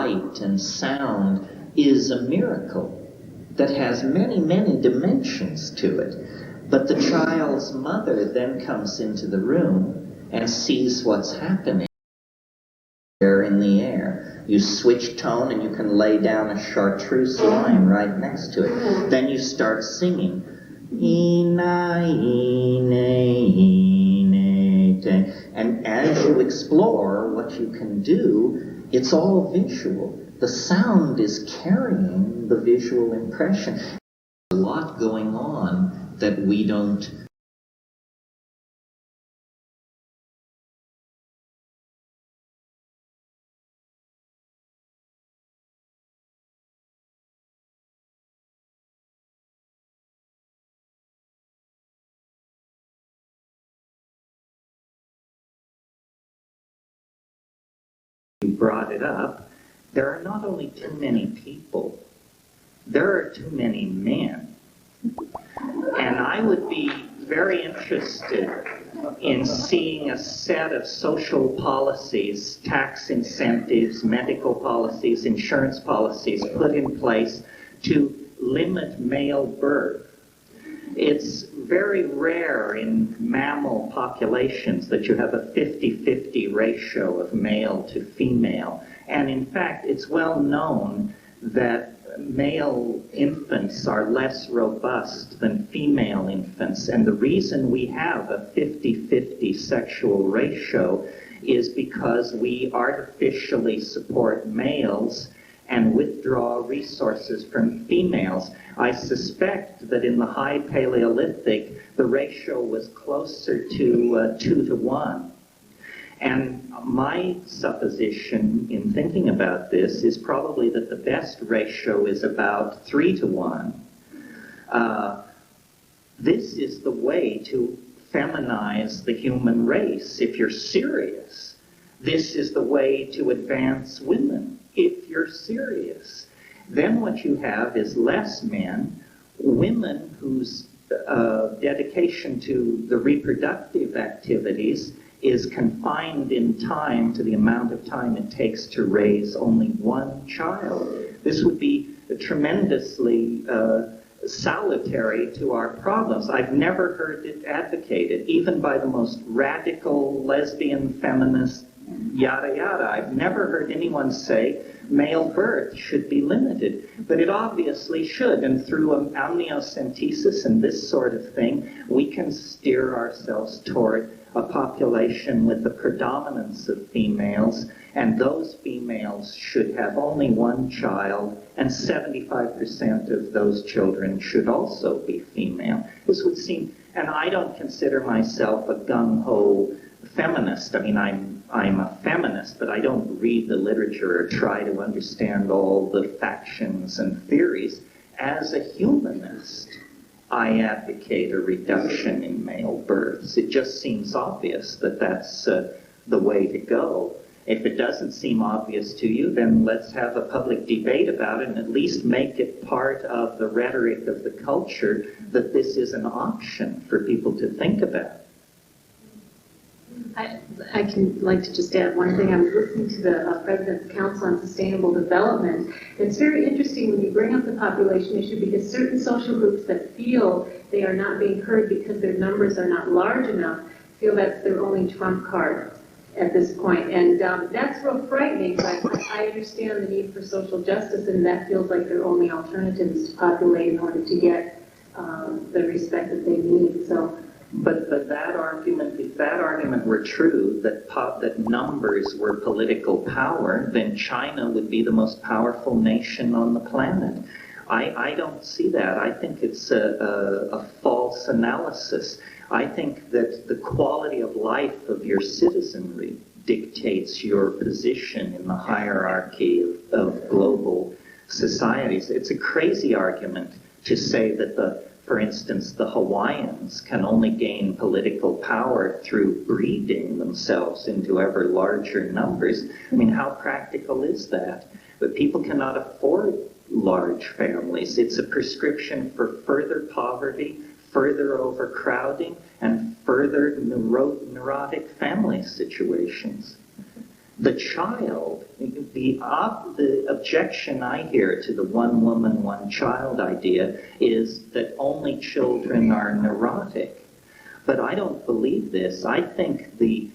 light and sound is a miracle that has many, many dimensions to it. But the child's mother then comes into the room and sees what's happening there in the air. You switch tone and you can lay down a chartreuse line right next to it. Then you start singing. Ina, ine, ine, te. And as you explore what you can do, it's all visual. The sound is carrying the visual impression. There's a lot going on that we don't brought it up. There are not only too many people, there are too many men. And I would be very interested in seeing a set of social policies, tax incentives, medical policies, insurance policies put in place to limit male birth. It's very rare in mammal populations that you have a 50-50 ratio of male to female. And in fact, it's well known that male infants are less robust than female infants. And the reason we have a 50-50 sexual ratio is because we artificially support males and withdraw resources from females. I suspect that in the High Paleolithic, the ratio was closer to 2 to 1. And my supposition in thinking about this is probably that the best ratio is about 3 to 1. This is the way to feminize the human race if you're serious. This is the way to advance women if you're serious. Then what you have is less men, women whose dedication to the reproductive activities is confined in time to the amount of time it takes to raise only one child. This would be tremendously salutary to our problems. I've never heard it advocated, even by the most radical lesbian feminist, yada yada. I've never heard anyone say male birth should be limited, but it obviously should, and through amniocentesis and this sort of thing, we can steer ourselves toward a population with the predominance of females, and those females should have only one child, and 75% of those children should also be female. This would seem, and I don't consider myself a gung-ho feminist. I mean, I'm a feminist, but I don't read the literature or try to understand all the factions and theories. As a humanist, I advocate a reduction in male births. It just seems obvious that that's the way to go. If it doesn't seem obvious to you, then let's have a public debate about it and at least make it part of the rhetoric of the culture that this is an option for people to think about. I can like to just add one thing. I was listening to the President's Council on Sustainable Development. It's very interesting when you bring up the population issue because certain social groups that feel they are not being heard because their numbers are not large enough feel that's their only trump card at this point. And that's real frightening, but I understand the need for social justice, and that feels like their only alternative is to populate in order to get the respect that they need. So. But that argument, if that argument were true, that numbers were political power, then China would be the most powerful nation on the planet. I don't see that. I think it's a false analysis. I think that the quality of life of your citizenry dictates your position in the hierarchy of global societies. It's a crazy argument to say that for instance, the Hawaiians can only gain political power through breeding themselves into ever larger numbers. I mean, how practical is that? But people cannot afford large families. It's a prescription for further poverty, further overcrowding, and further neurotic family situations. The child, the objection I hear to the one woman, one child idea is that only children are neurotic. But I don't believe this. I think the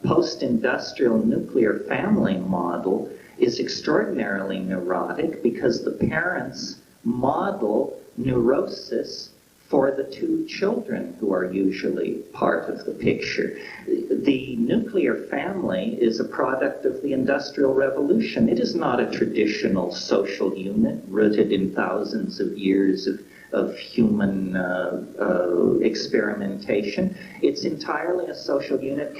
post-industrial nuclear family model is extraordinarily neurotic because the parents model neurosis for the two children who are usually part of the picture. The nuclear family is a product of the Industrial Revolution. It is not a traditional social unit rooted in thousands of years of human experimentation. It's entirely a social unit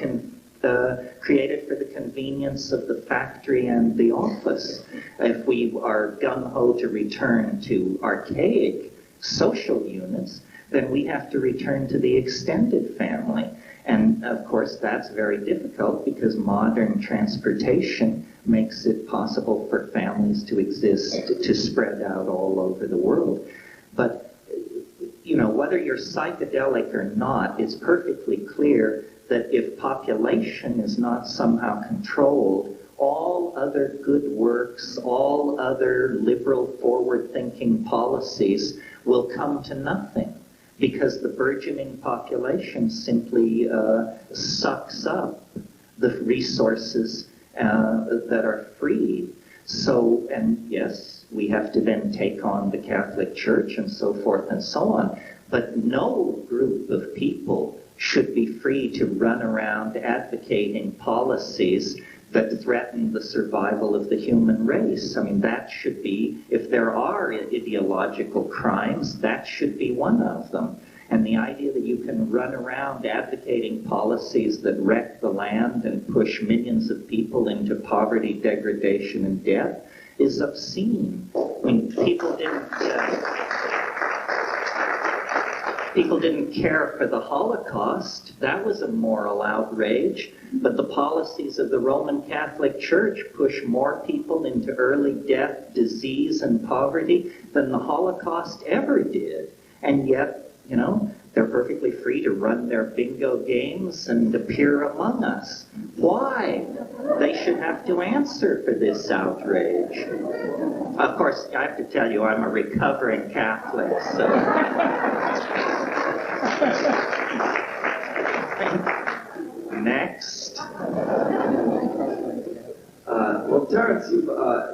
created for the convenience of the factory and the office. If we are gung-ho to return to archaic social units, then we have to return to the extended family. And of course, that's very difficult because modern transportation makes it possible for families to exist, to spread out all over the world. But, you know, whether you're psychedelic or not, it's perfectly clear that if population is not somehow controlled, all other good works, all other liberal forward-thinking policies will come to nothing because the burgeoning population simply sucks up the resources that are freed. So, and yes, we have to then take on the Catholic Church and so forth and so on, but no group of people should be free to run around advocating policies that threaten the survival of the human race. I mean, that should be, if there are ideological crimes, that should be one of them. And the idea that you can run around advocating policies that wreck the land and push millions of people into poverty, degradation, and death is obscene. I mean, people didn't care for the Holocaust. That was a moral outrage. But the policies of the Roman Catholic Church push more people into early death, disease, and poverty than the Holocaust ever did. And yet, you know, they're perfectly free to run their bingo games and appear among us. Why? They should have to answer for this outrage. Of course, I have to tell you, I'm a recovering Catholic, so... Next. Well, Terence,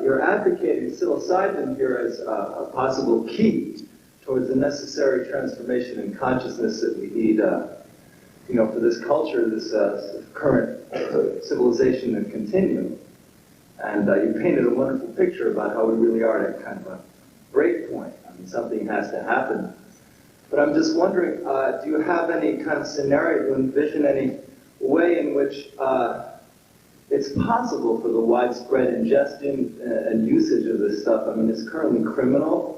you're advocating psilocybin here as a possible key towards the necessary transformation in consciousness that we need, you know, for this culture, this current civilization and continuum. And you painted a wonderful picture about how we really are at kind of a break point. I mean, something has to happen. But I'm just wondering, do you have any kind of scenario, do you envision any way in which it's possible for the widespread ingestion and usage of this stuff? I mean, it's currently criminal.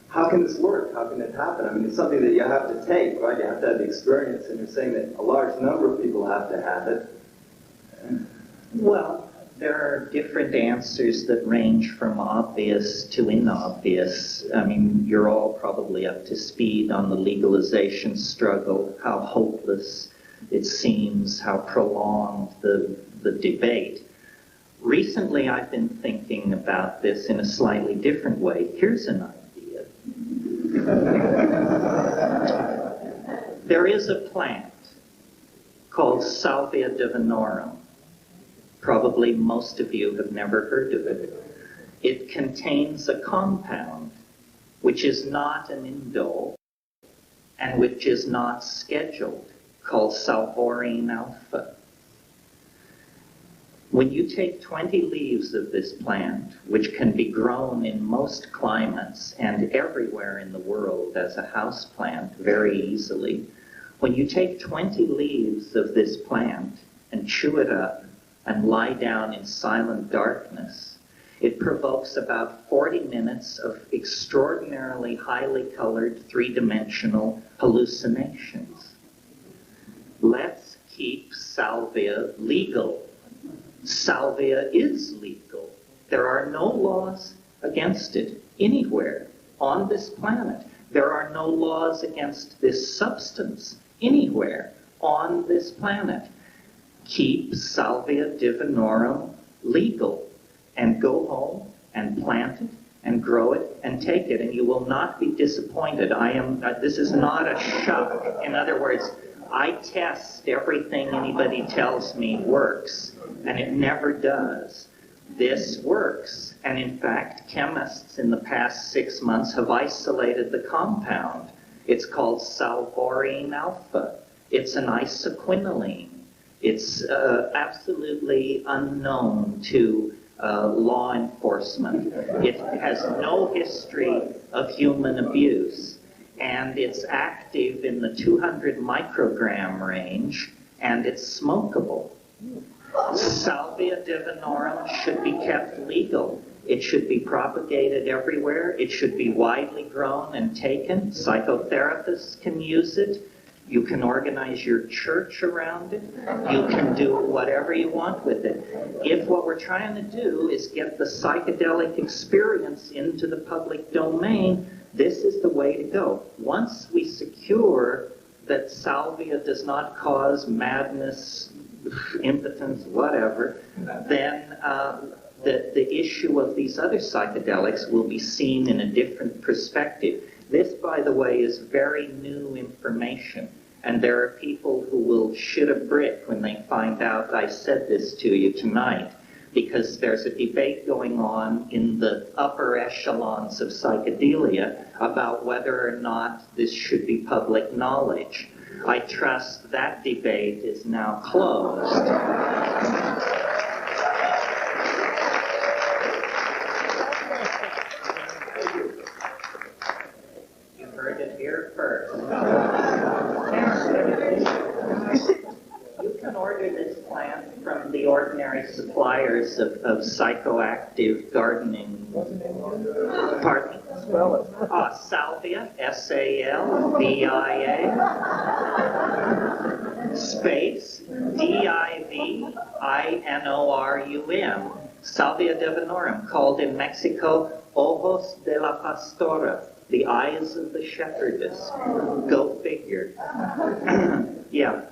How can this work? How can it happen? I mean, it's something that you have to take, right? You have to have the experience, and you're saying that a large number of people have to have it. Well, there are different answers that range from obvious to inobvious. I mean, you're all probably up to speed on the legalization struggle, how hopeless it seems, how prolonged the debate. Recently, I've been thinking about this in a slightly different way. Here's an idea. There is a plant called Salvia divinorum. Probably most of you have never heard of it. It contains a compound which is not an indole and which is not scheduled, called salvorine alpha. When you take 20 leaves of this plant, which can be grown in most climates and everywhere in the world as a house plant very easily, when you take 20 leaves of this plant and chew it up and lie down in silent darkness, it provokes about 40 minutes of extraordinarily highly colored three-dimensional hallucinations. Let's keep salvia legal. Salvia is legal. There are no laws against it anywhere on this planet. There are no laws against this substance anywhere on this planet. keep Salvia divinorum legal and go home and plant it and grow it and take it, and you will not be disappointed. This is not a shock. In other words, I test everything anybody tells me works, and it never does. This works, and in fact, chemists in the past 6 months have isolated the compound. It's called salborine alpha. It's an isoquinoline. It's absolutely unknown to law enforcement. It has no history of human abuse, and it's active in the 200 microgram range, and it's smokable. Salvia divinorum should be kept legal. It should be propagated everywhere. It should be widely grown and taken. Psychotherapists can use it. You can organize your church around it. You can do whatever you want with it. If what we're trying to do is get the psychedelic experience into the public domain, this is the way to go. Once we secure that salvia does not cause madness, impotence, whatever, then the issue of these other psychedelics will be seen in a different perspective. This, by the way, is very new information, and there are people who will shit a brick when they find out I said this to you tonight, because there's a debate going on in the upper echelons of psychedelia about whether or not this should be public knowledge. I trust that debate is now closed. You heard it here first. You can order this plant from the ordinary suppliers of psychoactive gardening. Pardon? Salvia, S-A-L-V-I-A, space, D-I-V-I-N-O-R-U-M, Salvia divinorum, called in Mexico, Ojos de la Pastora, the eyes of the shepherdess. Go figure. Yeah.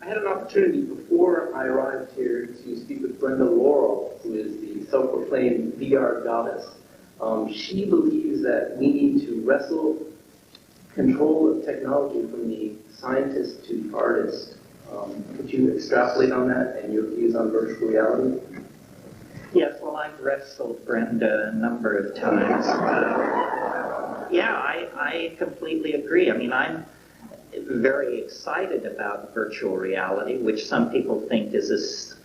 I had an opportunity before I arrived here to speak with Brenda Laurel, who is the self-proclaimed VR goddess. She believes that we need to wrestle control of technology from the scientist to the artist. Could you extrapolate on that and your views on virtual reality? Yes, well, I've wrestled Brenda a number of times. I completely agree. I mean, I'm very excited about virtual reality, which some people think is a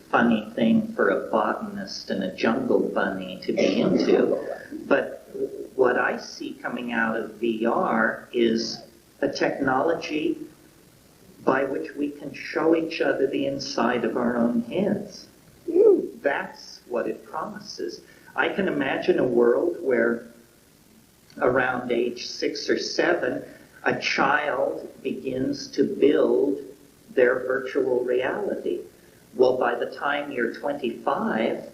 funny thing for a botanist and a jungle bunny to be into. But what I see coming out of VR is a technology by which we can show each other the inside of our own heads. That's what it promises. I can imagine a world where around age 6 or 7, a child begins to build their virtual reality. Well, by the time you're 25,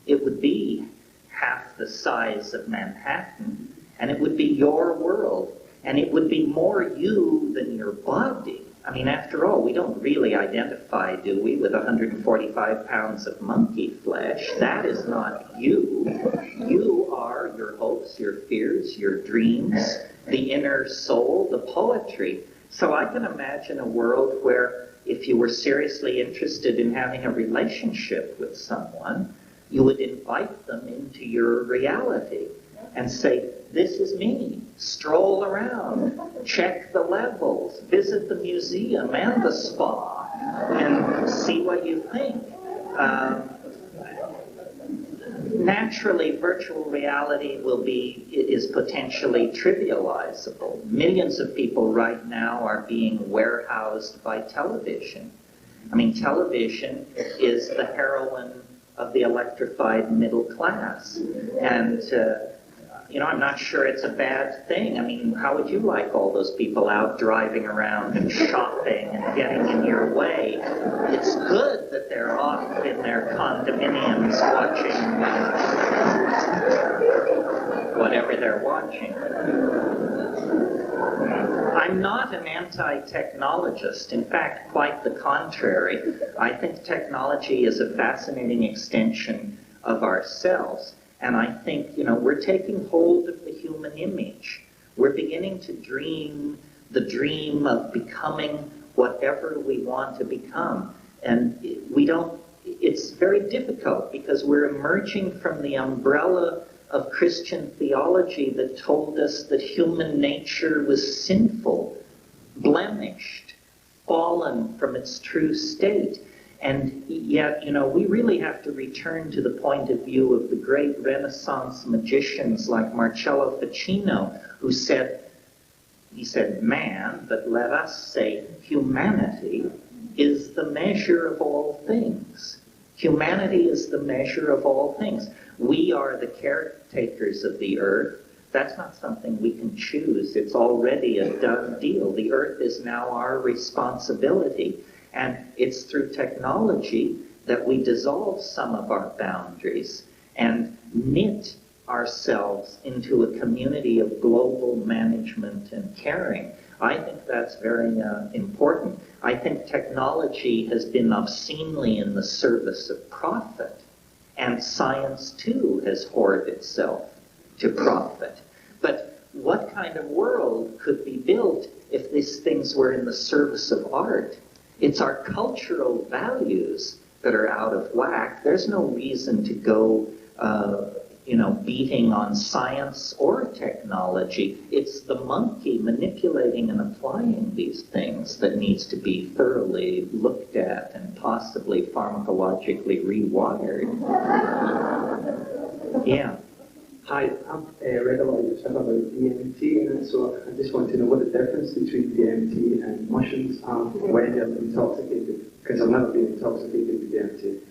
it would be half the size of Manhattan, and it would be your world, and it would be more you than your body. I mean, after all, we don't really identify, do we, with 145 pounds of monkey flesh. That is not you. You are your hopes, your fears, your dreams, the inner soul, the poetry. So I can imagine a world where if you were seriously interested in having a relationship with someone, you would invite them into your reality and say, this is me. Stroll around, check the levels, visit the museum and the spa, and see what you think. Naturally, virtual reality is potentially trivializable. Millions of people right now are being warehoused by television. I mean, television is the heroine of the electrified middle class. And I'm not sure it's a bad thing. I mean, how would you like all those people out driving around and shopping and getting in your way? It's good that they're off in their condominiums watching whatever they're watching. I'm not an anti-technologist. In fact, quite the contrary. I think technology is a fascinating extension of ourselves. And I think, we're taking hold of the human image. We're beginning to dream the dream of becoming whatever we want to become. And it's very difficult because we're emerging from the umbrella of Christian theology that told us that human nature was sinful, blemished, fallen from its true state. And yet, we really have to return to the point of view of the great Renaissance magicians like Marcello Ficino, who said, man, but let us say humanity is the measure of all things. Humanity is the measure of all things. We are the caretakers of the earth. That's not something we can choose. It's already a done deal. The earth is now our responsibility. And it's through technology that we dissolve some of our boundaries and knit ourselves into a community of global management and caring. I think that's very important. I think technology has been obscenely in the service of profit, and science too has whored itself to profit. But what kind of world could be built if these things were in the service of art? It's our cultural values that are out of whack. There's no reason to go beating on science or technology. It's the monkey manipulating and applying these things that needs to be thoroughly looked at and possibly pharmacologically rewired. Yeah. Hi, I've read a lot of your stuff about DMT, and so I just want to know what the difference between DMT and mushrooms are when you're intoxicated, because I've never been intoxicated with DMT.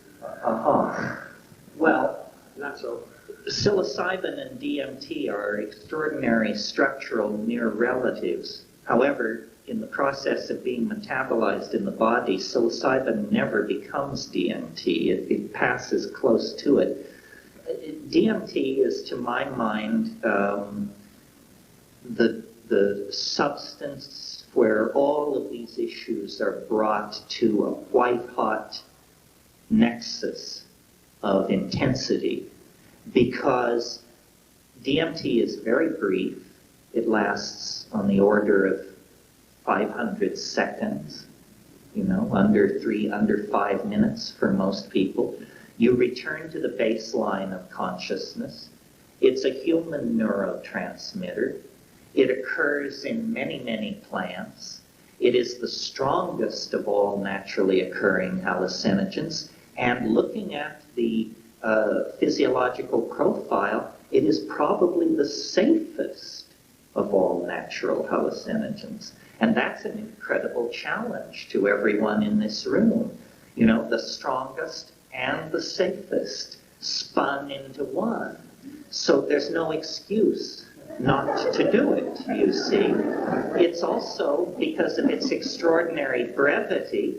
Well, Not so. psilocybin and DMT are extraordinary structural near relatives. However, in the process of being metabolized in the body, psilocybin never becomes DMT. It passes close to it. DMT is, to my mind, the substance where all of these issues are brought to a white-hot nexus of intensity, because DMT is very brief. It lasts on the order of 500 seconds, under 5 minutes for most people. You return to the baseline of consciousness. It's a human neurotransmitter. It occurs in many, many plants. It is the strongest of all naturally occurring hallucinogens. And looking at the physiological profile, it is probably the safest of all natural hallucinogens. And that's an incredible challenge to everyone in this room. The strongest and the safest spun into one. So there's no excuse not to do it, you see. It's also, because of its extraordinary brevity,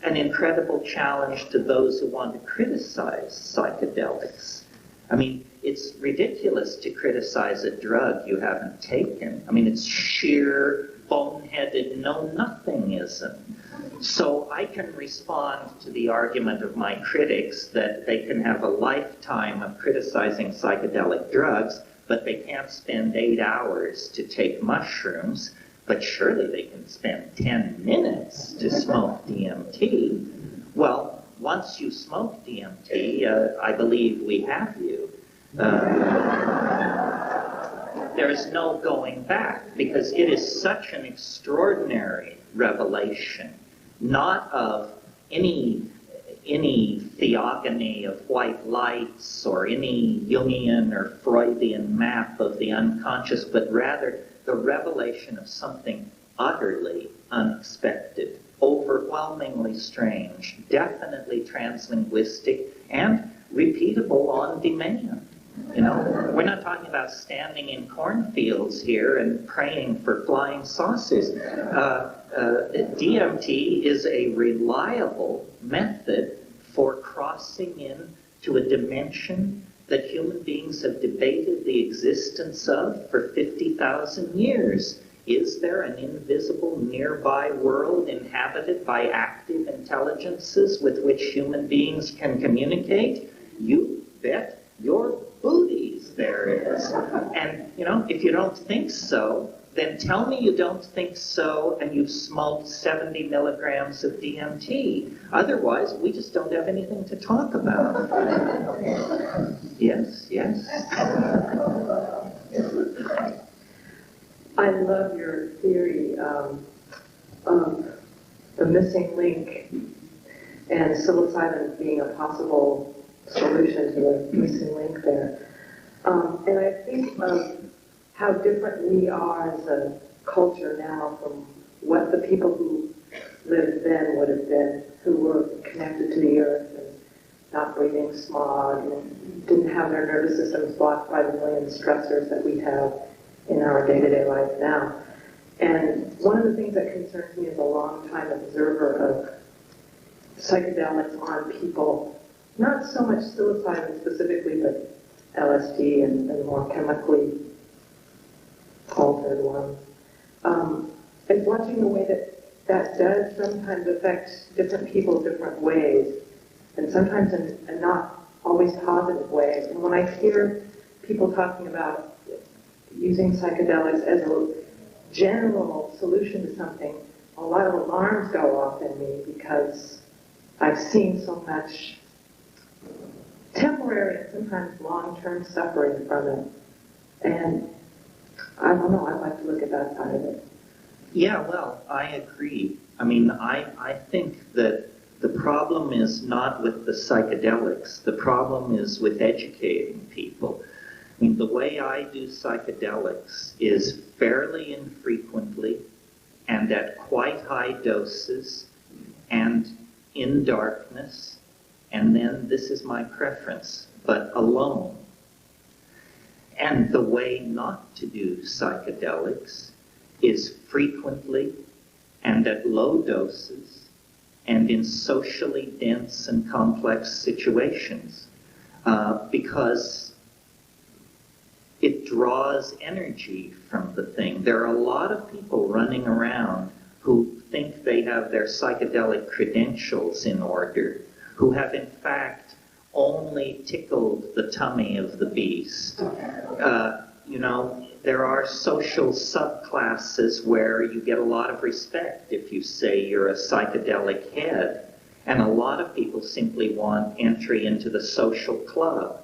an incredible challenge to those who want to criticize psychedelics. I mean, it's ridiculous to criticize a drug you haven't taken. I mean, it's sheer boneheaded know-nothingism. So I can respond to the argument of my critics that they can have a lifetime of criticizing psychedelic drugs, but they can't spend 8 hours to take mushrooms, but surely they can spend 10 minutes to smoke DMT. Well, once you smoke DMT, I believe we have you. There is no going back, because it is such an extraordinary revelation, not of any theogony of white lights or any Jungian or Freudian map of the unconscious, but rather the revelation of something utterly unexpected, overwhelmingly strange, definitely translinguistic, and repeatable on demand. We're not talking about standing in cornfields here and praying for flying saucers. DMT is a reliable method for crossing into a dimension that human beings have debated the existence of for 50,000 years. Is there an invisible nearby world inhabited by active intelligences with which human beings can communicate? You bet your booties there is. And, if you don't think so, then tell me you don't think so and you've smoked 70 milligrams of DMT. Otherwise, we just don't have anything to talk about. Yes, yes. I love your theory of the missing link and psilocybin being a possible solution to the missing link there. And I think of how different we are as a culture now from what the people who lived then would have been, who were connected to the earth and not breathing smog and didn't have their nervous systems blocked by the million stressors that we have in our day-to-day life now. And one of the things that concerns me as a long-time observer of psychedelics on people, not so much psilocybin specifically, but LSD and more chemically altered ones, is watching the way that does sometimes affect different people different ways, and sometimes in not always positive ways. And when I hear people talking about using psychedelics as a general solution to something, a lot of alarms go off in me because I've seen so much temporary and sometimes long-term suffering from it. And I don't know, I'd like to look at that side of it. Yeah, well, I agree. I mean, I think that the problem is not with the psychedelics. The problem is with educating people. I mean, the way I do psychedelics is fairly infrequently and at quite high doses and in darkness, and then this is my preference, but alone. And the way not to do psychedelics is frequently and at low doses and in socially dense and complex situations, because it draws energy from the thing. There are a lot of people running around who think they have their psychedelic credentials in order, who have in fact only tickled the tummy of the beast. There are social subclasses where you get a lot of respect if you say you're a psychedelic head, and a lot of people simply want entry into the social club.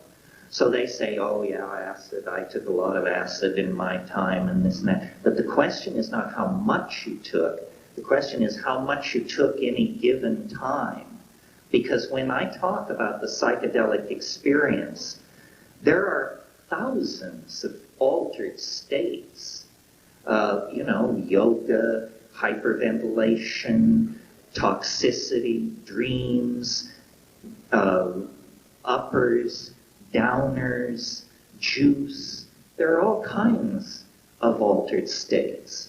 So they say, oh yeah, acid, I took a lot of acid in my time and this and that. But the question is not how much you took. The question is how much you took any given time. Because when I talk about the psychedelic experience, there are thousands of altered states. Yoga, hyperventilation, toxicity, dreams, uppers, downers, juice. There are all kinds of altered states.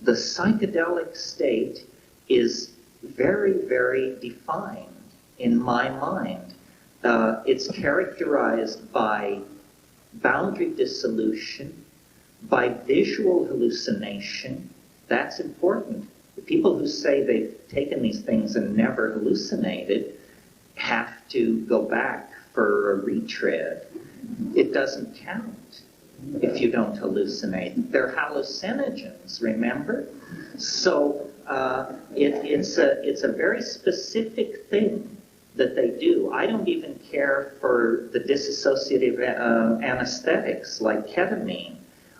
The psychedelic state is very, very defined in my mind. It's characterized by boundary dissolution, by visual hallucination. That's important. The people who say they've taken these things and never hallucinated have to go back for a retread. It doesn't count if you don't hallucinate. They're hallucinogens, remember? So it's a very specific thing that they do. I don't even care for the dissociative anesthetics like ketamine.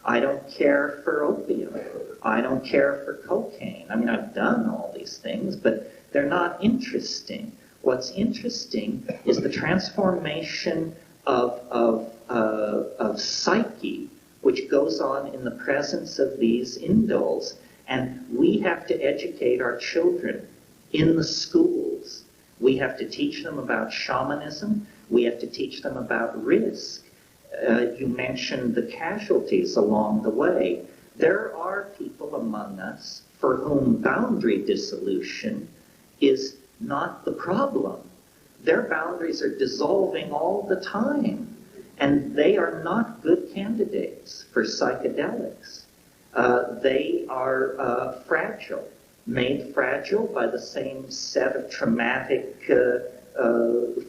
I don't care for opium. I don't care for cocaine. I mean, I've done all these things, but they're not interesting. What's interesting is the transformation of psyche, which goes on in the presence of these indoles. And we have to educate our children in the schools. We have to teach them about shamanism. We have to teach them about risk. You mentioned the casualties along the way. There are people among us for whom boundary dissolution is not the problem. Their boundaries are dissolving all the time. And they are not good candidates for psychedelics. They are fragile, made fragile by the same set of traumatic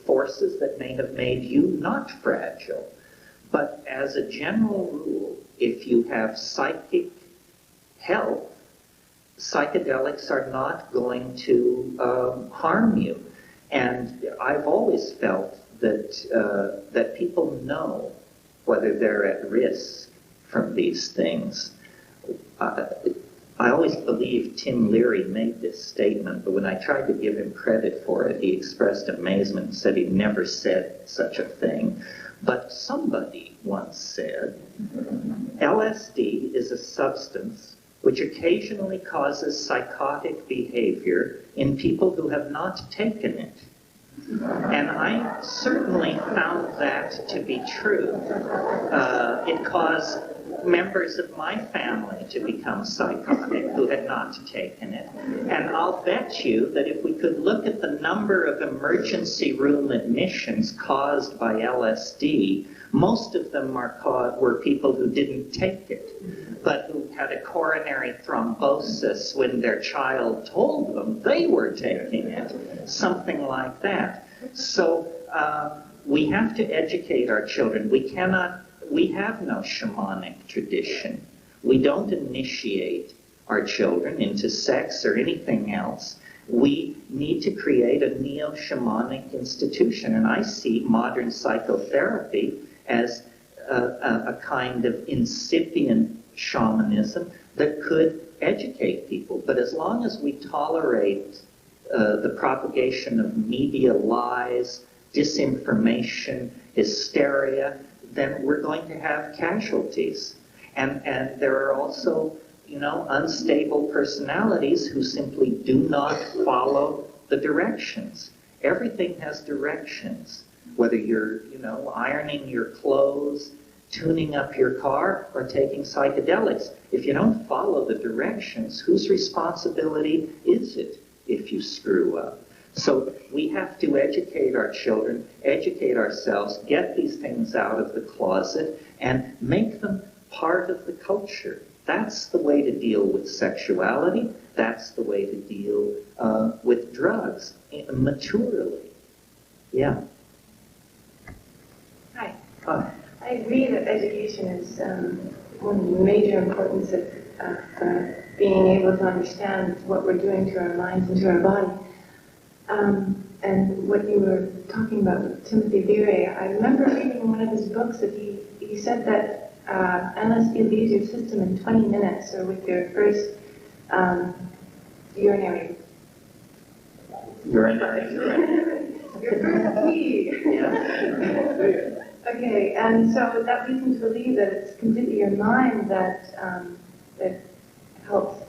forces that may have made you not fragile. But as a general rule, if you have psychic health, psychedelics are not going to harm you. And I've always felt that people know whether they're at risk from these things. I always believed Tim Leary made this statement, but when I tried to give him credit for it, he expressed amazement and said he never said such a thing. But somebody once said, LSD is a substance which occasionally causes psychotic behavior in people who have not taken it. And I certainly found that to be true. It caused members of my family to become psychotic who had not taken it. And I'll bet you that if we could look at the number of emergency room admissions caused by LSD, most of them were people who didn't take it, but who had a coronary thrombosis when their child told them they were taking it, something like that. So we have to educate our children. We have no shamanic tradition. We don't initiate our children into sex or anything else. We need to create a neo-shamanic institution, and I see modern psychotherapy as a kind of incipient shamanism that could educate people. But as long as we tolerate the propagation of media lies, disinformation, hysteria, then we're going to have casualties. And there are also, unstable personalities who simply do not follow the directions. Everything has directions. Whether you're, ironing your clothes, tuning up your car, or taking psychedelics. If you don't follow the directions, whose responsibility is it if you screw up? So we have to educate our children, educate ourselves, get these things out of the closet, and make them part of the culture. That's the way to deal with sexuality. That's the way to deal with drugs maturely. Yeah. Hi. Hi. I agree that education is one of the major importance of being able to understand what we're doing to our minds and to our body. And what you were talking about with Timothy Leary, I remember reading in one of his books that he said that LSD leaves your system in 20 minutes, or with your first urinary. Your first pee. Yeah. Okay, and so that leads me to believe that it's completely your mind that helps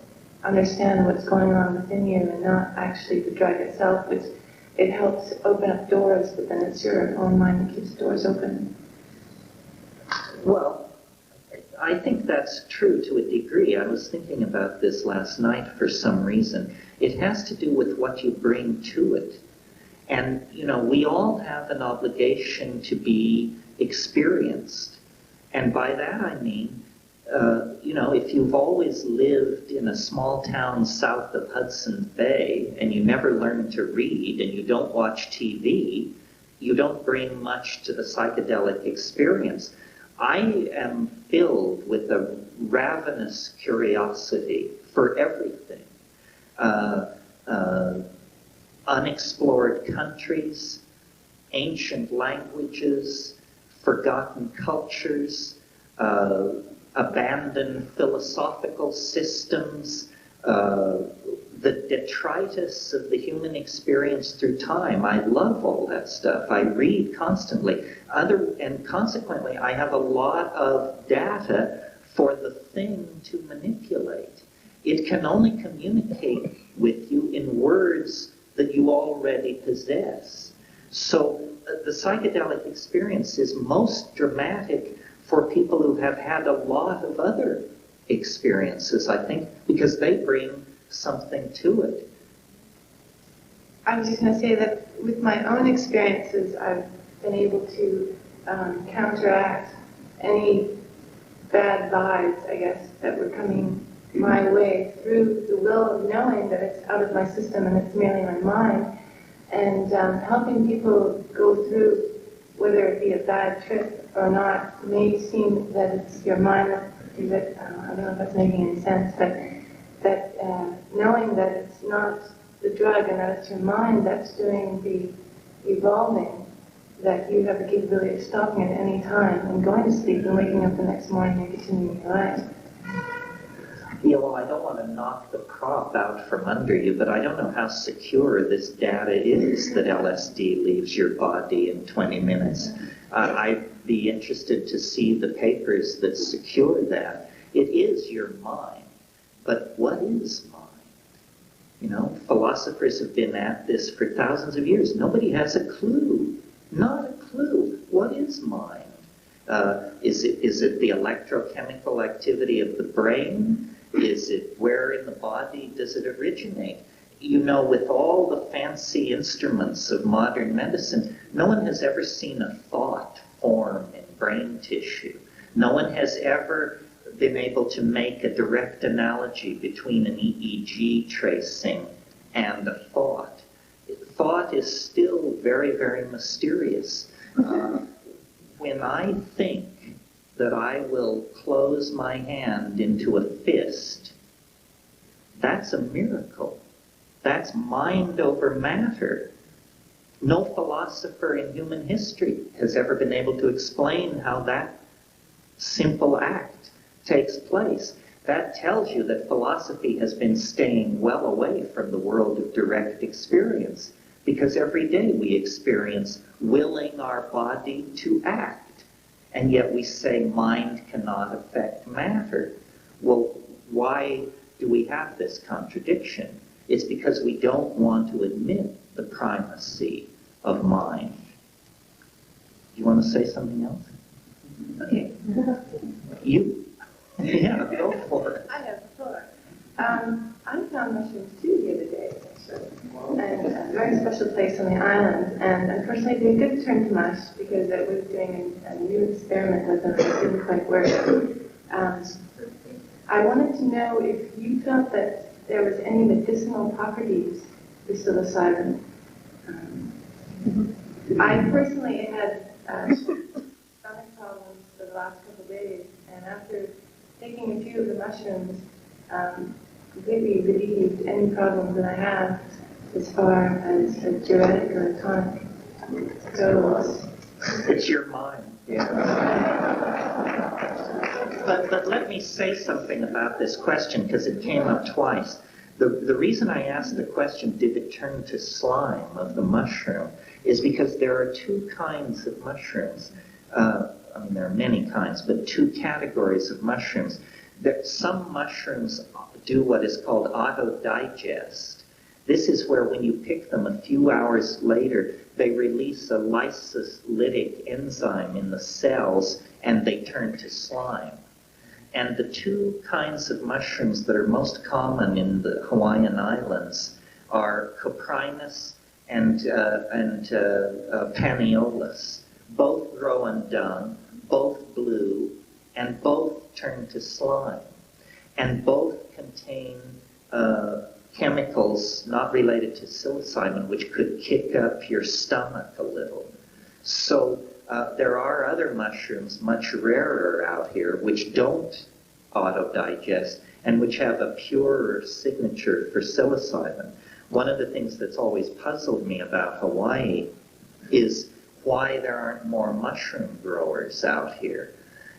understand what's going on within you, and not actually the drug itself, which it helps open up doors, but then it's your own mind that keeps doors open. Well, I think that's true to a degree. I was thinking about this last night for some reason. It has to do with what you bring to it. And, we all have an obligation to be experienced. And by that I mean, if you've always lived in a small town south of Hudson Bay and you never learned to read and you don't watch TV, you don't bring much to the psychedelic experience. I am filled with a ravenous curiosity for everything. Unexplored countries, ancient languages, forgotten cultures, abandoned philosophical systems, the detritus of the human experience through time. I love all that stuff. I read constantly. And consequently, I have a lot of data for the thing to manipulate. It can only communicate with you in words that you already possess. So the psychedelic experience is most dramatic for people who have had a lot of other experiences, I think, because they bring something to it. I was just going to say that with my own experiences, I've been able to counteract any bad vibes, I guess, that were coming my way through the will of knowing that it's out of my system and it's merely my mind, and helping people go through, whether it be a bad trip or not, may seem that it's your mind that is it. I don't know if that's making any sense, but that knowing that it's not the drug and that it's your mind that's doing the evolving, that you have the capability of stopping at any time and going to sleep and waking up the next morning and continuing your life. Yeah, well, I don't want to knock the prop out from under you, but I don't know how secure this data is that LSD leaves your body in 20 minutes. I'd be interested to see the papers that secure that. It is your mind, but what is mind? You know, philosophers have been at this for thousands of years. Nobody has a clue. Not a clue. What is mind? Is it the electrochemical activity of the brain? Is it where in the body does it originate? You know, with all the fancy instruments of modern medicine, no one has ever seen a thought form in brain tissue. No one has ever been able to make a direct analogy between an EEG tracing and a thought. Thought is still very, very mysterious. When I think that I will close my hand into a fist, that's a miracle. That's mind over matter. No philosopher in human history has ever been able to explain how that simple act takes place. That tells you that philosophy has been staying well away from the world of direct experience, because every day we experience willing our body to act. And yet we say mind cannot affect matter. Well, why do we have this contradiction? It's because we don't want to admit the primacy of mind. Do you want to say something else? Okay. You? Yeah, go for it. I have the floor. I found mushrooms too the other day, actually, and a very special place on the island. And unfortunately, they didn't turn to mush because I was doing a new experiment with them and it didn't quite work. I wanted to know if you felt that there was any medicinal properties to psilocybin. I personally had stomach problems for the last couple of days, and after taking a few of the mushrooms, completely relieved any problems that I have as far as a diuretic or a tonic goes. It's your mind. Yeah. But let me say something about this question, because it came up twice. The reason I asked the question, did it turn to slime of the mushroom, is because there are two kinds of mushrooms. I mean, there are many kinds, but two categories of mushrooms. Some mushrooms do what is called auto-digest. This is where when you pick them a few hours later, they release a lysolytic enzyme in the cells and they turn to slime. And the two kinds of mushrooms that are most common in the Hawaiian Islands are coprinus and paniolus. Both grow on dung, both blue, and both turn to slime. And both contain chemicals not related to psilocybin, which could kick up your stomach a little. So there are other mushrooms, much rarer out here, which don't auto-digest and which have a purer signature for psilocybin. One of the things that's always puzzled me about Hawaii is why there aren't more mushroom growers out here.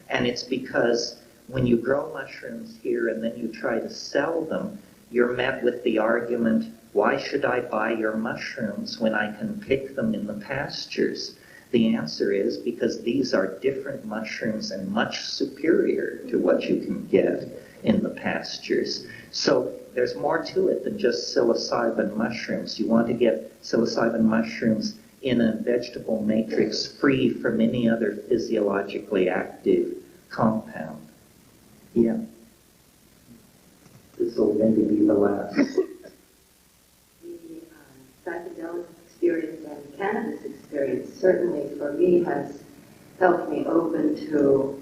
And it's because when you grow mushrooms here and then you try to sell them, you're met with the argument, why should I buy your mushrooms when I can pick them in the pastures? The answer is because these are different mushrooms and much superior to what you can get in the pastures. So there's more to it than just psilocybin mushrooms. You want to get psilocybin mushrooms in a vegetable matrix free from any other physiologically active compound. Yeah. This will maybe be the last. The psychedelic experience and cannabis experience certainly for me has felt me open to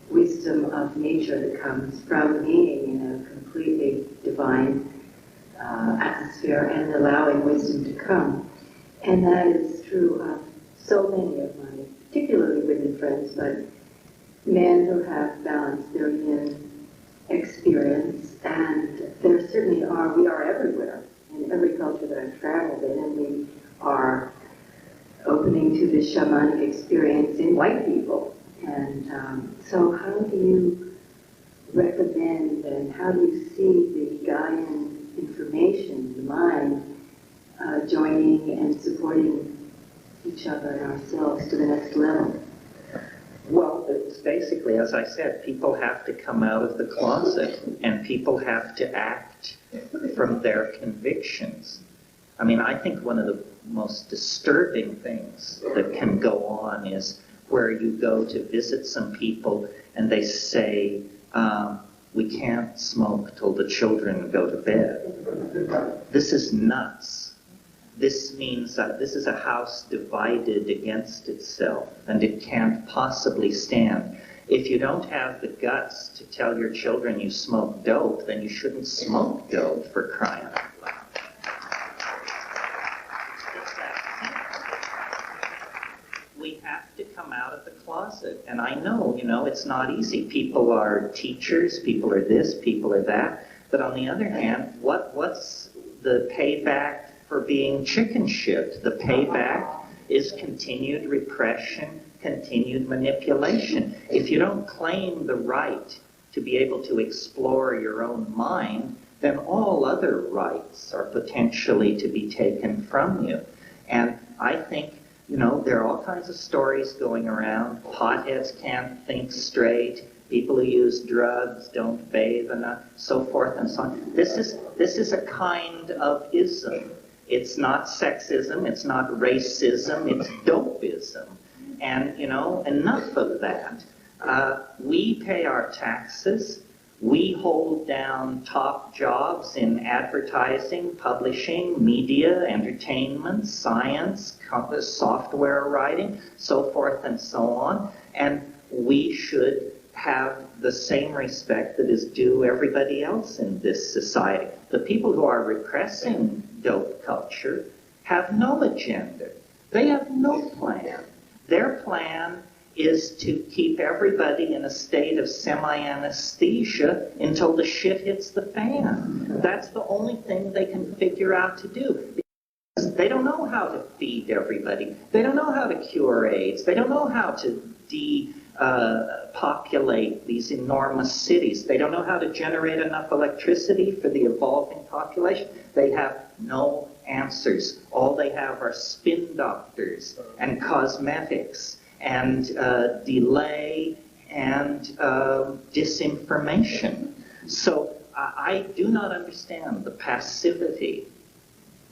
wisdom of nature that comes from being in a completely divine atmosphere and allowing wisdom to come. And that is true of so many of my, particularly women friends, but men who have balanced their yin experience. And there certainly are, we are everywhere, in every culture that I've traveled in, and we are opening to this shamanic experience in white people. And so how do you recommend and how do you see the Gaian information, the mind, joining and supporting each other and ourselves to the next level? Well, it's basically, as I said, people have to come out of the closet and people have to act from their convictions. I mean, I think one of the most disturbing things that can go on is where you go to visit some people and they say, we can't smoke till the children go to bed. This is nuts. This means that this is a house divided against itself, and it can't possibly stand. If you don't have the guts to tell your children you smoke dope, then you shouldn't smoke dope, for crying out loud. We have to come out of the closet. And I know, it's not easy. People are teachers, people are this, people are that. But on the other hand, what's the payback for being chicken shit? The payback is continued repression, continued manipulation. If you don't claim the right to be able to explore your own mind, then all other rights are potentially to be taken from you. And I think, there are all kinds of stories going around. Potheads can't think straight. People who use drugs don't bathe enough, so forth and so on. This is a kind of ism. It's not sexism, it's not racism, it's dopeism. And, enough of that. We pay our taxes. We hold down top jobs in advertising, publishing, media, entertainment, science, software writing, so forth and so on. And we should have the same respect that is due everybody else in this society. The people who are repressing dope culture have no agenda. They have no plan. Their plan is to keep everybody in a state of semi-anesthesia until the shit hits the fan. That's the only thing they can figure out to do. Because they don't know how to feed everybody. They don't know how to cure AIDS. They don't know how to populate these enormous cities. They don't know how to generate enough electricity for the evolving population. They have no answers. All they have are spin doctors and cosmetics and delay and disinformation. So I do not understand the passivity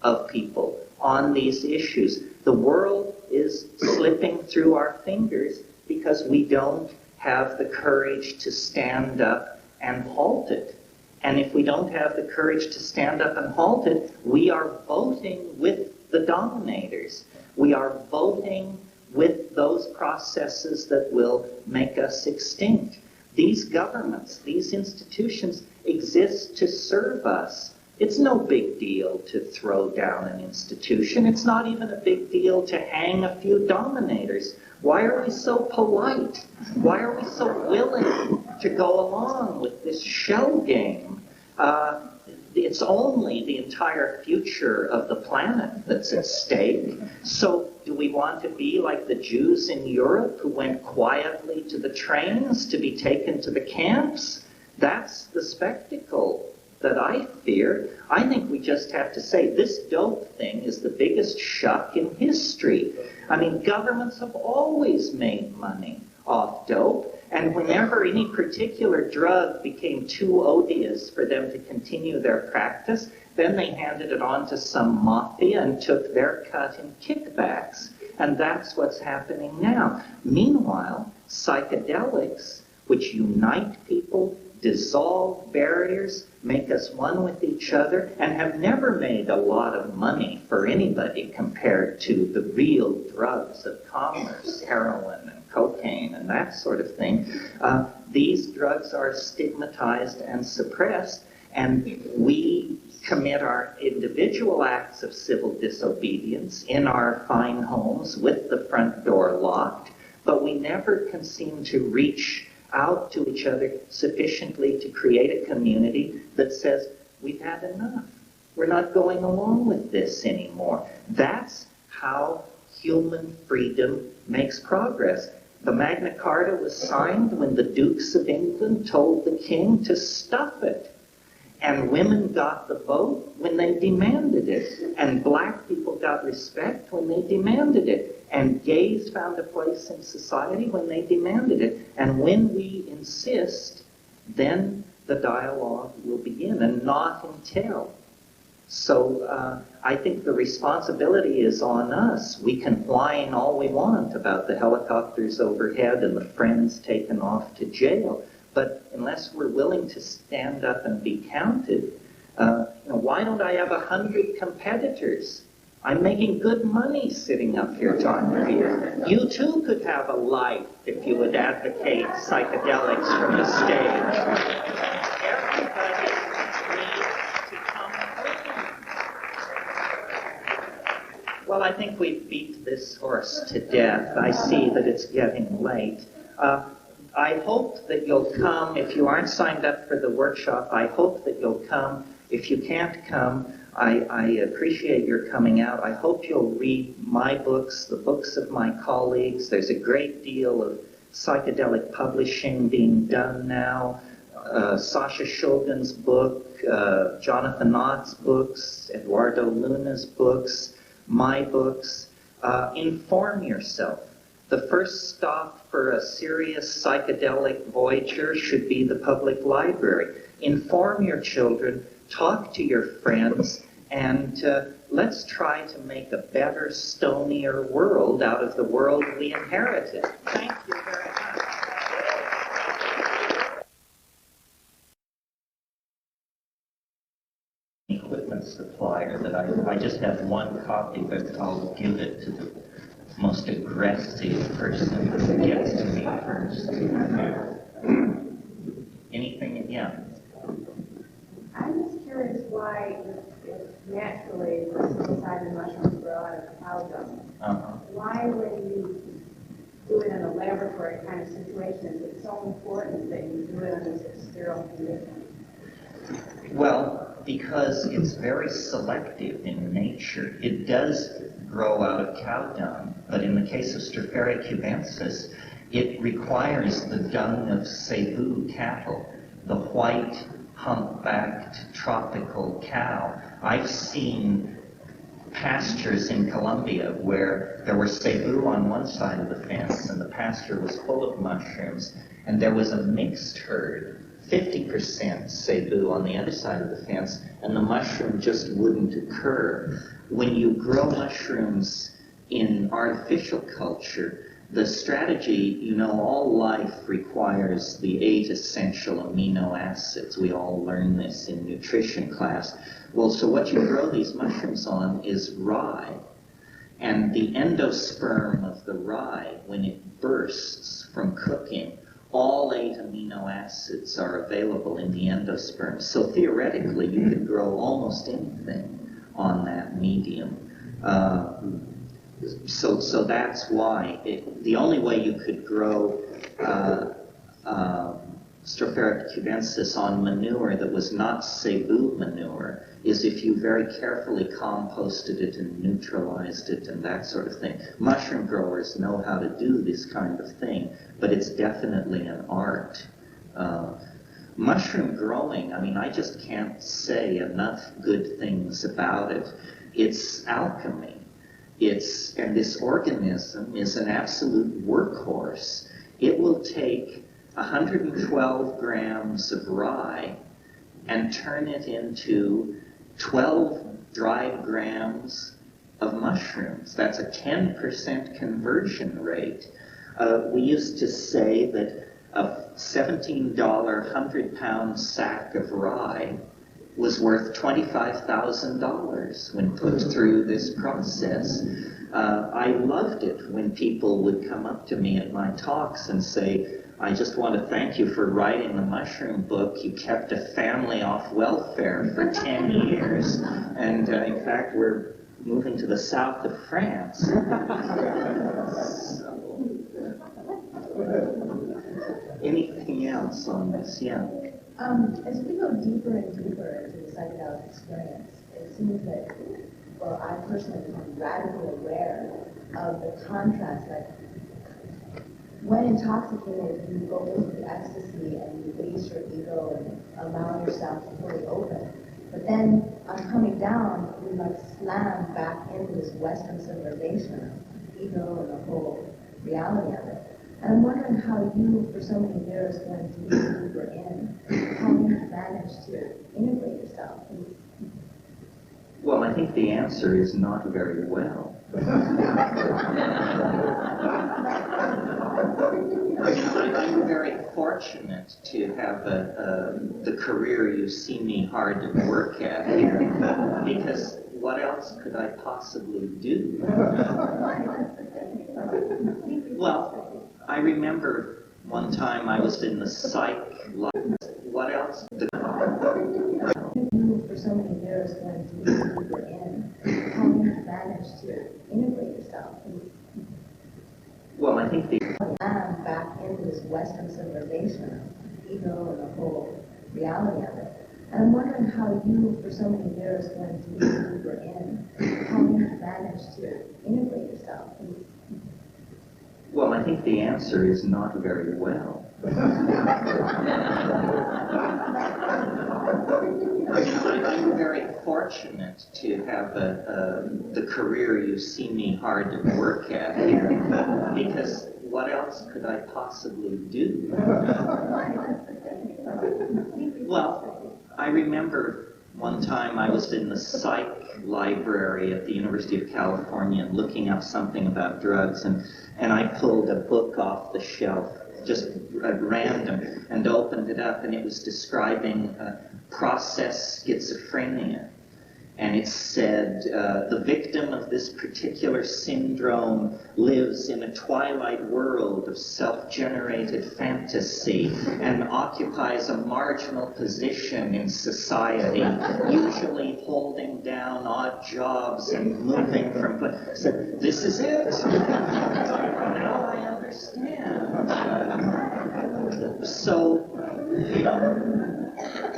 of people on these issues. The world is slipping through our fingers because we don't have the courage to stand up and halt it. And if we don't have the courage to stand up and halt it, we are voting with the dominators. We are voting with those processes that will make us extinct. These governments, these institutions exist to serve us. It's no big deal to throw down an institution. It's not even a big deal to hang a few dominators. Why are we so polite? Why are we so willing to go along with this shell game? It's only the entire future of the planet that's at stake. So do we want to be like the Jews in Europe who went quietly to the trains to be taken to the camps? That's the spectacle that I fear. I think we just have to say this dope thing is the biggest shuck in history. I mean, governments have always made money off dope. And whenever any particular drug became too odious for them to continue their practice, then they handed it on to some mafia and took their cut in kickbacks. And that's what's happening now. Meanwhile, psychedelics, which unite people, dissolve barriers, make us one with each other, and have never made a lot of money for anybody compared to the real drugs of commerce, heroin and cocaine and that sort of thing. These drugs are stigmatized and suppressed, and we commit our individual acts of civil disobedience in our fine homes with the front door locked, but we never can seem to reach out to each other sufficiently to create a community that says, we've had enough. We're not going along with this anymore. That's how human freedom makes progress. The Magna Carta was signed when the Dukes of England told the king to stuff it. And women got the vote when they demanded it. And black people got respect when they demanded it. And gays found a place in society when they demanded it. And when we insist, then the dialogue will begin, and not until. So I think the responsibility is on us. We can whine all we want about the helicopters overhead and the friends taken off to jail. But unless we're willing to stand up and be counted, why don't I have 100 competitors? I'm making good money sitting up here talking to you. You too could have a life if you would advocate psychedelics from the stage. Everybody needs to come home. Well, I think we've beat this horse to death. I see that it's getting late. I hope that you'll come. If you aren't signed up for the workshop, I hope that you'll come. If you can't come, I appreciate your coming out. I hope you'll read my books, the books of my colleagues. There's a great deal of psychedelic publishing being done now. Sasha Shulgin's book, Jonathan Knott's books, Eduardo Luna's books, my books. Inform yourself. The first stop for a serious psychedelic voyager should be the public library. Inform your children, talk to your friends, and let's try to make a better, stonier world out of the world we inherited. Thank you very much. Equipment supplier that I just have one copy, but I'll give it to the most aggressive person who gets to me first. Anything? Yeah. I'm just curious why, if naturally the psilocybin mushrooms grow out of cow dung, why when you do it in a laboratory kind of situation is it so important that you do it under sterile conditions? Well, because it's very selective in nature. It does grow out of cow dung, but in the case of Stropharia cubensis, it requires the dung of Cebu cattle, the white, humpbacked, tropical cow. I've seen pastures in Colombia where there were Cebu on one side of the fence and the pasture was full of mushrooms, and there was a mixed herd, 50% Cebu on the other side of the fence, and the mushroom just wouldn't occur. When you grow mushrooms in artificial culture, the strategy, all life requires the 8 essential amino acids. We all learn this in nutrition class. Well, so what you grow these mushrooms on is rye. And the endosperm of the rye, when it bursts from cooking, all 8 amino acids are available in the endosperm. So theoretically, you could grow almost anything on that medium. So that's why the only way you could grow Stropharia cubensis on manure that was not Cebu manure is if you very carefully composted it and neutralized it and that sort of thing. Mushroom growers know how to do this kind of thing, but it's definitely an art. Mushroom growing, I just can't say enough good things about it. It's alchemy. And this organism is an absolute workhorse. It will take 112 grams of rye and turn it into 12 dried grams of mushrooms. That's a 10% conversion rate. We used to say that a $17 100-pound sack of rye was worth $25,000 when put through this process. I loved it when people would come up to me at my talks and say, I just want to thank you for writing the mushroom book. You kept a family off welfare for 10 years. And in fact, we're moving to the south of France. Anything else on this? Yeah. As we go deeper and deeper into the psychedelic experience, it seems that, well, I personally become radically aware of the contrast that when intoxicated, you go into the ecstasy and you release your ego and allow yourself to fully open. But then, on coming down, we like slam back into this Western civilization, ego and the whole reality of it. And I'm wondering how you, for so many years, going deeper in, how you managed to integrate yourself. Well, I think the answer is not very well. I'm very fortunate to have the career you see me hard at work at here, because what else could I possibly do? Well, I remember one time I was in the psych line. What else? You, for so many years, going deeper in, how you managed to integrate yourself. Well, I think the Slam back into this Western civilization, ego and the whole reality of it. And I'm wondering how you, for so many years, going deeper in, how you managed to integrate yourself. Well, I think the answer is not very well. I'm very fortunate to have the career you see me hard at work at here, because what else could I possibly do? Well, I remember one time I was in the psych library at the University of California looking up something about drugs, and I pulled a book off the shelf, just at random, and opened it up, and it was describing process schizophrenia. And it said, the victim of this particular syndrome lives in a twilight world of self-generated fantasy and occupies a marginal position in society, usually holding down odd jobs and moving from... So this is it. Now I understand. So, you know,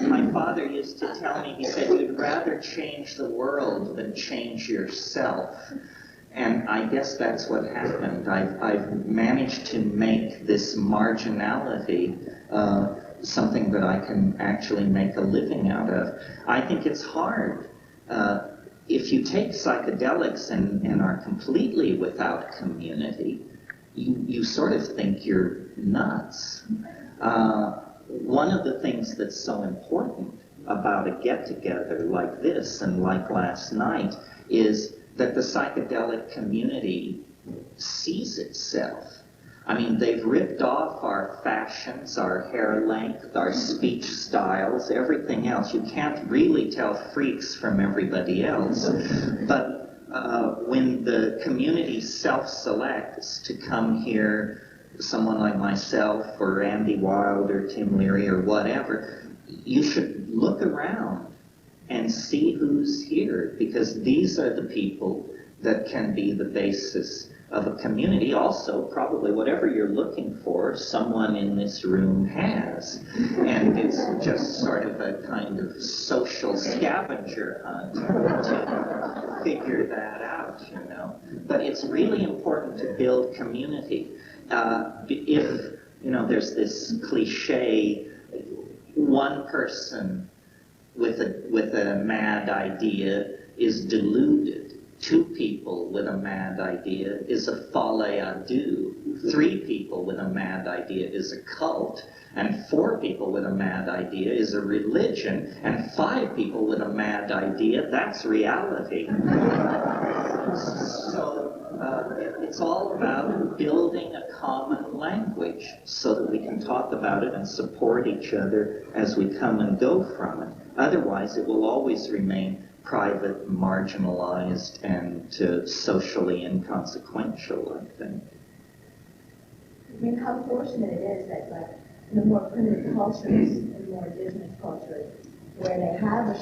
my father used to tell me, he said, you'd rather change the world than change yourself. And I guess that's what happened. I've managed to make this marginality something that I can actually make a living out of. I think it's hard. If you take psychedelics and are completely without community, you sort of think you're nuts. One of the things that's so important about a get-together like this and like last night is that the psychedelic community sees itself. I mean, they've ripped off our fashions, our hair length, our speech styles, everything else. You can't really tell freaks from everybody else. But when the community self-selects to come here, someone like myself or Randy Wild or Tim Leary or whatever, you should look around and see who's here, because these are the people that can be the basis of a community. Also, probably whatever you're looking for, someone in this room has. And it's just sort of a kind of social scavenger hunt to figure that out, you know. But it's really important to build community. If, you know, there's this cliche, one person with a mad idea is deluded. Two people with a mad idea is a folle à deux. 3 people with a mad idea is a cult. And 4 people with a mad idea is a religion. And 5 people with a mad idea, that's reality. So It's all about building a common language so that we can talk about it and support each other as we come and go from it. Otherwise, it will always remain private, marginalized, and socially inconsequential, I think. I mean, how fortunate it is that, like, in the more primitive cultures, in more indigenous cultures, where they have a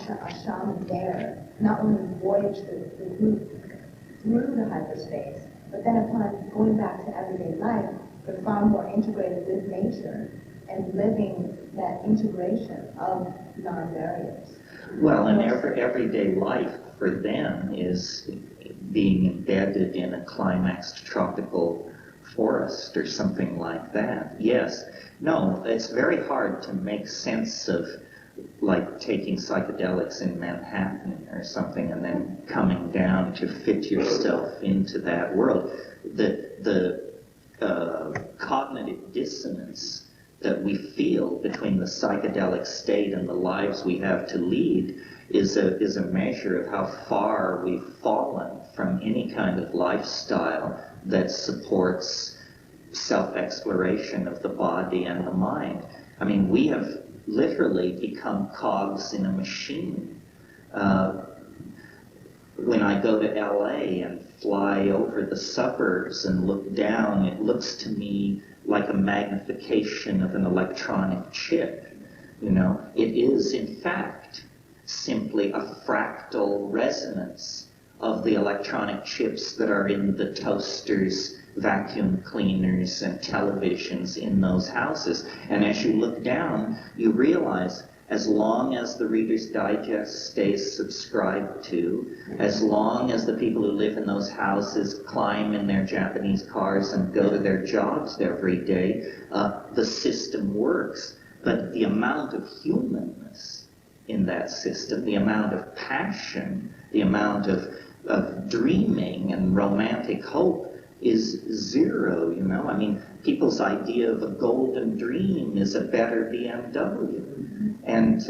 shaman there, not only voyage the group through the hyperspace, but then upon going back to everyday life, they're far more integrated with nature and living that integration of non-barriers. Well, and everyday life for them is being embedded in a climaxed tropical forest or something like that. Yes. No, it's very hard to make sense of, like, taking psychedelics in Manhattan or something and then coming down to fit yourself into that world. The cognitive dissonance that we feel between the psychedelic state and the lives we have to lead is a measure of how far we've fallen from any kind of lifestyle that supports self-exploration of the body and the mind. I mean, we have literally become cogs in a machine. When I go to LA and fly over the suburbs and look down, it looks to me like a magnification of an electronic chip. You know, it is in fact simply a fractal resonance of the electronic chips that are in the toasters, vacuum cleaners, and televisions in those houses. And as you look down, you realize as long as the Reader's Digest stays subscribed to, as long as the people who live in those houses climb in their Japanese cars and go to their jobs every day, the system works. But the amount of humanness in that system, the amount of passion, the amount of dreaming and romantic hope is zero, you know. I mean, people's idea of a golden dream is a better BMW. And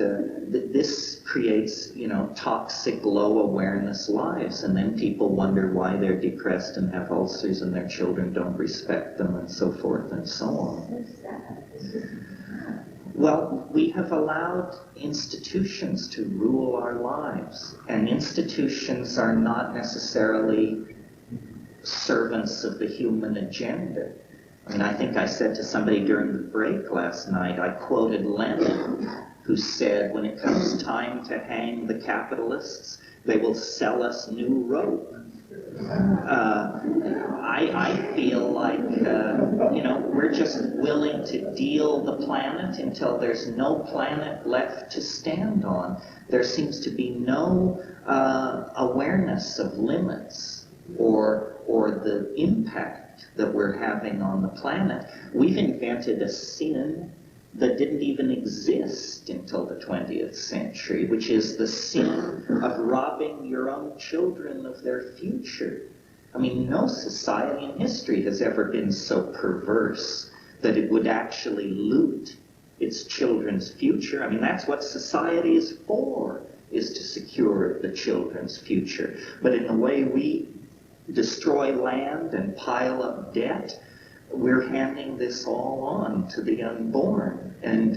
this creates, you know, toxic, low awareness lives. And then people wonder why they're depressed and have ulcers and their children don't respect them and so forth and so on. Well, we have allowed institutions to rule our lives. And institutions are not necessarily servants of the human agenda. I mean, I think I said to somebody during the break last night, I quoted Lenin, who said, when it comes time to hang the capitalists, they will sell us new rope. I feel like, you know, we're just willing to deal the planet until there's no planet left to stand on. There seems to be no awareness of limits or the impact that we're having on the planet. We've invented a sin that didn't even exist until the 20th century, which is the sin of robbing your own children of their future. I mean, no society in history has ever been so perverse that it would actually loot its children's future. I mean, that's what society is for, is to secure the children's future. But in the way we destroy land and pile up debt, we're handing this all on to the unborn. And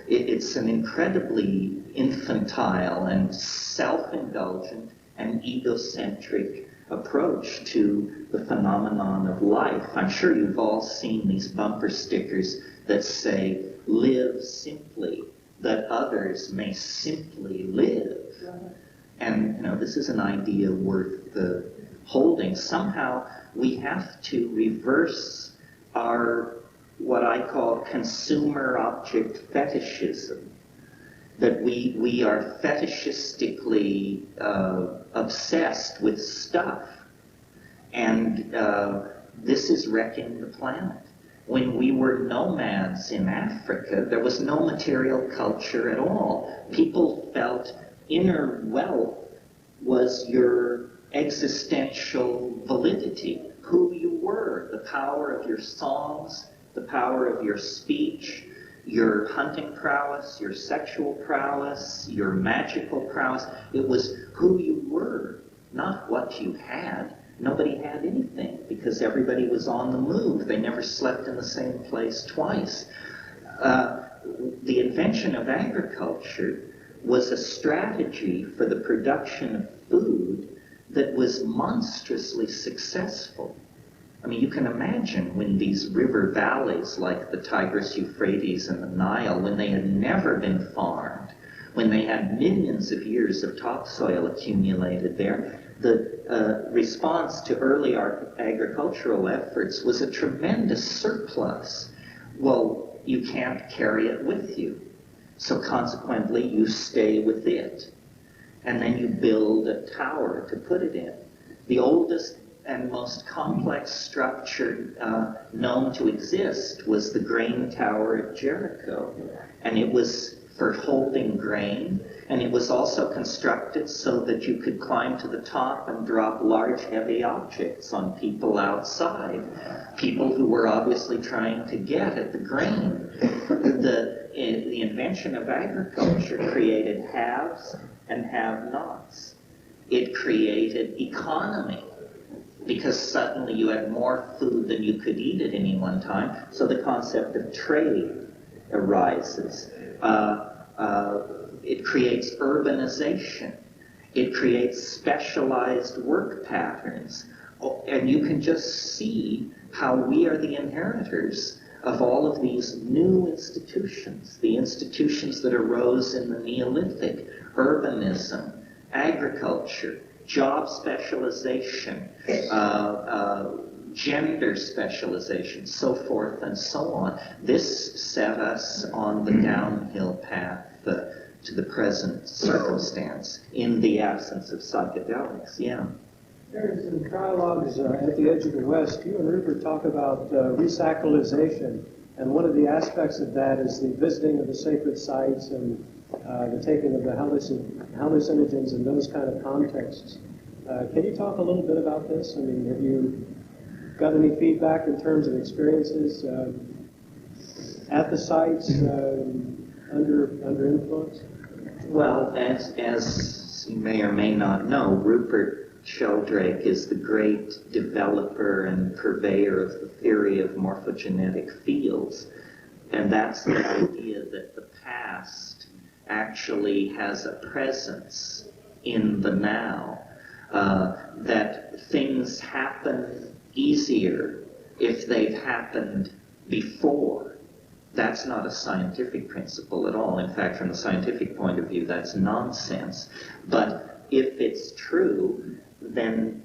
it's an incredibly infantile and self-indulgent and egocentric approach to the phenomenon of life. I'm sure you've all seen these bumper stickers that say, "Live simply, that others may simply live." And, you know, this is an idea worth holding. Somehow we have to reverse our, what I call consumer object fetishism, that we are fetishistically obsessed with stuff. And this is wrecking the planet. When we were nomads in Africa, there was no material culture at all. People felt inner wealth was your existential validity, who you were, the power of your songs, the power of your speech, your hunting prowess, your sexual prowess, your magical prowess. It was who you were, not what you had. nobody had anything because everybody was on the move. They never slept in the same place twice. The invention of agriculture was a strategy for the production of food that was monstrously successful. I mean, you can imagine when these river valleys like the Tigris, Euphrates, and the Nile, when they had never been farmed, when they had millions of years of topsoil accumulated there, the response to early agricultural efforts was a tremendous surplus. Well, you can't carry it with you. So consequently, you stay with it. And then you build a tower to put it in. The oldest and most complex structure known to exist was the grain tower at Jericho. And it was for holding grain, and it was also constructed so that you could climb to the top and drop large, heavy objects on people outside, people who were obviously trying to get at the grain. The invention of agriculture created haves and have-nots. It created economy, because suddenly you had more food than you could eat at any one time, so the concept of trade arises. It creates urbanization. It creates specialized work patterns. And you can just see how we are the inheritors of all of these new institutions, the institutions that arose in the Neolithic, urbanism, agriculture, job specialization, gender specialization, so forth and so on. This set us on the downhill path to the present circumstance in the absence of psychedelics. Yeah. There's some dialogues at the Edge of the West. You and Rupert talk about resacralization, and one of the aspects of that is the visiting of the sacred sites and the taking of the hallucinogens in those kind of contexts. Can you talk a little bit about this? I mean, have you got any feedback in terms of experiences at the sites under influence? Well, as you may or may not know, Rupert Sheldrake is the great developer and purveyor of the theory of morphogenetic fields. And that's the idea that the past actually has a presence in the now, that things happen easier if they've happened before. That's not a scientific principle at all. In fact, from the scientific point of view, that's nonsense. But if it's true, then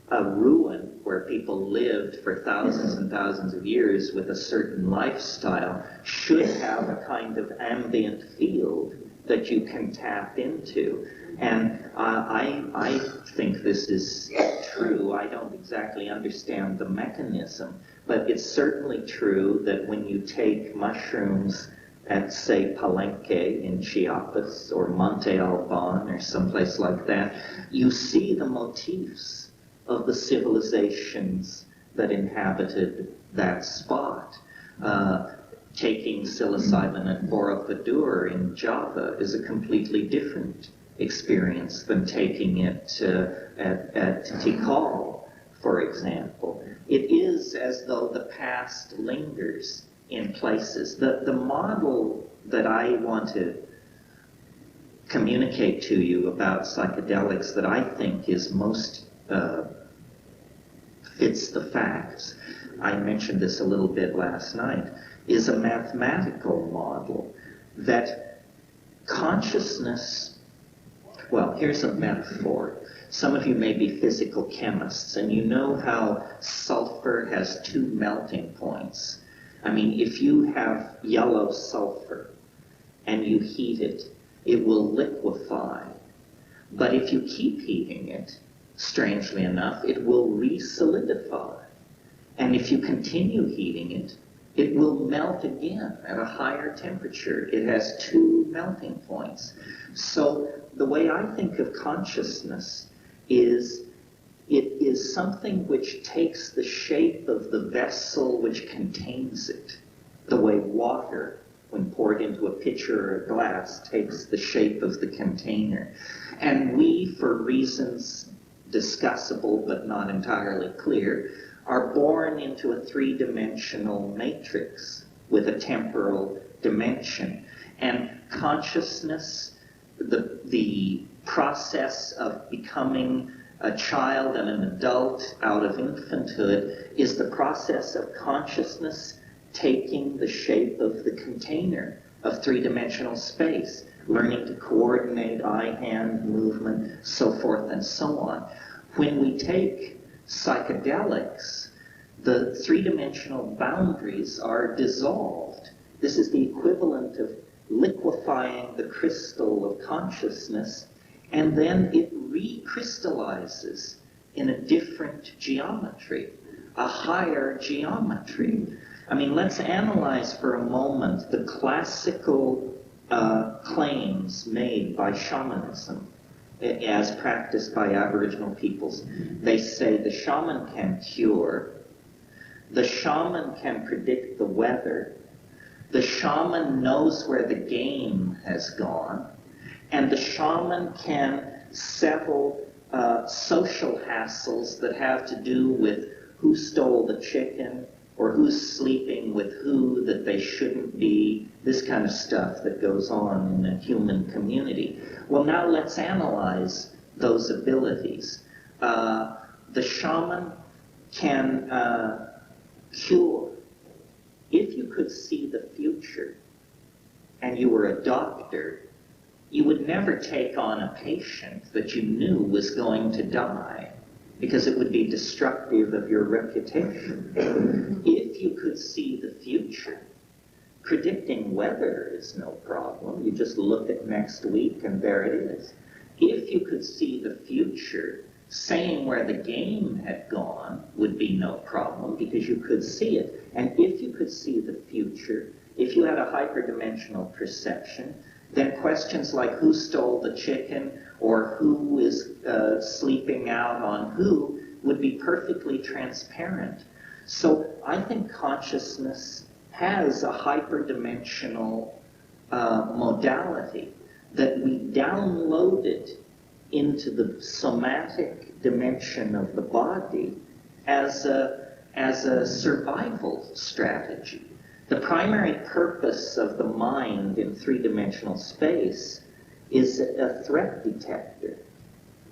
a ruin where people lived for thousands and thousands of years with a certain lifestyle should have a kind of ambient field that you can tap into. And I think this is true. I don't exactly understand the mechanism, but it's certainly true that when you take mushrooms at, say, Palenque in Chiapas or Monte Alban or someplace like that, you see the motifs of the civilizations that inhabited that spot. Taking psilocybin at Borobudur in Java is a completely different experience than taking it at Tikal, for example. It is as though the past lingers in places. The model that I want to communicate to you about psychedelics that I think is most fits the facts, I mentioned this a little bit last night, is a mathematical model that consciousness, well, here's a metaphor. Some of you may be physical chemists, and you know how sulfur has two melting points. I mean, if you have yellow sulfur and you heat it, it will liquefy. But if you keep heating it, strangely enough, it will re-solidify. And if you continue heating it, it will melt again at a higher temperature. It has two melting points. So the way I think of consciousness is it is something which takes the shape of the vessel which contains it, the way water, when poured into a pitcher or a glass, takes the shape of the container. And we, for reasons discussable but not entirely clear, are born into a three-dimensional matrix with a temporal dimension. And consciousness, the process of becoming a child and an adult out of infanthood, is the process of consciousness taking the shape of the container of three-dimensional space, learning to coordinate eye-hand movement, so forth and so on. When we take psychedelics, the three-dimensional boundaries are dissolved. This is the equivalent of liquefying the crystal of consciousness, and then it recrystallizes in a different geometry, a higher geometry. I mean, let's analyze for a moment the classical claims made by shamanism as practiced by Aboriginal peoples. They say the shaman can cure, the shaman can predict the weather, the shaman knows where the game has gone, and the shaman can settle social hassles that have to do with who stole the chicken, or who's sleeping with who that they shouldn't be, this kind of stuff that goes on in a human community. Well, now let's analyze those abilities. The shaman can cure. If you could see the future and you were a doctor, you would never take on a patient that you knew was going to die, because it would be destructive of your reputation. If you could see the future, predicting weather is no problem. You just look at next week and there it is. If you could see the future, saying where the game had gone would be no problem, because you could see it. And if you could see the future, if you had a hyperdimensional perception, then questions like who stole the chicken or who is sleeping out on who would be perfectly transparent. So I think consciousness has a hyperdimensional modality that we downloaded into the somatic dimension of the body as a survival strategy. The primary purpose of the mind in three-dimensional space is a threat detector.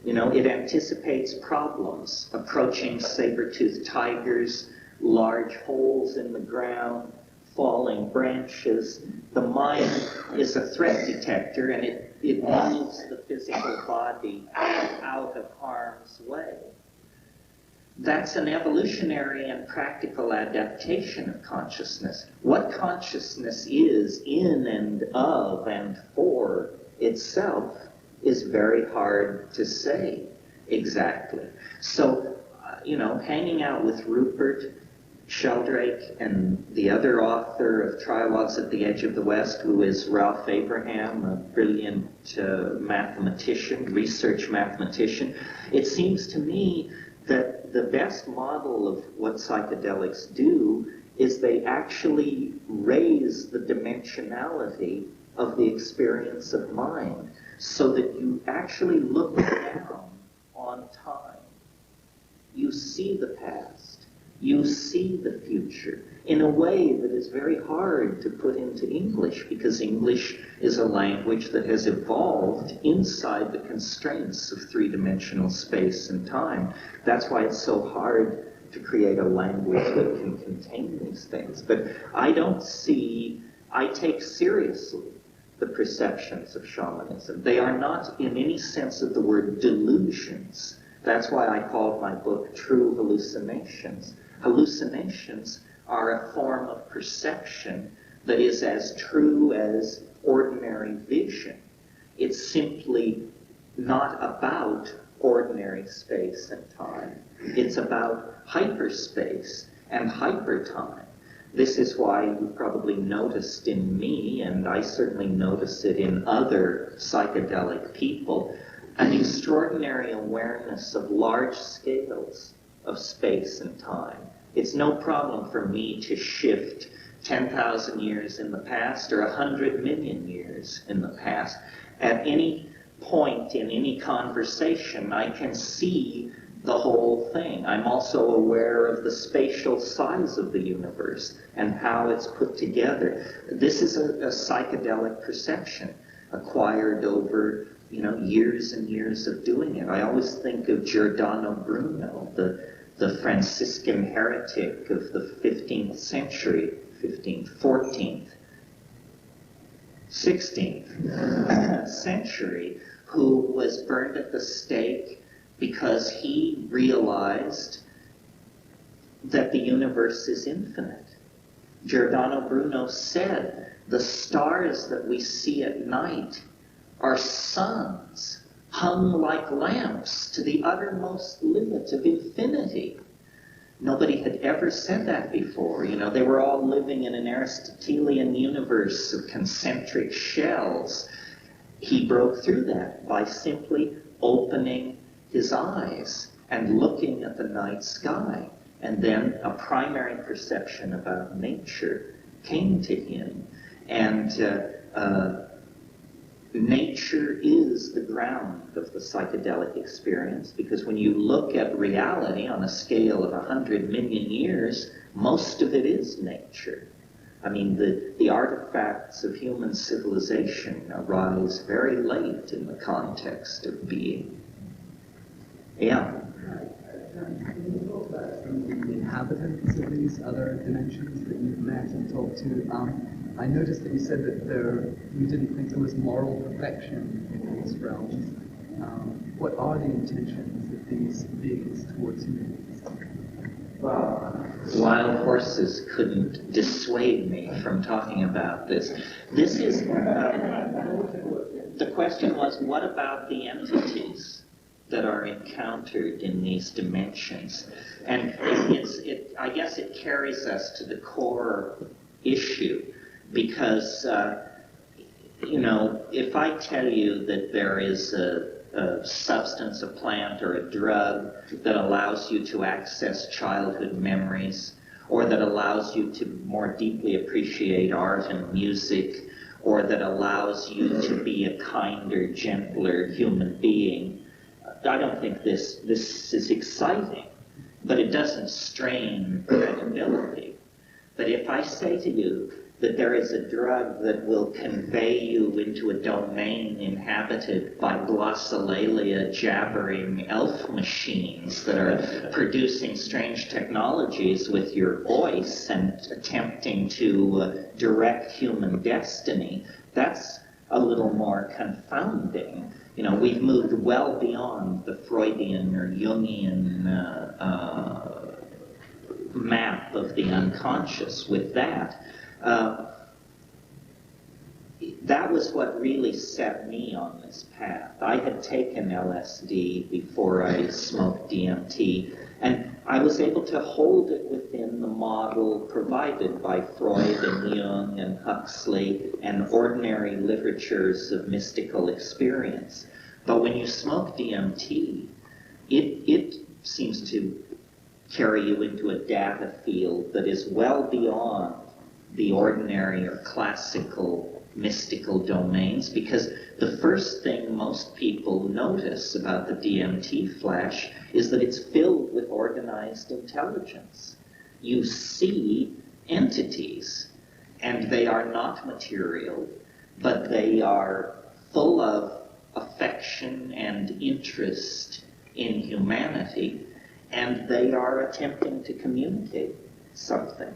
You know, it anticipates problems, approaching saber-toothed tigers, large holes in the ground, falling branches. The mind is a threat detector, and it moves the physical body out of harm's way. That's an evolutionary and practical adaptation of consciousness. What consciousness is in and of and for itself is very hard to say exactly. So, hanging out with Rupert Sheldrake and the other author of Trilogues at the Edge of the West, who is Ralph Abraham, a brilliant mathematician, research mathematician, it seems to me that the best model of what psychedelics do is they actually raise the dimensionality of the experience of mind, so that you actually look down on time. You see the past. You see the future in a way that is very hard to put into English, because English is a language that has evolved inside the constraints of three-dimensional space and time. That's why it's so hard to create a language that can contain these things. But I take seriously the perceptions of shamanism. They are not, in any sense of the word, delusions. That's why I called my book True Hallucinations. Hallucinations are a form of perception that is as true as ordinary vision. It's simply not about ordinary space and time. It's about hyperspace and hypertime. This is why you've probably noticed in me, and I certainly notice it in other psychedelic people, an extraordinary awareness of large scales of space and time. It's no problem for me to shift 10,000 years in the past or 100 million years in the past. At any point in any conversation, I can see the whole thing. I'm also aware of the spatial size of the universe and how it's put together. This is a psychedelic perception acquired over, years and years of doing it. I always think of Giordano Bruno, the Franciscan heretic of the 15th century, 15th, 14th, 16th century, who was burned at the stake because he realized that the universe is infinite. Giordano Bruno said, the stars that we see at night are suns hung like lamps to the uttermost limit of infinity. Nobody had ever said that before. They were all living in an Aristotelian universe of concentric shells. He broke through that by simply opening his eyes and looking at the night sky. And then a primary perception about nature came to him. And nature is the ground of the psychedelic experience, because when you look at reality on a scale of 100 million years, most of it is nature. I mean, the artifacts of human civilization arise very late in the context of being. Yeah. Can you talk about some of the inhabitants of these other dimensions that you've met and talked to? I noticed that you said that you didn't think there was moral perfection in these realms. What are the intentions of these beings towards humans? Wild horses couldn't dissuade me from talking about this. This is, the question was, what about the entities that are encountered in these dimensions? And I guess it carries us to the core issue, because, if I tell you that there is a substance, a plant, or a drug that allows you to access childhood memories, or that allows you to more deeply appreciate art and music, or that allows you to be a kinder, gentler human being, I don't think this is exciting, but it doesn't strain credibility. But if I say to you that there is a drug that will convey you into a domain inhabited by glossolalia jabbering elf machines that are producing strange technologies with your voice and attempting to direct human destiny, that's a little more confounding. We've moved well beyond the Freudian or Jungian map of the unconscious with that. That was what really set me on this path. I had taken LSD before I smoked DMT, and I was able to hold it within the model provided by Freud and Jung and Huxley and ordinary literatures of mystical experience. But when you smoke DMT, it seems to carry you into a data field that is well beyond the ordinary or classical mystical domains, because the first thing most people notice about the DMT flash is that it's filled with organized intelligence. You see entities, and they are not material, but they are full of affection and interest in humanity, and they are attempting to communicate something.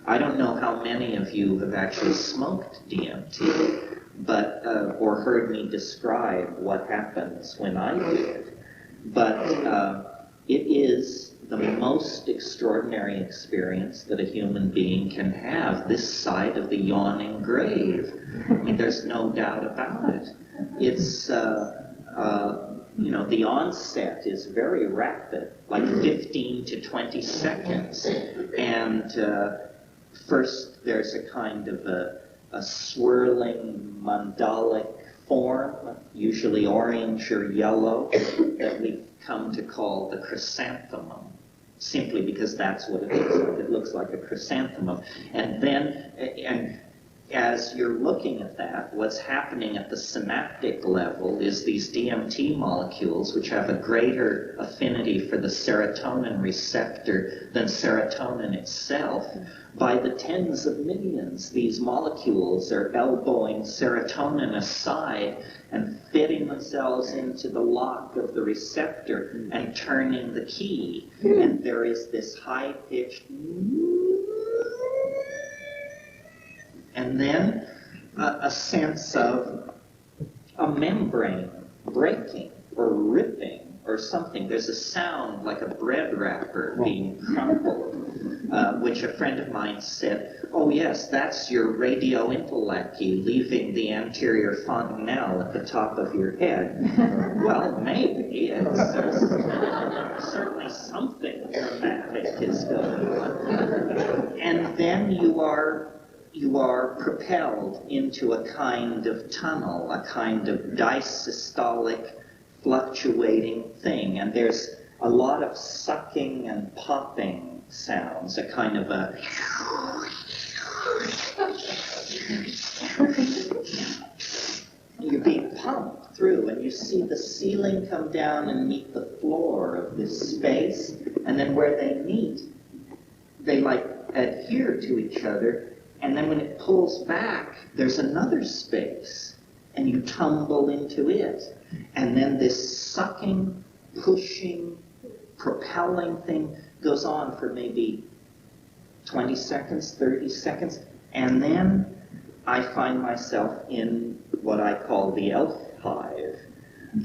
I don't know how many of you have actually smoked DMT, but or heard me describe what happens when I do it. But it is the most extraordinary experience that a human being can have this side of the yawning grave. I mean, there's no doubt about it. It's the onset is very rapid, like 15 to 20 seconds, and first, there's a kind of a swirling mandalic form, usually orange or yellow, that we've come to call the chrysanthemum, simply because that's what it is. It looks like a chrysanthemum. And then, as you're looking at that, what's happening at the synaptic level is these DMT molecules, which have a greater affinity for the serotonin receptor than serotonin itself. By the tens of millions, these molecules are elbowing serotonin aside and fitting themselves into the lock of the receptor and turning the key. And there is this high-pitched and then a sense of a membrane breaking or ripping or something. There's a sound like a bread wrapper being crumpled, which a friend of mine said, oh yes, that's your radio intellecty leaving the anterior fontanelle at the top of your head. Well, maybe. There's certainly something dramatic is going on. And then you are propelled into a kind of tunnel, a kind of disystolic, fluctuating thing. And there's a lot of sucking and popping sounds, a kind of a... You're being pumped through, and you see the ceiling come down and meet the floor of this space, and then where they meet, they like adhere to each other. And then when it pulls back, there's another space, and you tumble into it. And then this sucking, pushing, propelling thing goes on for maybe 20 seconds, 30 seconds. And then I find myself in what I call the elf hive.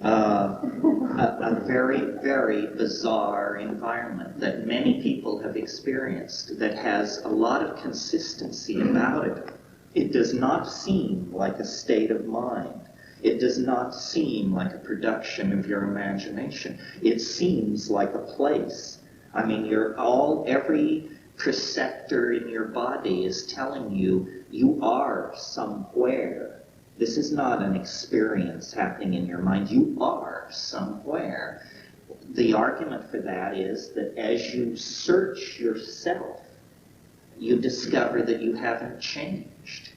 A very, very bizarre environment that many people have experienced that has a lot of consistency about it. It does not seem like a state of mind. It does not seem like a production of your imagination. It seems like a place. I mean, every preceptor in your body is telling you, you are somewhere. This is not an experience happening in your mind. You are somewhere. The argument for that is that as you search yourself, you discover that you haven't changed.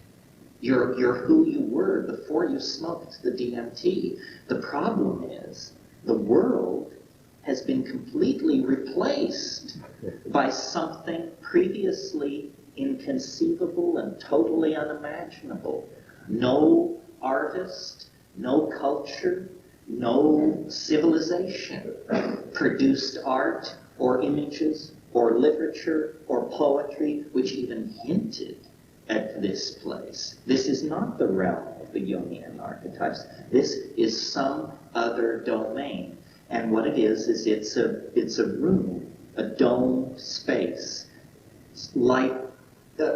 You're who you were before you smoked the DMT. The problem is the world has been completely replaced by something previously inconceivable and totally unimaginable. No artist, no culture, no civilization produced art or images or literature or poetry which even hinted at this place. This is not the realm of the Jungian archetypes. This is some other domain. And what it is it's a room, a domed space, light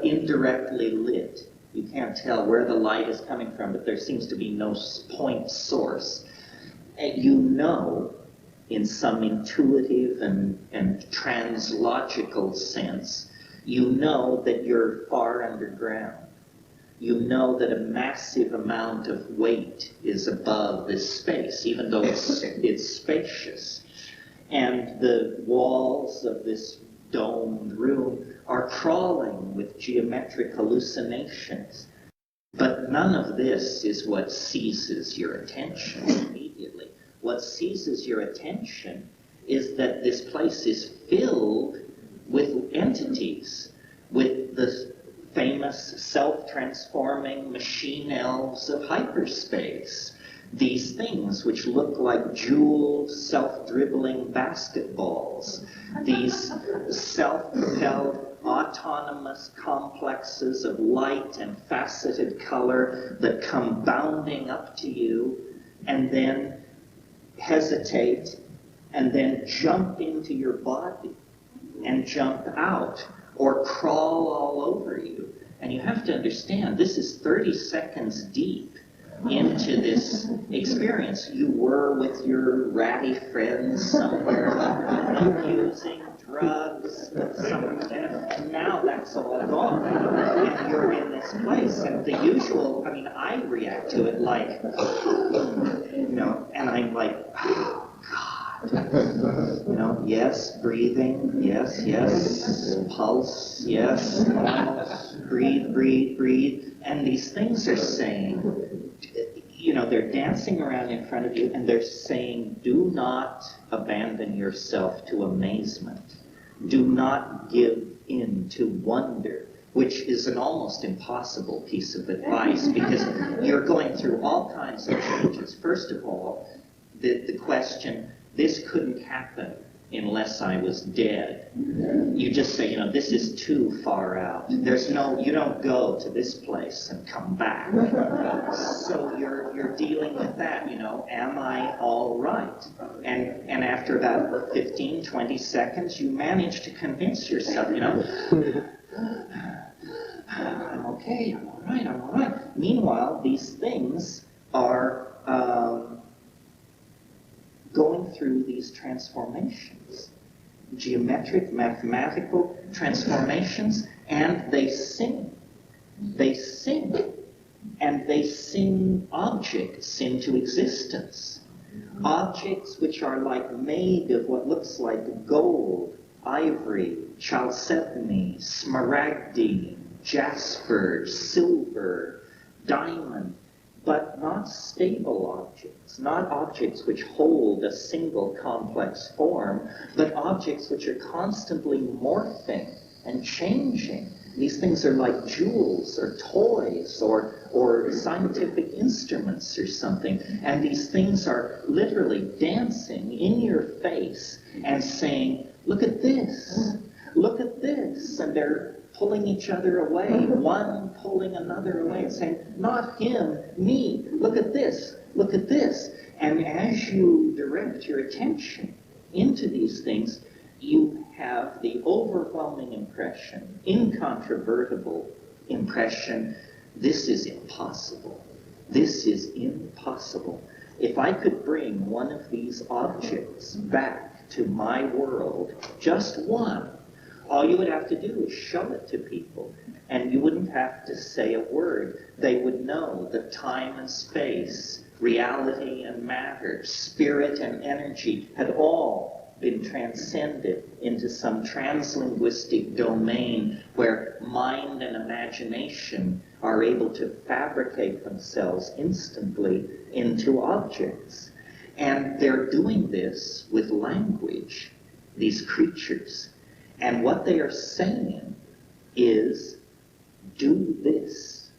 indirectly lit. You can't tell where the light is coming from, but there seems to be no point source. And you know, in some intuitive and translogical sense, you know that you're far underground. You know that a massive amount of weight is above this space, even though it's spacious. And the walls of this domed room are crawling with geometric hallucinations. But none of this is what seizes your attention immediately. What seizes your attention is that this place is filled with entities, with the famous self-transforming machine elves of hyperspace. These things which look like jeweled, self-dribbling basketballs. These self-propelled, autonomous complexes of light and faceted color that come bounding up to you and then hesitate and then jump into your body and jump out or crawl all over you. And you have to understand, this is 30 seconds deep into this experience. You were with your ratty friends somewhere, using drugs, and now that's all gone. And you're in this place, and the usual, I react to it like, and I'm like, oh, God. Yes, breathing, yes, pulse, yes, breathe, And these things are saying, you know, they're dancing around in front of you and they're saying, do not abandon yourself to amazement. Do not give in to wonder, which is an almost impossible piece of advice because you're going through all kinds of changes. First of all, the question, this couldn't happen unless I was dead. You just say, you know, this is too far out. There's no, you don't go to this place and come back. So you're dealing with that, you know, am I all right? And after about 15, 20 seconds, you manage to convince yourself, you know, I'm okay, I'm all right, I'm all right. Meanwhile, these things are going through these transformations, geometric, mathematical transformations, and they sing. They sing. And they sing objects into existence. Objects which are like made of what looks like gold, ivory, chalcedony, smaragdine, jasper, silver, diamond, but not stable objects, not objects which hold a single complex form, but objects which are constantly morphing and changing. These things are like jewels or toys or scientific instruments or something, and these things are literally dancing in your face and saying, look at this, and they're pulling each other away, one pulling another away and saying, not him, me, look at this, look at this. And as you direct your attention into these things, you have the overwhelming impression, incontrovertible impression, this is impossible. This is impossible. If I could bring one of these objects back to my world, just one, all you would have to do is show it to people, and you wouldn't have to say a word. They would know that time and space, reality and matter, spirit and energy had all been transcended into some translinguistic domain where mind and imagination are able to fabricate themselves instantly into objects. And they're doing this with language, these creatures. And what they are saying is, do this.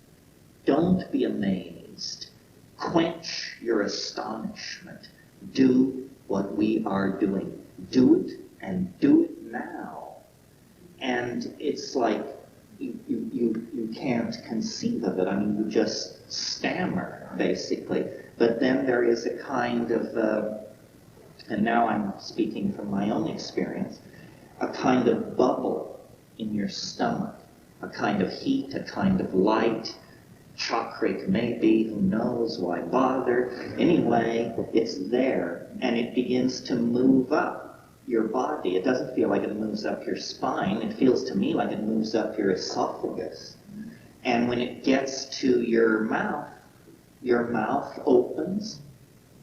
Don't be amazed. Quench your astonishment. Do what we are doing. Do it, and do it now. And it's like you can't conceive of it. I mean, you just stammer, basically. But then there is a kind of, and now I'm speaking from my own experience, a kind of bubble in your stomach, a kind of heat, a kind of light, chakric maybe, who knows, why bother? Anyway, it's there, and it begins to move up your body. It doesn't feel like it moves up your spine. It feels to me like it moves up your esophagus. And when it gets to your mouth opens,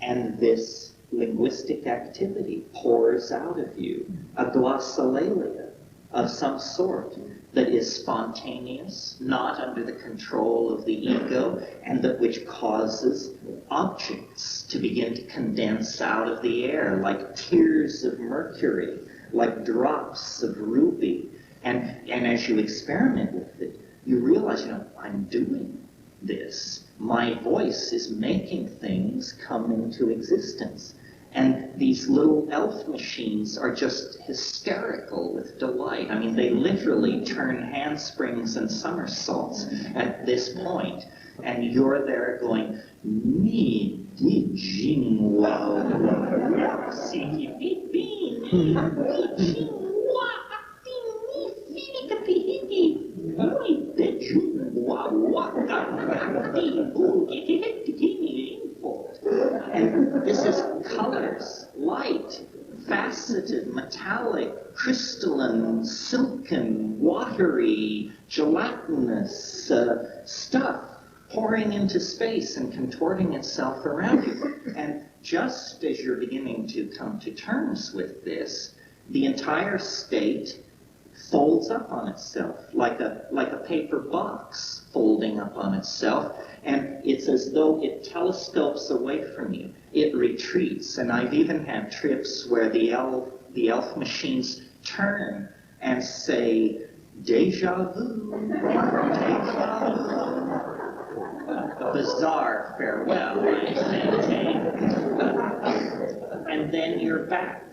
and this linguistic activity pours out of you, a glossolalia of some sort that is spontaneous, not under the control of the ego, and that which causes objects to begin to condense out of the air like tears of mercury, like drops of ruby. And as you experiment with it, you realize, I'm doing this. My voice is making things come into existence. And these little elf machines are just hysterical with delight. I mean, they literally turn handsprings and somersaults at this point. And you're there going, me di jing wow, siki beep beep, jing wa, ding me fili kapi hiki, de jing wa waka, di boom, and this is colors, light, faceted, metallic, crystalline, silken, watery, gelatinous stuff pouring into space and contorting itself around you. And just as you're beginning to come to terms with this, the entire state folds up on itself like a paper box, folding up on itself, and it's as though it telescopes away from you. It retreats, and I've even had trips where the elf machines turn and say, "Deja vu, deja vu." A bizarre farewell, I maintain. And then you're back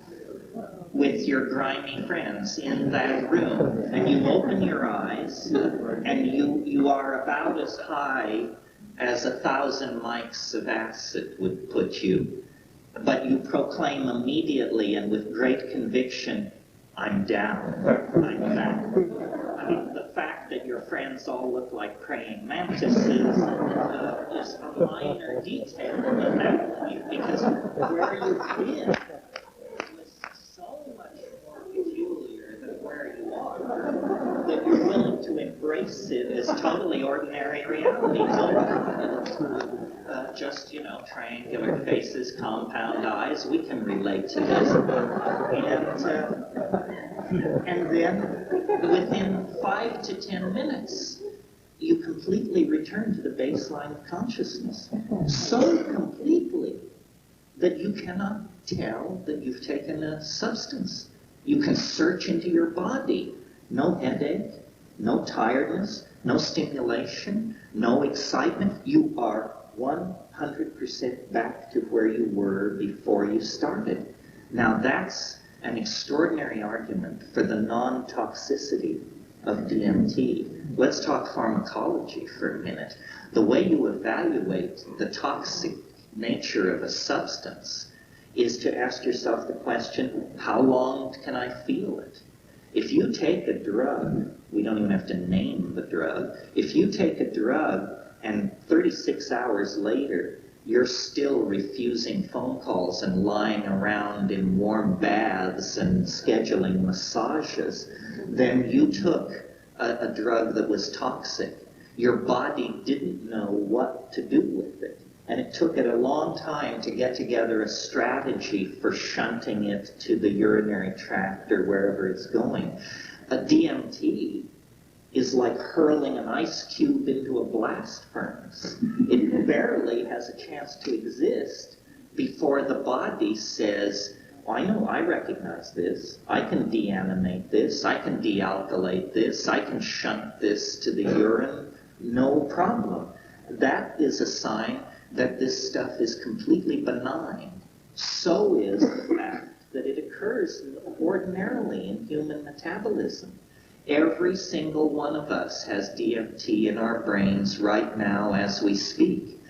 with your grimy friends in that room, and you open your eyes, and you are about as high as 1,000 mics of acid would put you, but you proclaim immediately and with great conviction, "I'm down, I'm back." I mean, the fact that your friends all look like praying mantises is a minor detail in that point, because where you've been was so much more peculiar than where you are, that you're willing to embrace it as totally ordinary reality. Just, triangular faces, compound eyes, we can relate to this. And then, within 5 to 10 minutes, you completely return to the baseline of consciousness. So completely that you cannot tell that you've taken a substance. You can search into your body. No headache, no tiredness, no stimulation, no excitement. You are 100% back to where you were before you started. Now that's an extraordinary argument for the non-toxicity of DMT. Let's talk pharmacology for a minute. The way you evaluate the toxic nature of a substance is to ask yourself the question, how long can I feel it? If you take a drug, we don't even have to name the drug, if you take a drug and 36 hours later you're still refusing phone calls and lying around in warm baths and scheduling massages, then you took a drug that was toxic. Your body didn't know what to do with it. And it took it a long time to get together a strategy for shunting it to the urinary tract or wherever it's going. A DMT is like hurling an ice cube into a blast furnace. It barely has a chance to exist before the body says, oh, I know, I recognize this. I can deanimate this. I can dealkylate this. I can shunt this to the urine. No problem. That is a sign that this stuff is completely benign. So is the fact that it occurs ordinarily in human metabolism. Every single one of us has DMT in our brains right now as we speak.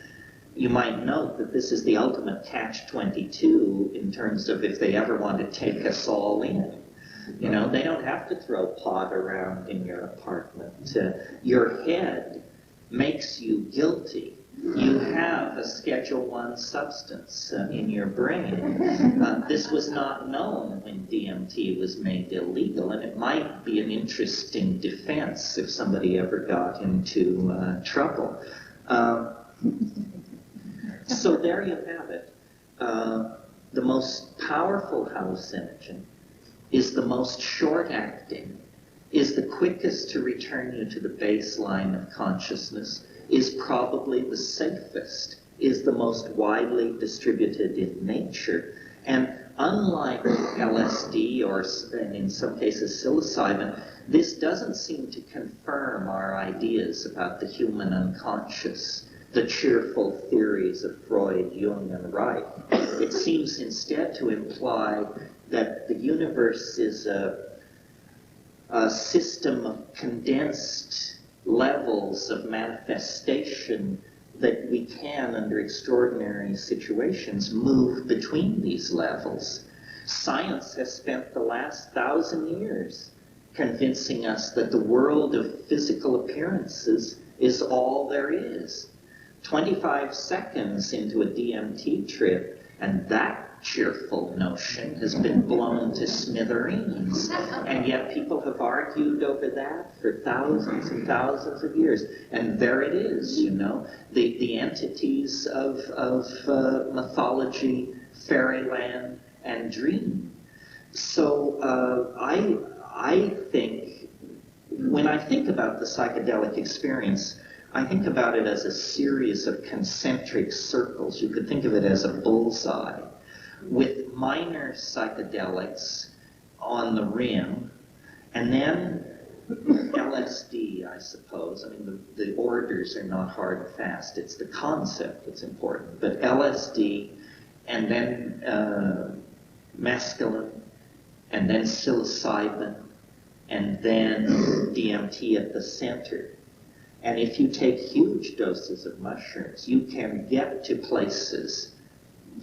You might note that this is the ultimate catch-22 in terms of if they ever want to take us all in. You know, they don't have to throw pot around in your apartment. Your head makes you guilty. You have a Schedule I substance in your brain. This was not known when DMT was made illegal, and it might be an interesting defense if somebody ever got into trouble. So there you have it. The most powerful hallucinogen is the most short-acting, is the quickest to return you to the baseline of consciousness, is probably the safest, is the most widely distributed in nature. And unlike LSD or, in some cases, psilocybin, this doesn't seem to confirm our ideas about the human unconscious, the cheerful theories of Freud, Jung, and Reich. It seems instead to imply that the universe is a system of condensed levels of manifestation that we can, under extraordinary situations, move between these levels. Science has spent the last 1,000 years convincing us that the world of physical appearances is all there is. 25 seconds into a DMT trip, and that cheerful notion has been blown to smithereens. And yet people have argued over that for thousands and thousands of years. And there it is, you know, the entities of mythology, fairyland, and dream. So I think, when I think about the psychedelic experience, I think about it as a series of concentric circles. You could think of it as a bullseye with minor psychedelics on the rim, and then LSD, I suppose. I mean, the orders are not hard and fast. It's the concept that's important. But LSD, and then mescaline, and then psilocybin, and then DMT at the center. And if you take huge doses of mushrooms, you can get to places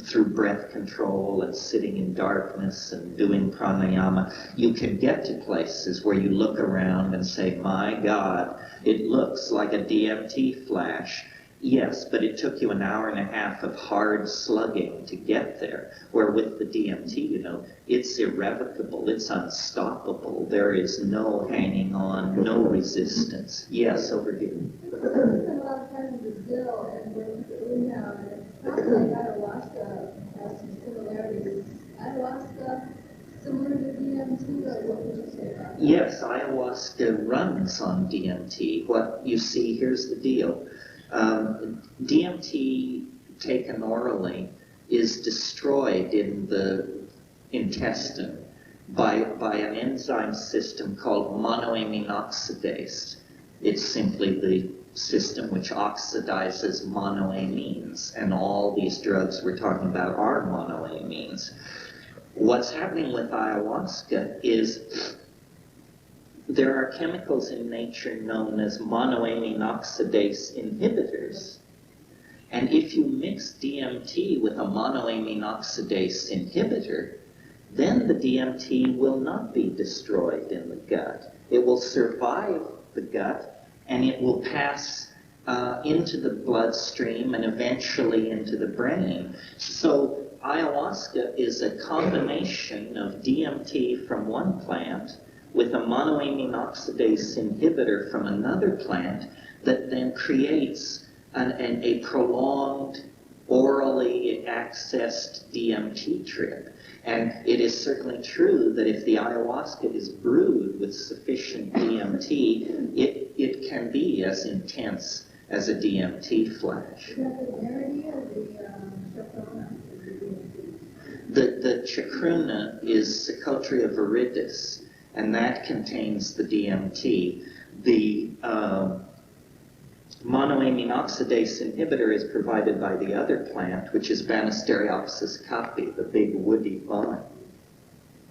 through breath control and sitting in darkness and doing pranayama. You can get to places where you look around and say, my God, it looks like a DMT flash. Yes, but it took you an hour and a half of hard slugging to get there. Where with the DMT, you know, it's irrevocable, it's unstoppable. There is no hanging on, no resistance. Yes, over here. I spent a lot of time in Brazil, and we have, it sounds like ayahuasca has some similarities. Ayahuasca similar to DMT, or what would you say about that? Yes, ayahuasca runs on DMT. What you see, here's the deal. DMT taken orally is destroyed in the intestine by an enzyme system called monoamine oxidase. It's simply the system which oxidizes monoamines, and all these drugs we're talking about are monoamines. What's happening with ayahuasca is there are chemicals in nature known as monoamine oxidase inhibitors. And if you mix DMT with a monoamine oxidase inhibitor, then the DMT will not be destroyed in the gut. It will survive the gut, and it will pass into the bloodstream and eventually into the brain. So ayahuasca is a combination of DMT from one plant with a monoamine oxidase inhibitor from another plant that then creates a prolonged, orally accessed DMT trip. And it is certainly true that if the ayahuasca is brewed with sufficient DMT, it can be as intense as a DMT flash. Is that the rarity or the chacruna? The chacruna is Psychotria viridis, and that contains the DMT. The monoamine oxidase inhibitor is provided by the other plant, which is Banisteriopsis caapi, the big woody vine.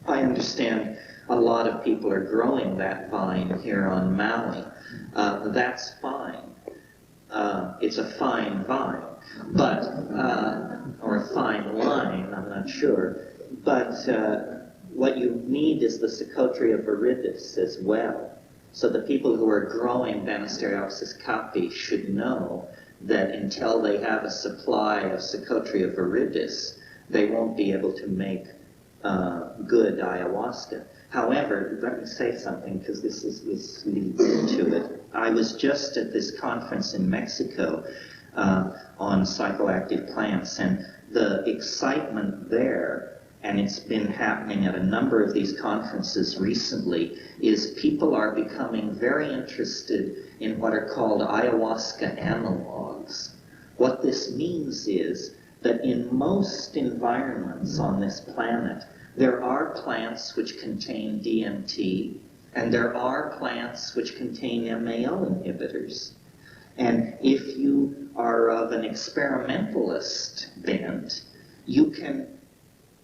I understand a lot of people are growing that vine here on Maui. That's fine. It's a fine vine, but or a fine line, I'm not sure. But what you need is the Psychotria viridis as well. So the people who are growing Banisteriopsis caapi should know that until they have a supply of Psychotria viridis, they won't be able to make good ayahuasca. However, let me say something, because this leads into it. I was just at this conference in Mexico on psychoactive plants, and the excitement there, and it's been happening at a number of these conferences recently, is people are becoming very interested in what are called ayahuasca analogs. What this means is that in most environments on this planet, there are plants which contain DMT, and there are plants which contain MAO inhibitors. And if you are of an experimentalist bent, you can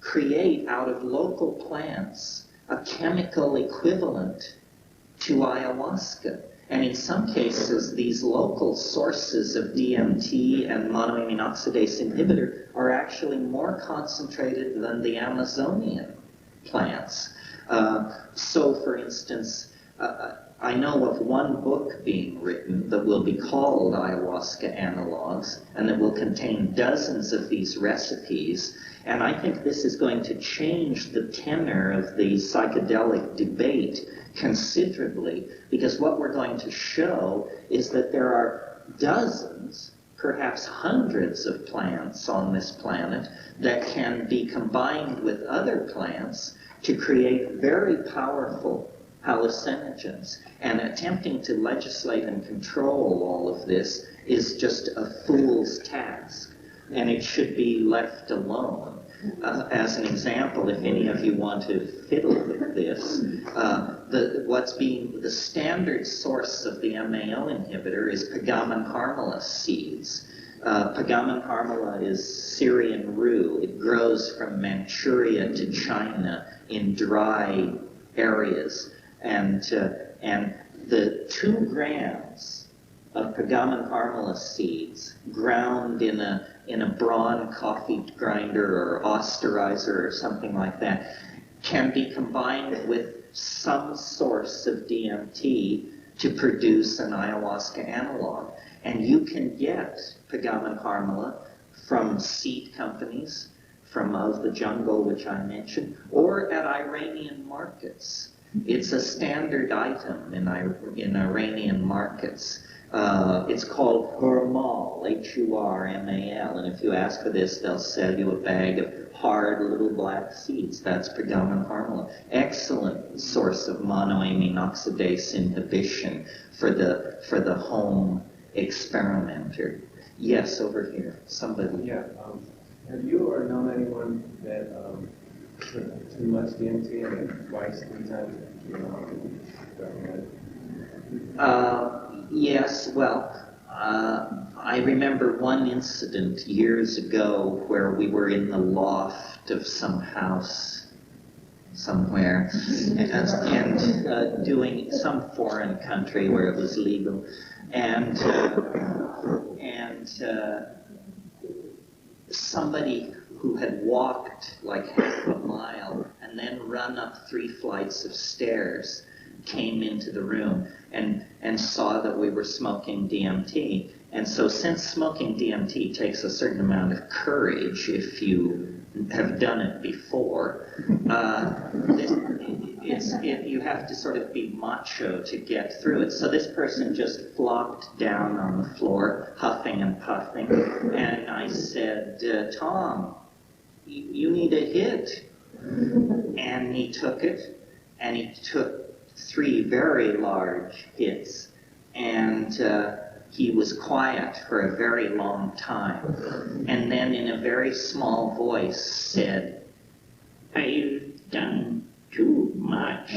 create out of local plants a chemical equivalent to ayahuasca. And in some cases, these local sources of DMT and monoamine oxidase inhibitor are actually more concentrated than the Amazonian plants. So, for instance, I know of one book being written that will be called Ayahuasca Analogs, and that will contain dozens of these recipes. And I think this is going to change the tenor of the psychedelic debate considerably, because what we're going to show is that there are dozens, perhaps hundreds of plants on this planet that can be combined with other plants to create very powerful hallucinogens. And attempting to legislate and control all of this is just a fool's task, and it should be left alone. As an example, if any of you want to fiddle with this, the standard source of the MAO inhibitor is Pagamen harmala seeds. Pagamen harmala is Syrian rue. It grows from Manchuria to China in dry areas, and the 2 grams of Pagamen harmala seeds ground in a Braun coffee grinder or austerizer or something like that can be combined with some source of DMT to produce an ayahuasca analog. And you can get Pagamen harmala from seed companies, from Of the Jungle, which I mentioned, or at Iranian markets. It's a standard item in Iranian markets. It's called Hurmal, Hurmal, and if you ask for this, they'll sell you a bag of hard little black seeds. That's Pagamen harmala. Excellent source of monoamine oxidase inhibition for the home experimenter. Yes, over here. Somebody. Yeah. Have you or known anyone that took too much DMT and twice, 3 times? Yes, well, I remember one incident years ago where we were in the loft of some house somewhere and doing some foreign country where it was legal, and somebody who had walked like half a mile and then run up 3 flights of stairs came into the room and saw that we were smoking DMT. And so since smoking DMT takes a certain amount of courage if you have done it before, you have to sort of be macho to get through it. So this person just flopped down on the floor, huffing and puffing, and I said, Tom, you need a hit. And he took it, and he took 3 very large hits, and he was quiet for a very long time, and then in a very small voice said, I've done too much.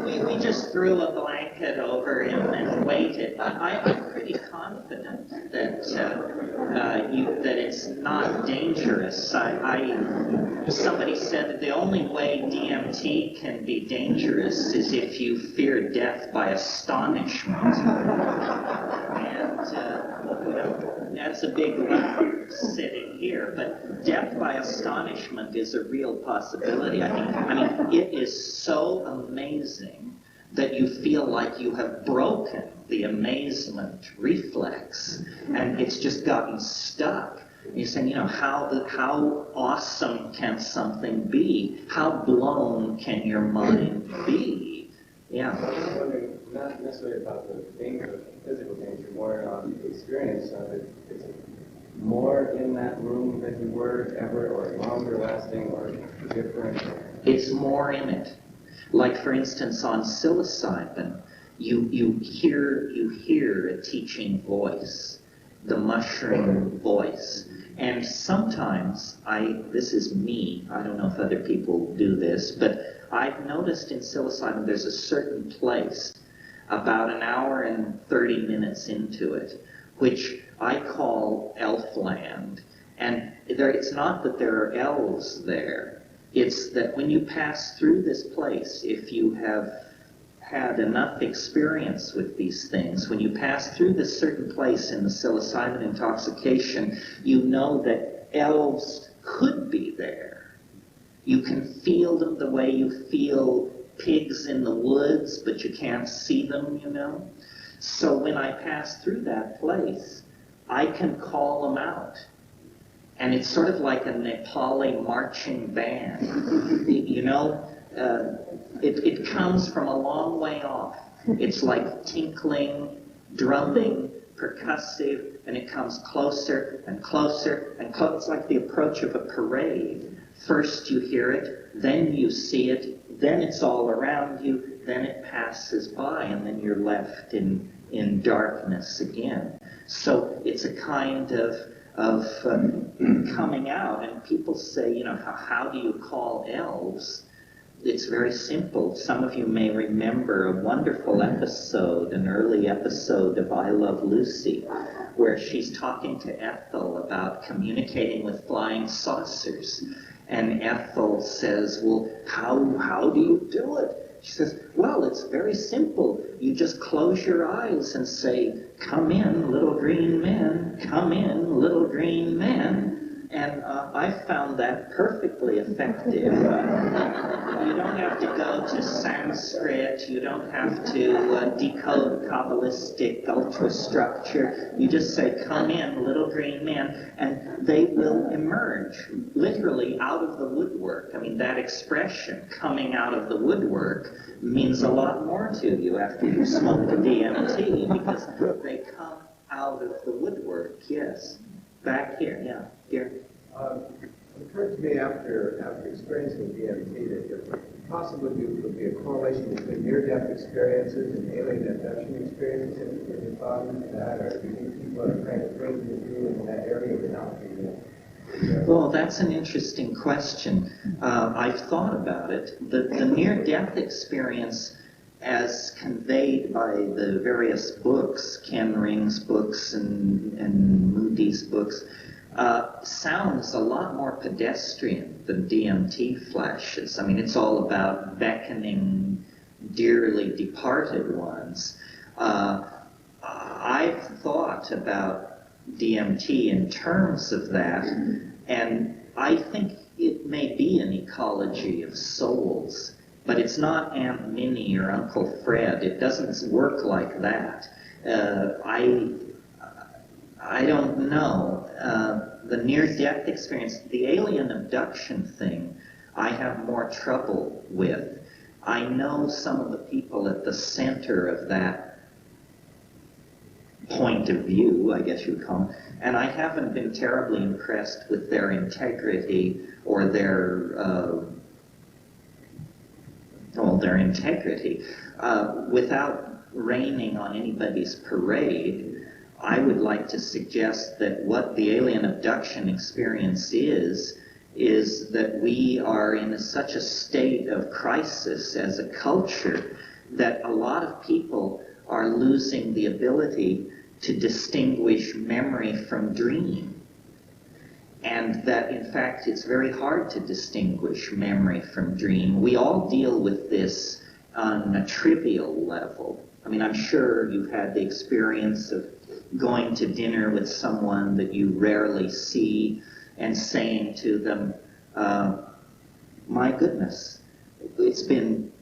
We just threw a blanket over him and waited. I'm pretty confident that that it's not dangerous. Somebody said that the only way DMT can be dangerous is if you fear death by astonishment. And that's a big leap sitting here, but death by astonishment is a real possibility. I mean, it is so amazing that you feel like you have broken the amazement reflex, and it's just gotten stuck. You're saying, how awesome can something be? How blown can your mind be? Yeah. I was wondering, not necessarily about the danger, physical danger, more the experience of it. Is it more in that room than you were ever, or longer lasting, or different? It's more in it. Like, for instance, on psilocybin, you hear a teaching voice, the mushroom voice. And sometimes, this is me, I don't know if other people do this, but I've noticed in psilocybin there's a certain place, about an hour and 30 minutes into it, which I call Elfland. And it's not that there are elves there, it's that when you pass through this place, if you have had enough experience with these things, when you pass through this certain place in the psilocybin intoxication, you know that elves could be there. You can feel them the way you feel pigs in the woods, but you can't see them, So when I pass through that place, I can call them out. And it's sort of like a Nepali marching band. It comes from a long way off. It's like tinkling, drumming percussive, and it comes closer and closer and closer. It's like the approach of a parade. First you hear it, then you see it, then it's all around you, then it passes by, and then you're left in darkness again. So it's a kind of coming out, and people say, you know, how do you call elves? It's very simple. Some of you may remember a wonderful episode, an early episode of I Love Lucy, where she's talking to Ethel about communicating with flying saucers. And Ethel says, well, how do you do it? She says, well, it's very simple. You just close your eyes and say, come in, little green men, come in, little green men. And I found that perfectly effective. You don't have to go to Sanskrit. You don't have to decode Kabbalistic ultrastructure. You just say, come in, little green man, and they will emerge, literally out of the woodwork. I mean, that expression, coming out of the woodwork, means a lot more to you after you smoke the DMT, because they come out of the woodwork, yes. Back here, yeah, here. It occurred to me after experiencing DMT that there possibly would be a correlation between near-death experiences and alien abduction experiences. Have you thought into that, or do you think people are trying to break into that area without being Well, that's an interesting question. I've thought about it. The near-death experience, as conveyed by the various books, Ken Ring's books and Moody's books, sounds a lot more pedestrian than DMT flashes. I mean, it's all about beckoning dearly departed ones. I've thought about DMT in terms of that, and I think it may be an ecology of souls. But it's not Aunt Minnie or Uncle Fred. It doesn't work like that. I don't know. The near-death experience, the alien abduction thing, I have more trouble with. I know some of the people at the center of that point of view, I guess you would call them, and I haven't been terribly impressed with their integrity or their integrity. Without raining on anybody's parade, I would like to suggest that what the alien abduction experience is that we are in such a state of crisis as a culture that a lot of people are losing the ability to distinguish memory from dream. And that, in fact, it's very hard to distinguish memory from dream. We all deal with this on a trivial level. I mean, I'm sure you've had the experience of going to dinner with someone that you rarely see and saying to them, my goodness, it's been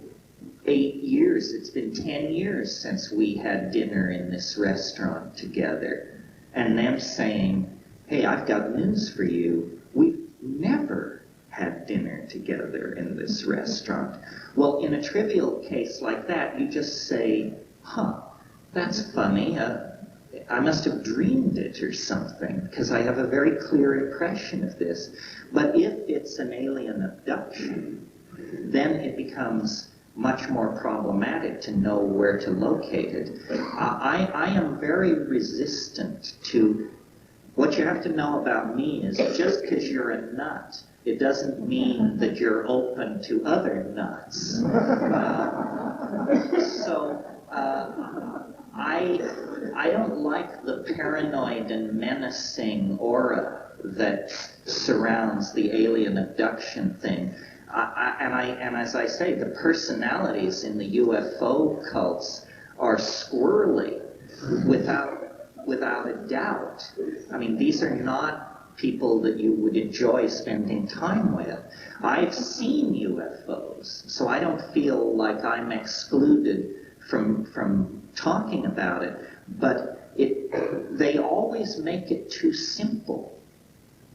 8 years, it's been 10 years since we had dinner in this restaurant together. And them saying, hey, I've got news for you. We've never had dinner together in this restaurant. Well, in a trivial case like that, you just say, huh, that's funny. I must have dreamed it or something, because I have a very clear impression of this. But if it's an alien abduction, then it becomes much more problematic to know where to locate it. I am very resistant to... What you have to know about me is just because you're a nut, it doesn't mean that you're open to other nuts. I don't like the paranoid and menacing aura that surrounds the alien abduction thing. And as I say, the personalities in the UFO cults are squirrely without a doubt. I mean, these are not people that you would enjoy spending time with. I've seen UFOs, so I don't feel like I'm excluded from talking about it. But they always make it too simple,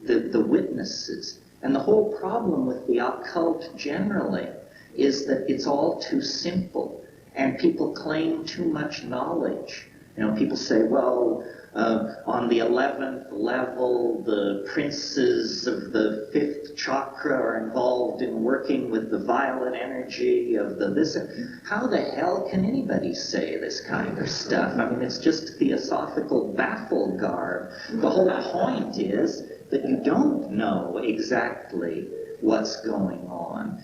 the witnesses. And the whole problem with the occult generally is that it's all too simple, and people claim too much knowledge. You know, people say, well, on the 11th level, the princes of the 5th chakra are involved in working with the violet energy of the this. How the hell can anybody say this kind of stuff? I mean, it's just theosophical baffle garb. The whole point is that you don't know exactly what's going on.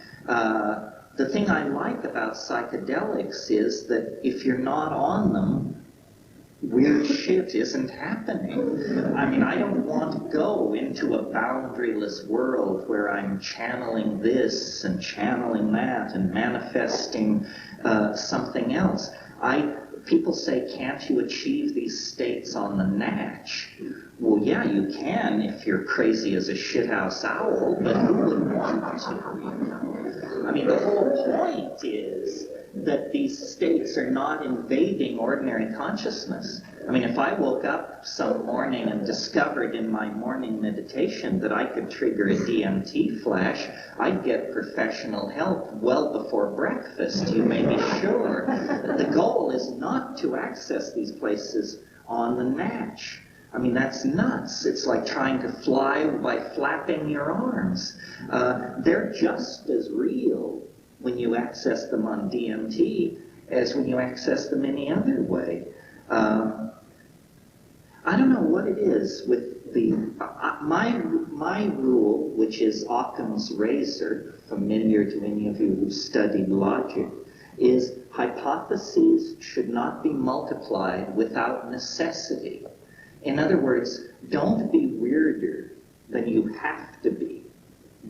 The thing I like about psychedelics is that if you're not on them, weird shit isn't happening. I mean, I don't want to go into a boundaryless world where I'm channeling this and channeling that and manifesting something else. People say, can't you achieve these states on the natch? Well, yeah, you can if you're crazy as a shithouse owl, but who would want to, you know? I mean, the whole point is that these states are not invading ordinary consciousness. I mean, if I woke up some morning and discovered in my morning meditation that I could trigger a DMT flash, I'd get professional help well before breakfast, you may be sure. The goal is not to access these places on the natch. I mean, that's nuts. It's like trying to fly by flapping your arms. They're just as real when you access them on DMT as when you access them any other way. I don't know what it is with the... my rule, which is Occam's razor, familiar to any of you who've studied logic, is hypotheses should not be multiplied without necessity. In other words, don't be weirder than you have to be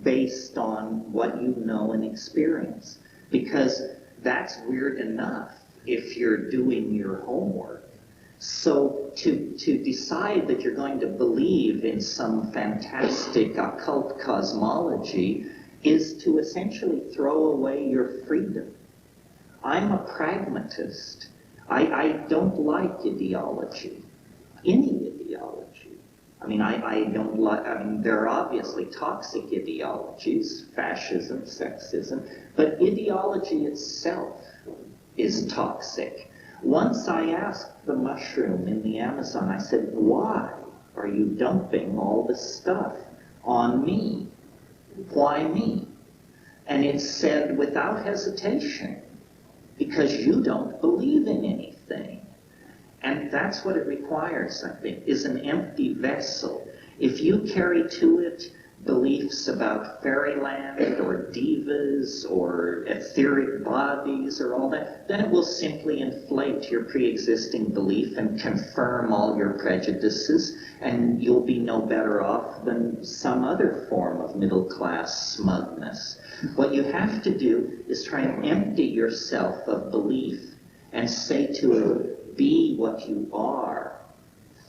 based on what you know and experience, because that's weird enough if you're doing your homework. So to decide that you're going to believe in some fantastic occult cosmology is to essentially throw away your freedom. I'm a pragmatist. I don't like ideology, any ideology. I mean, I don't like, I mean, there are obviously toxic ideologies, fascism, sexism, but ideology itself is toxic. Once I asked the mushroom in the Amazon, I said, why are you dumping all this stuff on me? Why me? And it said without hesitation, because you don't believe in anything. And that's what it requires, I think, is an empty vessel. If you carry to it beliefs about fairyland or divas or etheric bodies or all that, then it will simply inflate your pre-existing belief and confirm all your prejudices, and you'll be no better off than some other form of middle-class smugness. What you have to do is try and empty yourself of belief and say to it, be what you are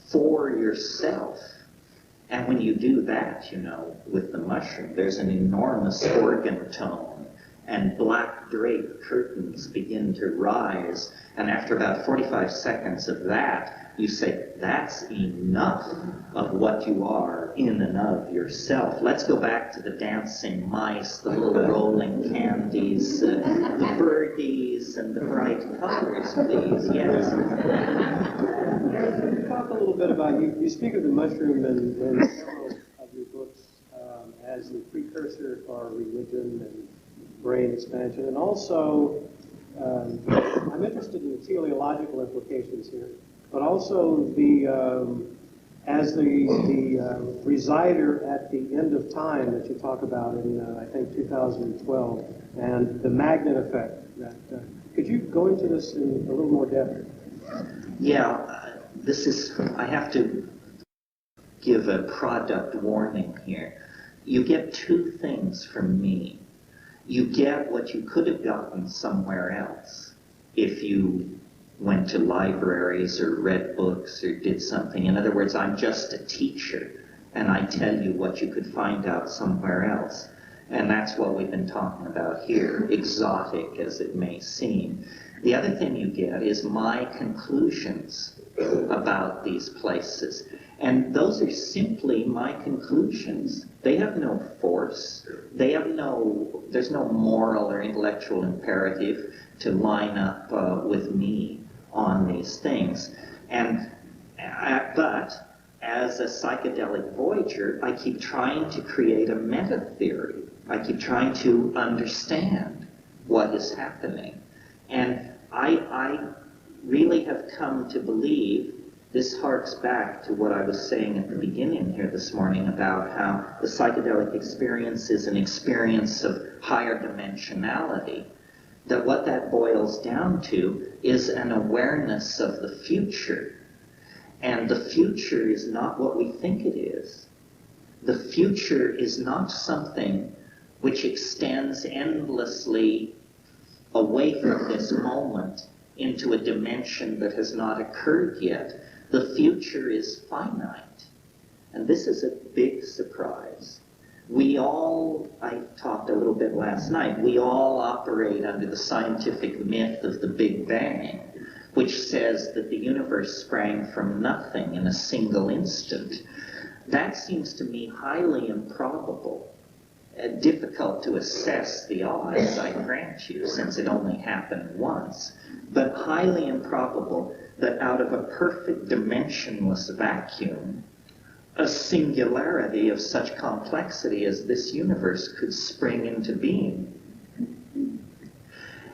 for yourself. And when you do that, you know, with the mushroom, there's an enormous organ tone, and black drape curtains begin to rise. And after about 45 seconds of that, you say, that's enough of what you are in and of yourself. Let's go back to the dancing mice, the little rolling candies, the birdies, and the bright colors, please. Yes. Talk a little bit about, you speak of the mushroom in several of your books as the precursor for religion and brain expansion, and also I'm interested in the teleological implications here, but also as the resider at the end of time that you talk about in I think 2012, and the magnet effect. Could you go into this in a little more depth? Yeah. I have to give a product warning here. You get two things from me. You get what you could have gotten somewhere else if you went to libraries or read books or did something. In other words, I'm just a teacher, and I tell you what you could find out somewhere else. And that's what we've been talking about here, exotic as it may seem. The other thing you get is my conclusions about these places. And those are simply my conclusions. They have no force. There's no moral or intellectual imperative to line up with me on these things. But as a psychedelic voyager, I keep trying to create a meta-theory. I keep trying to understand what is happening. And I really have come to believe, this harks back to what I was saying at the beginning here this morning about how the psychedelic experience is an experience of higher dimensionality, that what that boils down to is an awareness of the future. And the future is not what we think it is. The future is not something which extends endlessly away from this moment into a dimension that has not occurred yet. The future is finite. And this is a big surprise. We all, I talked a little bit last night, we all operate under the scientific myth of the Big Bang, which says that the universe sprang from nothing in a single instant. That seems to me highly improbable. Difficult to assess the odds, I grant you, since it only happened once, but highly improbable that out of a perfect dimensionless vacuum, a singularity of such complexity as this universe could spring into being.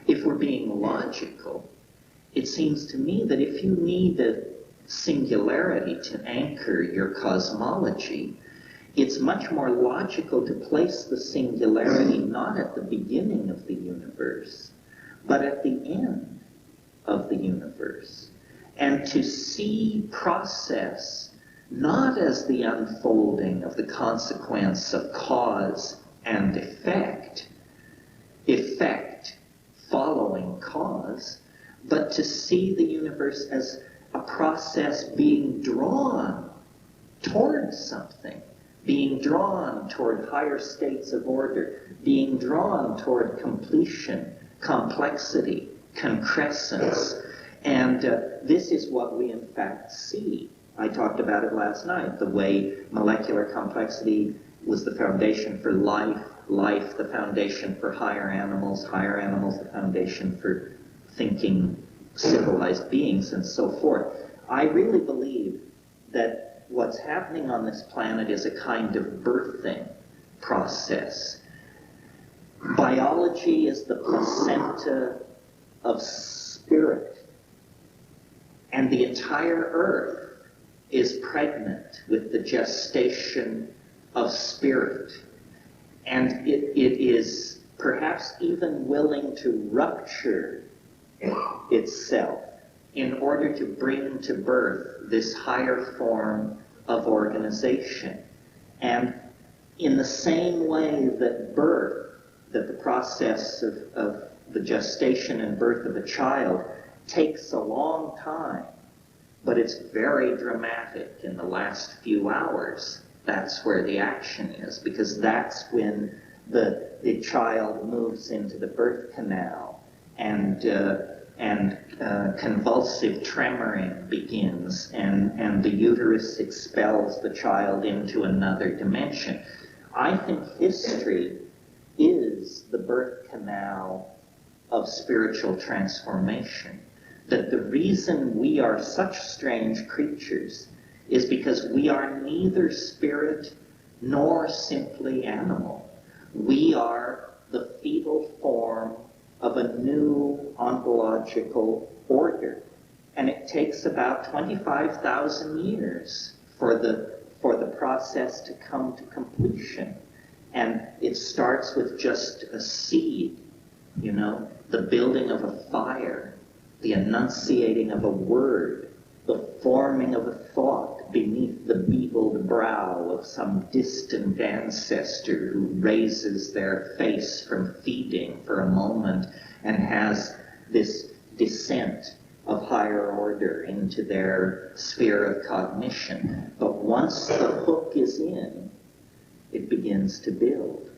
If we're being logical, it seems to me that if you need a singularity to anchor your cosmology, it's much more logical to place the singularity not at the beginning of the universe, but at the end of the universe, and to see process not as the unfolding of the consequence of cause and effect, effect following cause, but to see the universe as a process being drawn toward something, being drawn toward higher states of order, being drawn toward completion, complexity, concrescence. And this is what we in fact see. I talked about it last night, the way molecular complexity was the foundation for life, life the foundation for higher animals the foundation for thinking civilized beings, and so forth. I really believe that what's happening on this planet is a kind of birthing process. Biology is the placenta of spirit, and the entire earth is pregnant with the gestation of spirit. And it is perhaps even willing to rupture itself in order to bring to birth this higher form of organization. And in the same way that birth, that the process of the gestation and birth of a child takes a long time, but it's very dramatic in the last few hours, that's where the action is, because that's when the child moves into the birth canal and convulsive tremoring begins, and the uterus expels the child into another dimension. I think history is the birth canal of spiritual transformation. That the reason we are such strange creatures is because we are neither spirit nor simply animal. We are the fetal form of a new ontological order. And it takes about 25,000 years for the process to come to completion. And it starts with just a seed, the building of a fire, the enunciating of a word, the forming of a thought beneath the beetled brow of some distant ancestor who raises their face from feeding for a moment and has this descent of higher order into their sphere of cognition. But once the hook is in, it begins to build.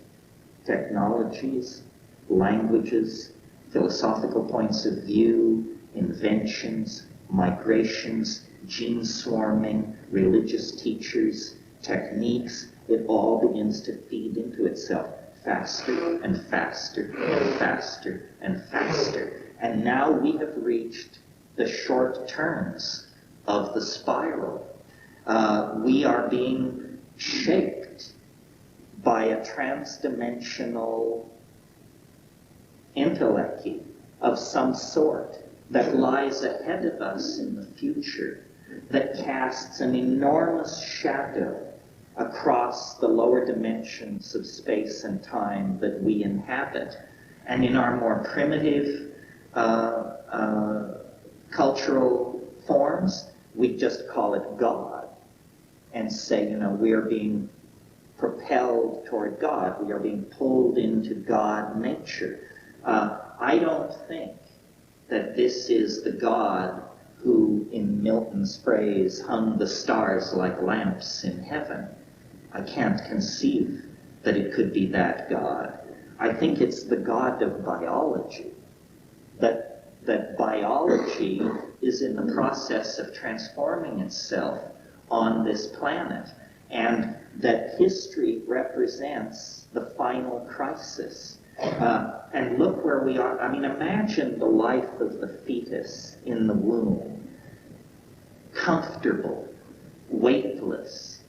Technologies, languages, philosophical points of view, inventions, migrations, gene swarming, religious teachers, techniques, it all begins to feed into itself faster and faster and faster and faster. And now we have reached the short terms of the spiral. We are being shaped by a transdimensional intellect of some sort that lies ahead of us in the future, that casts an enormous shadow across the lower dimensions of space and time that we inhabit. And in our more primitive cultural forms, we just call it God and say, we are being propelled toward God. We are being pulled into God nature. I don't think that this is the God who, in Milton's phrase, hung the stars like lamps in heaven. I can't conceive that it could be that God. I think it's the God of biology, that biology is in the process of transforming itself on this planet, and that history represents the final crisis. And look where we are. I mean, imagine the life of the fetus in the womb. Comfortable, weightless.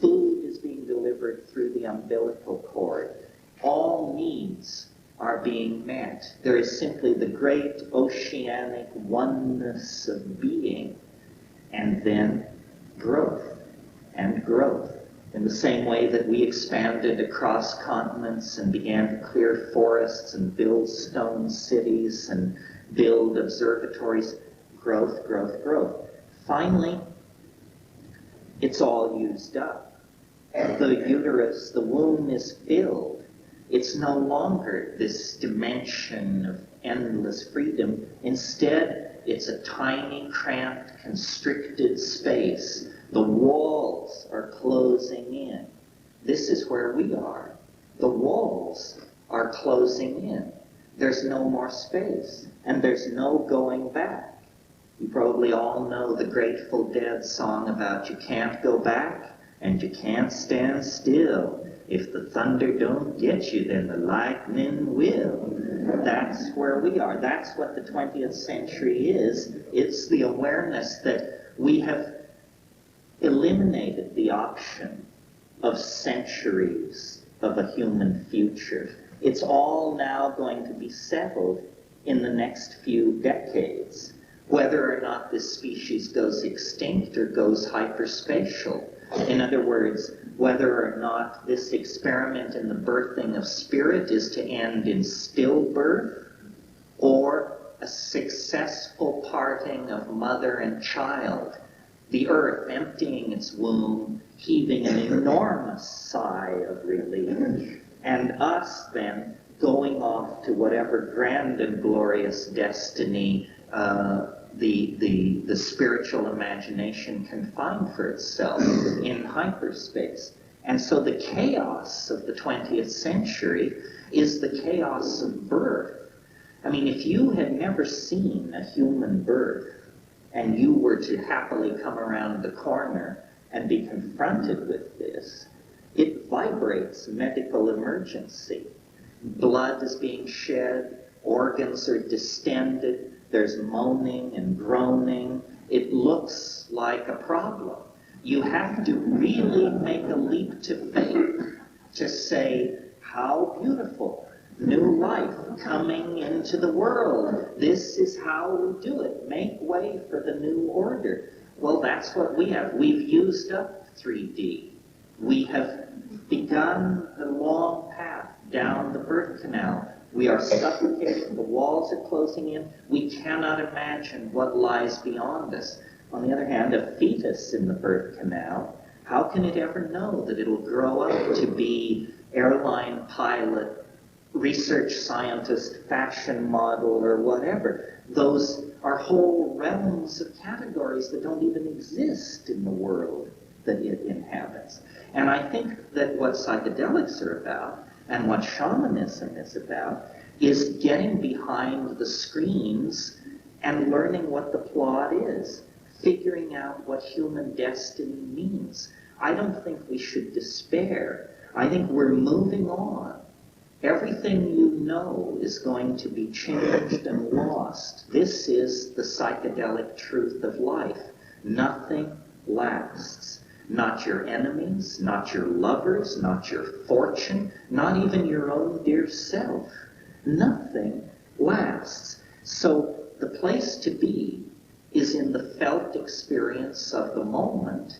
Food is being delivered through the umbilical cord. All needs are being met. There is simply the great oceanic oneness of being, and then growth and growth. In the same way that we expanded across continents and began to clear forests and build stone cities and build observatories, growth, growth, growth. Finally, it's all used up. The uterus, the womb is filled. It's no longer this dimension of endless freedom. Instead, it's a tiny, cramped, constricted space. The walls are closing in. This is where we are. The walls are closing in. There's no more space, and there's no going back. You probably all know the Grateful Dead song about you can't go back and you can't stand still. If the thunder don't get you, then the lightning will. That's where we are. That's what the 20th century is. It's the awareness that we have eliminated the option of centuries of a human future. It's all now going to be settled in the next few decades, whether or not this species goes extinct or goes hyperspatial. In other words, whether or not this experiment in the birthing of spirit is to end in stillbirth or a successful parting of mother and child, the earth emptying its womb, heaving an enormous sigh of relief, and us then going off to whatever grand and glorious destiny the spiritual imagination can find for itself in hyperspace. And so the chaos of the 20th century is the chaos of birth. I mean, if you had never seen a human birth and you were to happily come around the corner and be confronted with this, it vibrates medical emergency. Blood is being shed, organs are distended, there's moaning and groaning. It looks like a problem. You have to really make a leap to faith to say, how beautiful, new life coming into the world. This is how we do it. Make way for the new order. Well, that's what we have. We've used up 3D. We have begun the long path down the birth canal. We are suffocating. The walls are closing in. We cannot imagine what lies beyond us. On the other hand, a fetus in the birth canal, how can it ever know that it'll grow up to be airline pilot, research scientist, fashion model, or whatever? Those are whole realms of categories that don't even exist in the world that it inhabits. And I think that what psychedelics are about, and what shamanism is about, is getting behind the screens and learning what the plot is, figuring out what human destiny means. I don't think we should despair. I think we're moving on. Everything you know is going to be changed and lost. This is the psychedelic truth of life. Nothing lasts. Not your enemies, not your lovers, not your fortune, not even your own dear self. Nothing lasts. So the place to be is in the felt experience of the moment,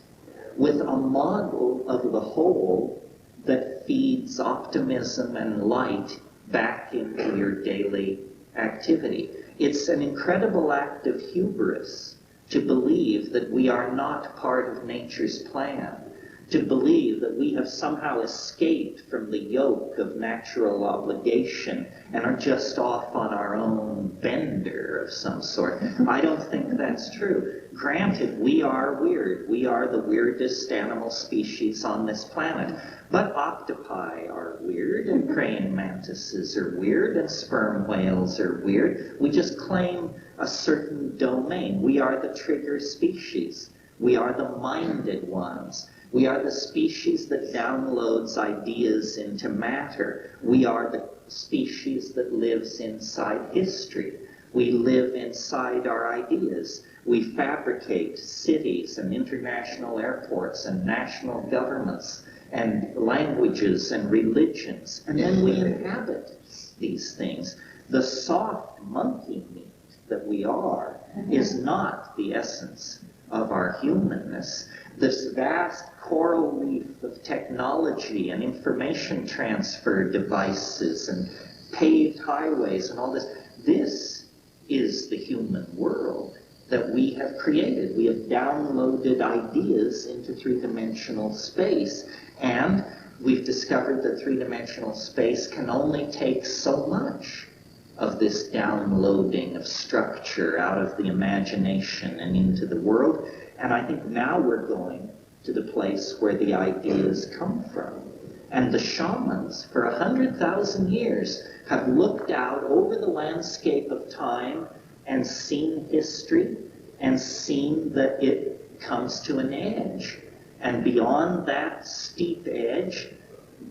with a model of the whole that feeds optimism and light back into your daily activity. It's an incredible act of hubris to believe that we are not part of nature's plan, to believe that we have somehow escaped from the yoke of natural obligation and are just off on our own bender of some sort. I don't think that's true. Granted, we are weird. We are the weirdest animal species on this planet. But octopi are weird, and praying mantises are weird, and sperm whales are weird. We just claim a certain domain. We are the trigger species. We are the minded ones. We are the species that downloads ideas into matter. We are the species that lives inside history. We live inside our ideas. We fabricate cities and international airports and national governments and languages and religions. And then we inhabit these things. The soft monkey meat that we are is not the essence of our humanness. This vast coral reef of technology and information transfer devices and paved highways and all this, this is the human world that we have created. We have downloaded ideas into three-dimensional space, and we've discovered that three-dimensional space can only take so much of this downloading of structure out of the imagination and into the world. And I think now we're going to the place where the ideas come from. And the shamans, for 100,000 years, have looked out over the landscape of time and seen history and seen that it comes to an edge. And beyond that steep edge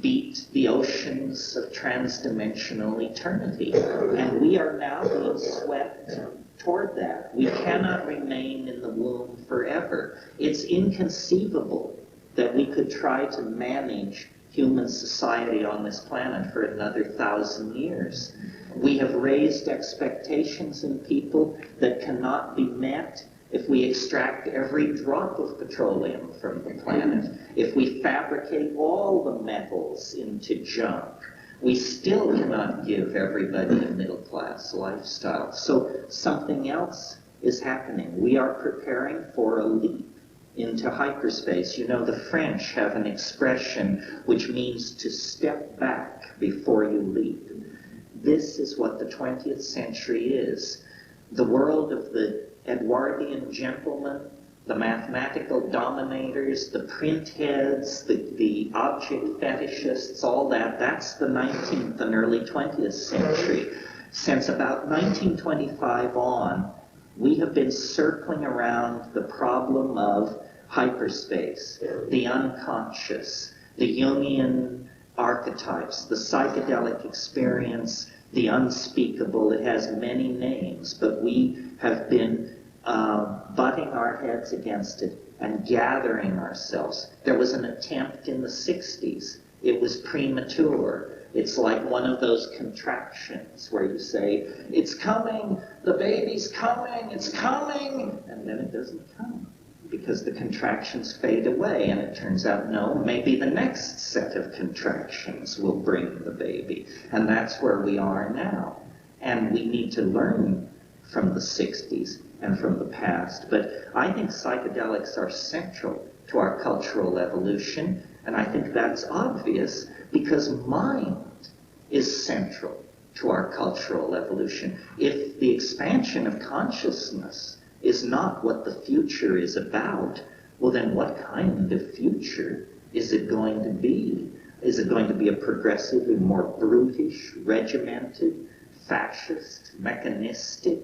beat the oceans of transdimensional eternity. And we are now being swept toward that. We cannot remain in the womb forever. It's inconceivable that we could try to manage human society on this planet for another 1,000 years. We have raised expectations in people that cannot be met if we extract every drop of petroleum from the planet, if we fabricate all the metals into junk. We still cannot give everybody a middle-class lifestyle. So something else is happening. We are preparing for a leap into hyperspace. You know, the French have an expression which means to step back before you leap. This is what the 20th century is. The world of the Edwardian gentlemen, the mathematical dominators, the print heads, the object fetishists, all that, that's the 19th and early 20th century. Since about 1925 on, we have been circling around the problem of hyperspace, the unconscious, the Jungian archetypes, the psychedelic experience, the unspeakable. It has many names, but we have been butting our heads against it and gathering ourselves. There was an attempt in the 60s. It was premature. It's like one of those contractions where you say, it's coming, the baby's coming, it's coming, and then it doesn't come because the contractions fade away, and it turns out, no, maybe the next set of contractions will bring the baby. And that's where we are now. And we need to learn from the 60s and from the past. But I think psychedelics are central to our cultural evolution, and I think that's obvious because mind is central to our cultural evolution. If the expansion of consciousness is not what the future is about, well then what kind of future is it going to be? Is it going to be a progressively more brutish, regimented, fascist, mechanistic,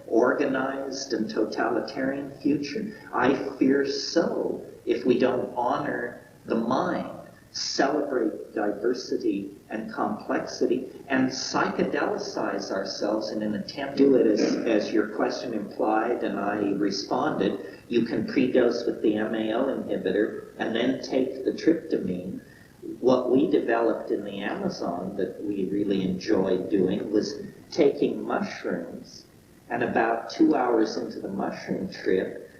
organized and totalitarian future? I fear so, if we don't honor the mind. celebrate diversity and complexity, and psychedelicize ourselves in an attempt to do it as your question implied and I responded. You can predose with the MAO inhibitor and then take the tryptamine. What we developed in the Amazon that we really enjoyed doing was taking mushrooms and about 2 hours into the mushroom trip,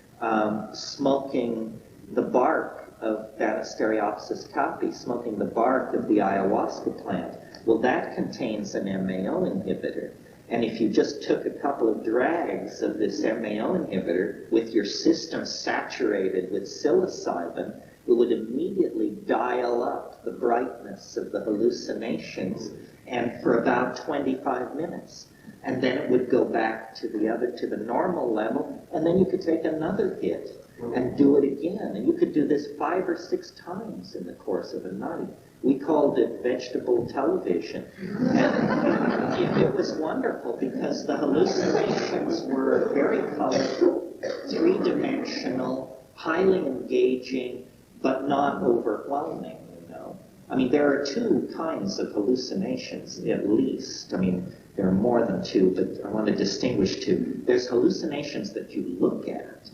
smoking the bark of Banisteriopsis caapi, smoking the bark of the ayahuasca plant. Well, that contains an MAO inhibitor. And if you just took a couple of drags of this MAO inhibitor with your system saturated with psilocybin, it would immediately dial up the brightness of the hallucinations, and for about 25 minutes. And then it would go back to the normal level, and then you could take another hit and do it again. And you could do this 5 or 6 times in the course of a night. We called it vegetable television. And it was wonderful because the hallucinations were very colorful, 3-dimensional, highly engaging, but not overwhelming, you know. I mean, there are 2 kinds of hallucinations, at least. I mean, there are more than 2, but I want to distinguish 2. There's hallucinations that you look at,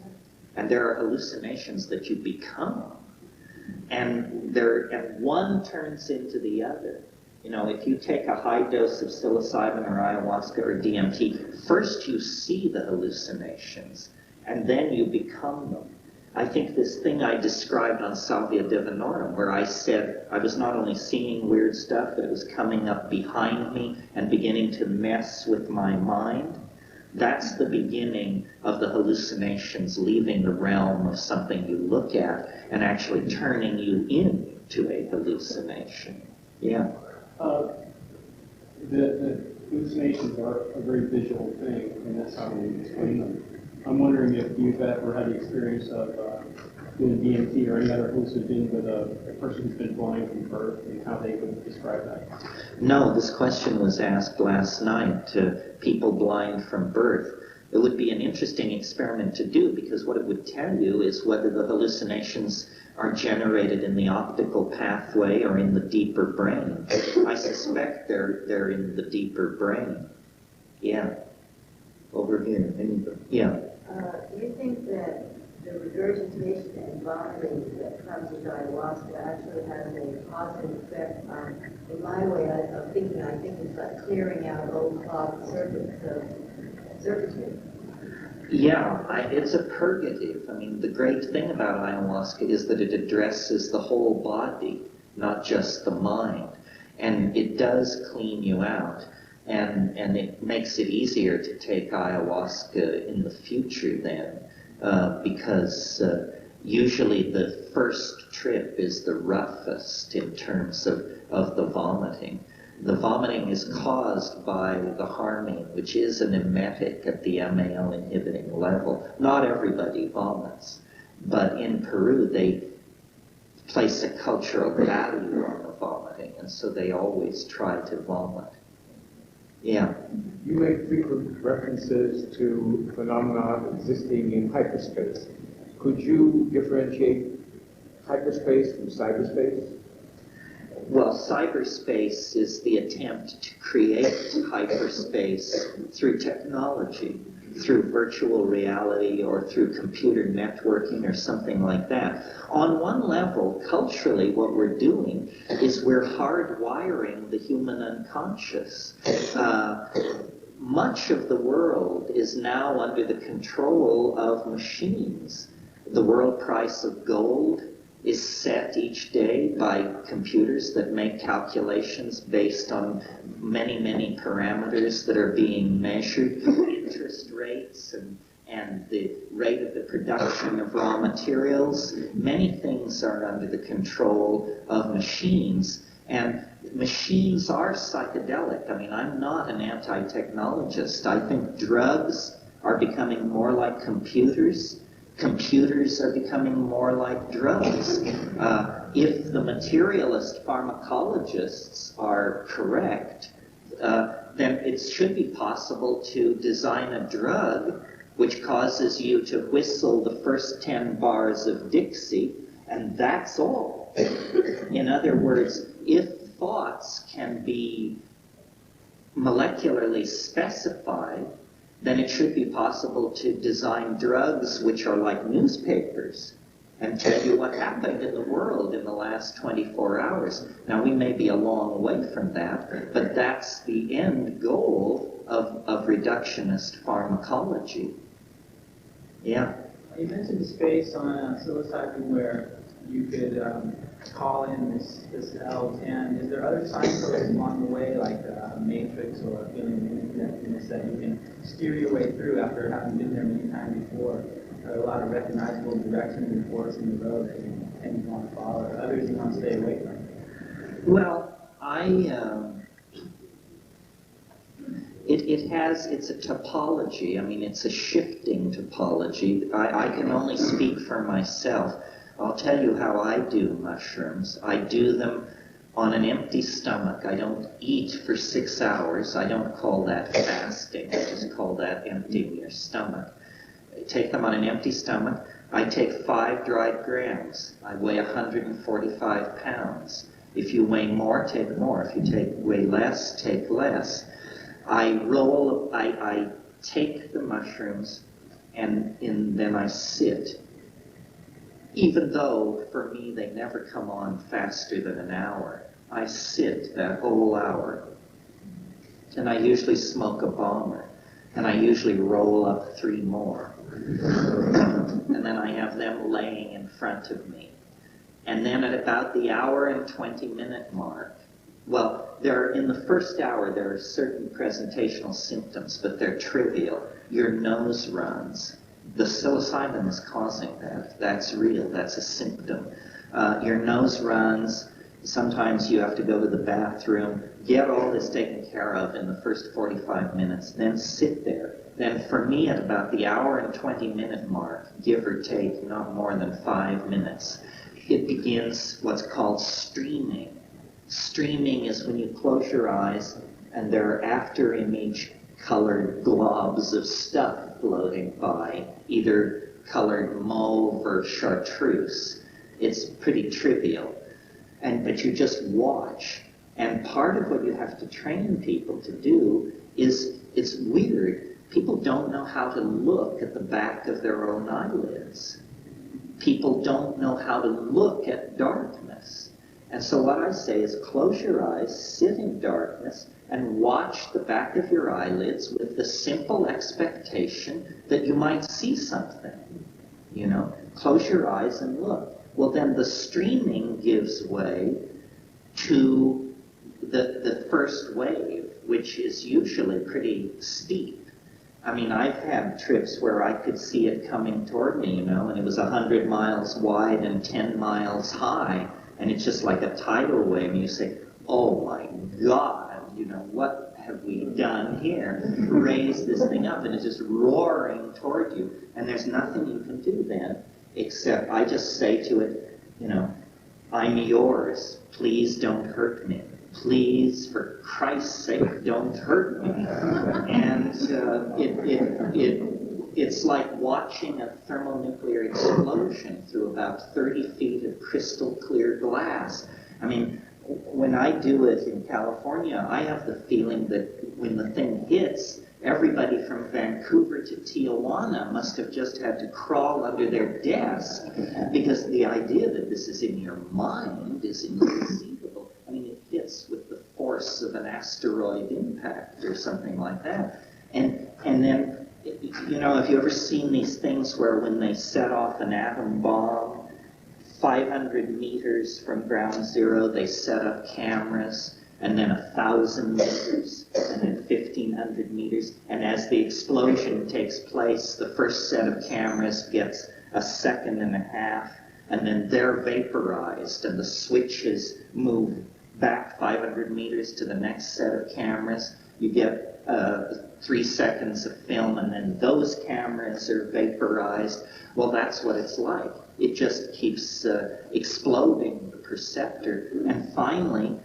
and there are hallucinations that you become. And one turns into the other. You know, if you take a high dose of psilocybin or ayahuasca or DMT, first you see the hallucinations, and then you become them. I think this thing I described on Salvia Divinorum, where I said I was not only seeing weird stuff, but it was coming up behind me and beginning to mess with my mind, that's the beginning of the hallucinations leaving the realm of something you look at and actually turning you into a hallucination. Yeah. The hallucinations are a very visual thing, and that's how we explain them. I'm wondering if you've ever had the experience of doing DMT or any other hallucinogen with a person who's been blind from birth, and how they would describe that. No, this question was asked last night to people blind from birth. It would be an interesting experiment to do, because what it would tell you is whether the hallucinations are generated in the optical pathway or in the deeper brain. I suspect they're in the deeper brain. Yeah. Over here. Yeah. Do you think that the regurgitation and vomiting that comes with ayahuasca actually has a positive effect on, in my way of thinking, I think it's like clearing out old clogged circuits of circuitry? Yeah, it's a purgative. I mean, the great thing about ayahuasca is that it addresses the whole body, not just the mind. And it does clean you out. And it makes it easier to take ayahuasca in the future then, because usually the first trip is the roughest in terms of the vomiting. The vomiting is caused by the harmine, which is an emetic at the MAO inhibiting level. Not everybody vomits, but in Peru they place a cultural value on the vomiting, and so they always try to vomit. Yeah. You make frequent references to phenomena existing in hyperspace. Could you differentiate hyperspace from cyberspace? Well, cyberspace is the attempt to create hyperspace through technology, through virtual reality or through computer networking or something like that. On one level, culturally, what we're doing is we're hardwiring the human unconscious. Much of the world is now under the control of machines. The world price of gold is set each day by computers that make calculations based on many, many parameters that are being measured, interest rates and the rate of the production of raw materials. Many things are under the control of machines, and machines are psychedelic. I mean, I'm not an anti-technologist. I think drugs are becoming more like computers. Computers are becoming more like drugs. If the materialist pharmacologists are correct, then it should be possible to design a drug which causes you to whistle the first 10 bars of Dixie, and that's all. all. In other words, if thoughts can be molecularly specified, then it should be possible to design drugs which are like newspapers and tell you what happened in the world in the last 24 hours. Now, we may be a long way from that, but that's the end goal of reductionist pharmacology. Yeah. You mentioned a space on psilocybin where you could call in this L10. Is there other signposts along the way, like a matrix or a feeling of interconnectedness that you can steer your way through after having been there many times before? Are there a lot of recognizable directions and forks in the road that you want to follow, or others you want to stay away from? Well, it's a topology. I mean, it's a shifting topology. I can only speak for myself. I'll tell you how I do mushrooms. I do them on an empty stomach. I don't eat for 6 hours. I don't call that fasting. I just call that emptying your stomach. I take them on an empty stomach. I take 5 dried grams. I weigh 145 pounds. If you weigh more, take more. If you weigh less, take less. I take the mushrooms and then I sit. Even though, for me, they never come on faster than an hour. I sit that whole hour. And I usually smoke a bomber. And I usually roll up 3 more. And then I have them laying in front of me. And then at about the hour and 20-minute mark, well, in the first hour, there are certain presentational symptoms, but they're trivial. Your nose runs. The psilocybin is causing that. That's real. That's a symptom. Your nose runs. Sometimes you have to go to the bathroom. Get all this taken care of in the first 45 minutes. Then sit there. Then for me, at about the hour and 20-minute mark, give or take, not more than 5 minutes, it begins what's called streaming. Streaming is when you close your eyes and there are after-image colored globs of stuff floating by, either colored mauve or chartreuse. It's pretty trivial. But you just watch. And part of what you have to train people to do is, it's weird, people don't know how to look at the back of their own eyelids. People don't know how to look at darkness. And so what I say is close your eyes, sit in darkness, and watch the back of your eyelids with the simple expectation that you might see something. You know, close your eyes and look. Well, then the streaming gives way to the first wave, which is usually pretty steep. I mean, I've had trips where I could see it coming toward me, you know, and it was 100 miles wide and 10 miles high, and it's just like a tidal wave, and you say, oh my God, you know, what have we done here? Raise this thing up, and it's just roaring toward you, and there's nothing you can do then, except I just say to it, you know, I'm yours, please don't hurt me. Please, for Christ's sake, don't hurt me. And it's like watching a thermonuclear explosion through about 30 feet of crystal clear glass. I mean, when I do it in California, I have the feeling that when the thing hits, everybody from Vancouver to Tijuana must have just had to crawl under their desk, because the idea that this is in your mind is inconceivable. I mean, it hits with the force of an asteroid impact or something like that. And then, you know, have you ever seen these things where when they set off an atom bomb, 500 meters from ground zero, they set up cameras, and then 1,000 meters, and then 1,500 meters. And as the explosion takes place, the first set of cameras gets a second and a half, and then they're vaporized, and the switches move back 500 meters to the next set of cameras. You get 3 seconds of film, and then those cameras are vaporized. Well, that's what it's like. It just keeps exploding the perceptor, and finally,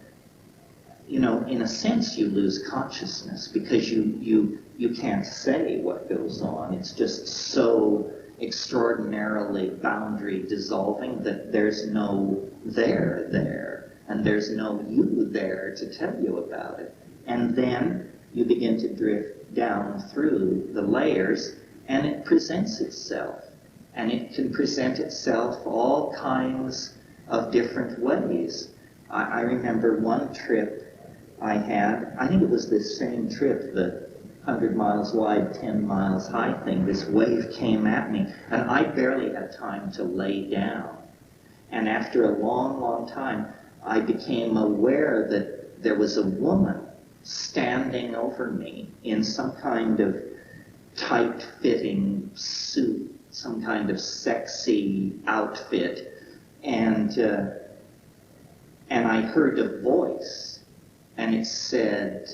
you know, in a sense, you lose consciousness because you can't say what goes on. It's just so extraordinarily boundary dissolving, that there's no there, and there's no you there to tell you about it. And then you begin to drift down through the layers, and it presents itself. And it can present itself all kinds of different ways. I remember one trip I had, I think it was this same trip, the 100 miles wide, 10 miles high thing. This wave came at me, and I barely had time to lay down. And after a long, long time, I became aware that there was a woman standing over me in some kind of tight-fitting suit, some kind of sexy outfit, and I heard a voice, and it said,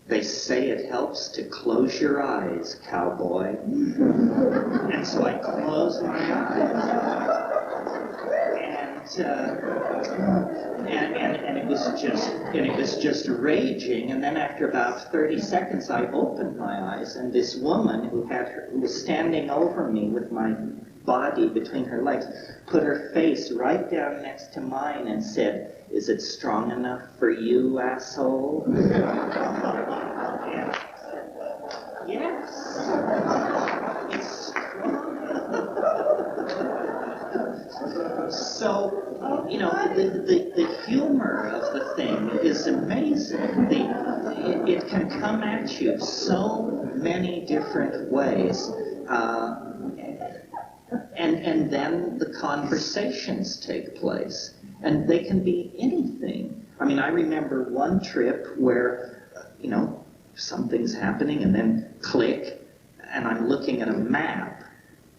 "They say it helps to close your eyes, cowboy." And so I closed my eyes, and it was just raging. And then after about 30 seconds, I opened my eyes, and this woman who was standing over me with my body between her legs, put her face right down next to mine and said, "Is it strong enough for you, asshole?" Yes. It's strong. So, the humor of the thing is amazing. It can come at you so many different ways. And then the conversations take place. And they can be anything. I mean, I remember one trip where, something's happening, and then click, and I'm looking at a map,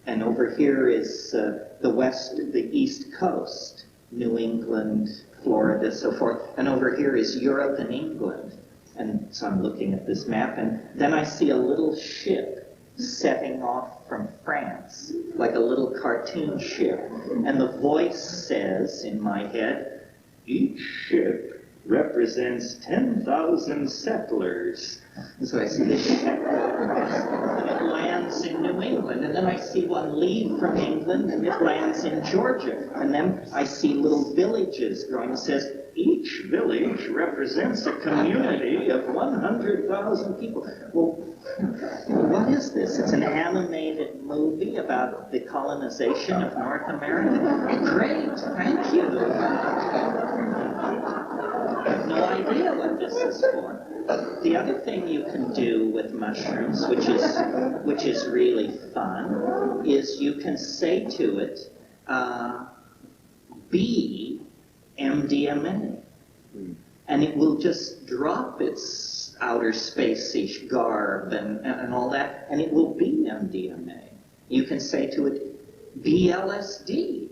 and over here is the East Coast, New England, Florida, so forth, and over here is Europe and England. And so I'm looking at this map, and then I see a little ship setting off from France, like a little cartoon ship. And the voice says in my head, "Each ship represents 10,000 settlers." And so I see this ship go across, and it lands in New England. And then I see one leave from England, and it lands in Georgia. And then I see little villages growing. It says, "Each village represents a community of 100,000 people." Well, what is this? It's an animated movie about the colonization of North America? Great, thank you. I have no idea what this is for. The other thing you can do with mushrooms, which is really fun, is you can say to it, "Be MDMA," and it will just drop its outer space-ish garb and all that, and it will be MDMA. You can say to it, "Be LSD,"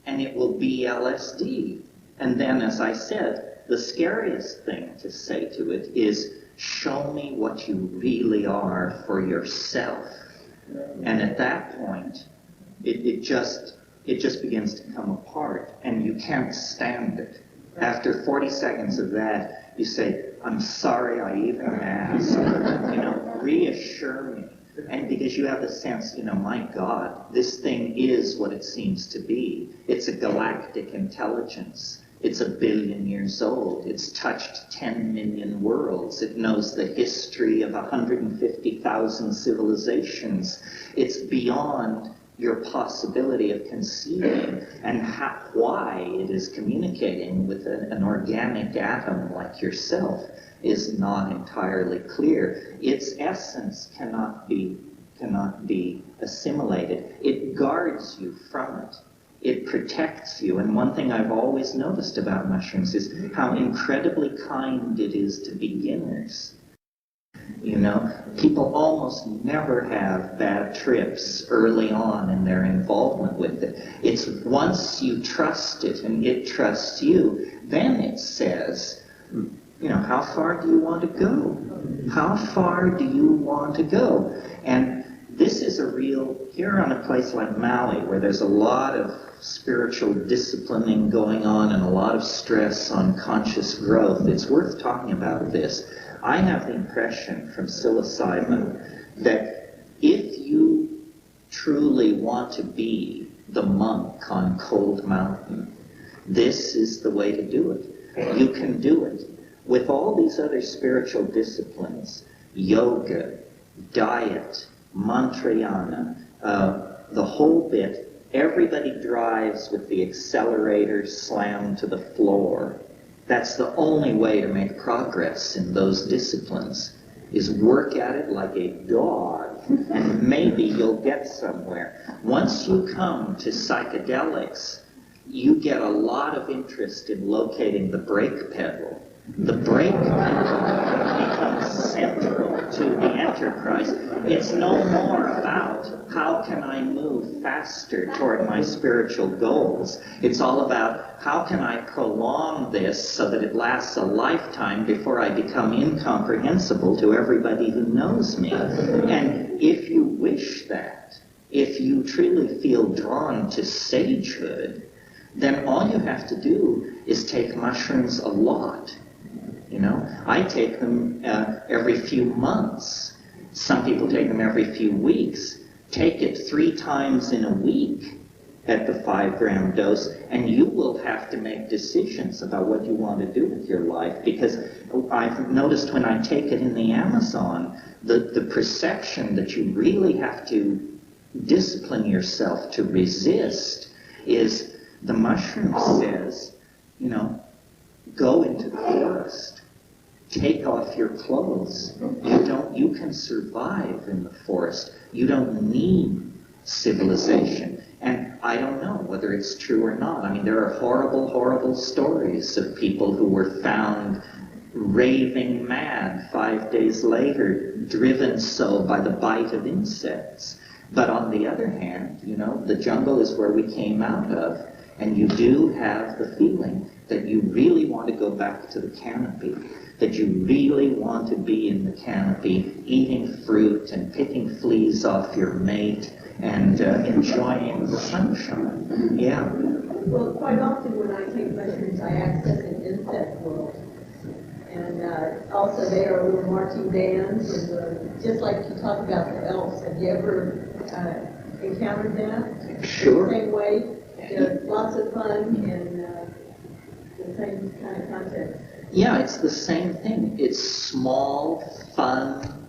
and it will be LSD. And then, as I said, the scariest thing to say to it is, "Show me what you really are for yourself." And at that point, it just begins to come apart, and you can't stand it. After 40 seconds of that, you say, "I'm sorry I even asked. Reassure me." And because you have the sense, my God, this thing is what it seems to be. It's a galactic intelligence. It's 1 billion years old. It's touched 10 million worlds. It knows the history of 150,000 civilizations. It's beyond your possibility of conceiving, and why it is communicating with an organic atom like yourself is not entirely clear. Its essence cannot be assimilated. It guards you from it. It protects you. And one thing I've always noticed about mushrooms is how incredibly kind it is to beginners. People almost never have bad trips early on in their involvement with it. It's once you trust it and it trusts you, then it says, how far do you want to go? How far do you want to go? And this is here on a place like Maui, where there's a lot of spiritual disciplining going on and a lot of stress on conscious growth, it's worth talking about this. I have the impression from psilocybin that if you truly want to be the monk on Cold Mountain, this is the way to do it. You can do it. With all these other spiritual disciplines, yoga, diet, mantrayana, the whole bit, everybody drives with the accelerator slammed to the floor. That's the only way to make progress in those disciplines, is work at it like a dog, and maybe you'll get somewhere. Once you come to psychedelics, you get a lot of interest in locating the brake pedal. The brake pedal becomes central to the enterprise. It's no more about how can I move faster toward my spiritual goals. It's all about how can I prolong this so that it lasts a lifetime before I become incomprehensible to everybody who knows me. And if you wish that, if you truly feel drawn to sagehood, then all you have to do is take mushrooms a lot. You know, I take them every few months. Some people take them every few weeks. Take it 3 times in a week at the 5-gram dose, and you will have to make decisions about what you want to do with your life. Because I've noticed when I take it in the Amazon, the perception that you really have to discipline yourself to resist is the mushroom says, you know, go into the forest. Take off your clothes. You can survive in the forest. You don't need civilization. And I don't know whether it's true or not. I mean, there are horrible, horrible stories of people who were found raving mad 5 days later, driven so by the bite of insects. But on the other hand, you know, the jungle is where we came out of, and you do have the feeling that you really want to go back to the canopy, that you really want to be in the canopy, eating fruit and picking fleas off your mate and enjoying the sunshine. Yeah. Well, quite often when I take mushrooms, I access an insect world. And also there are little marching bands, and just like you talk about the elves, have you ever encountered that? Sure. The same way, lots of fun in the same kind of context. Yeah, it's the same thing. It's small, fun,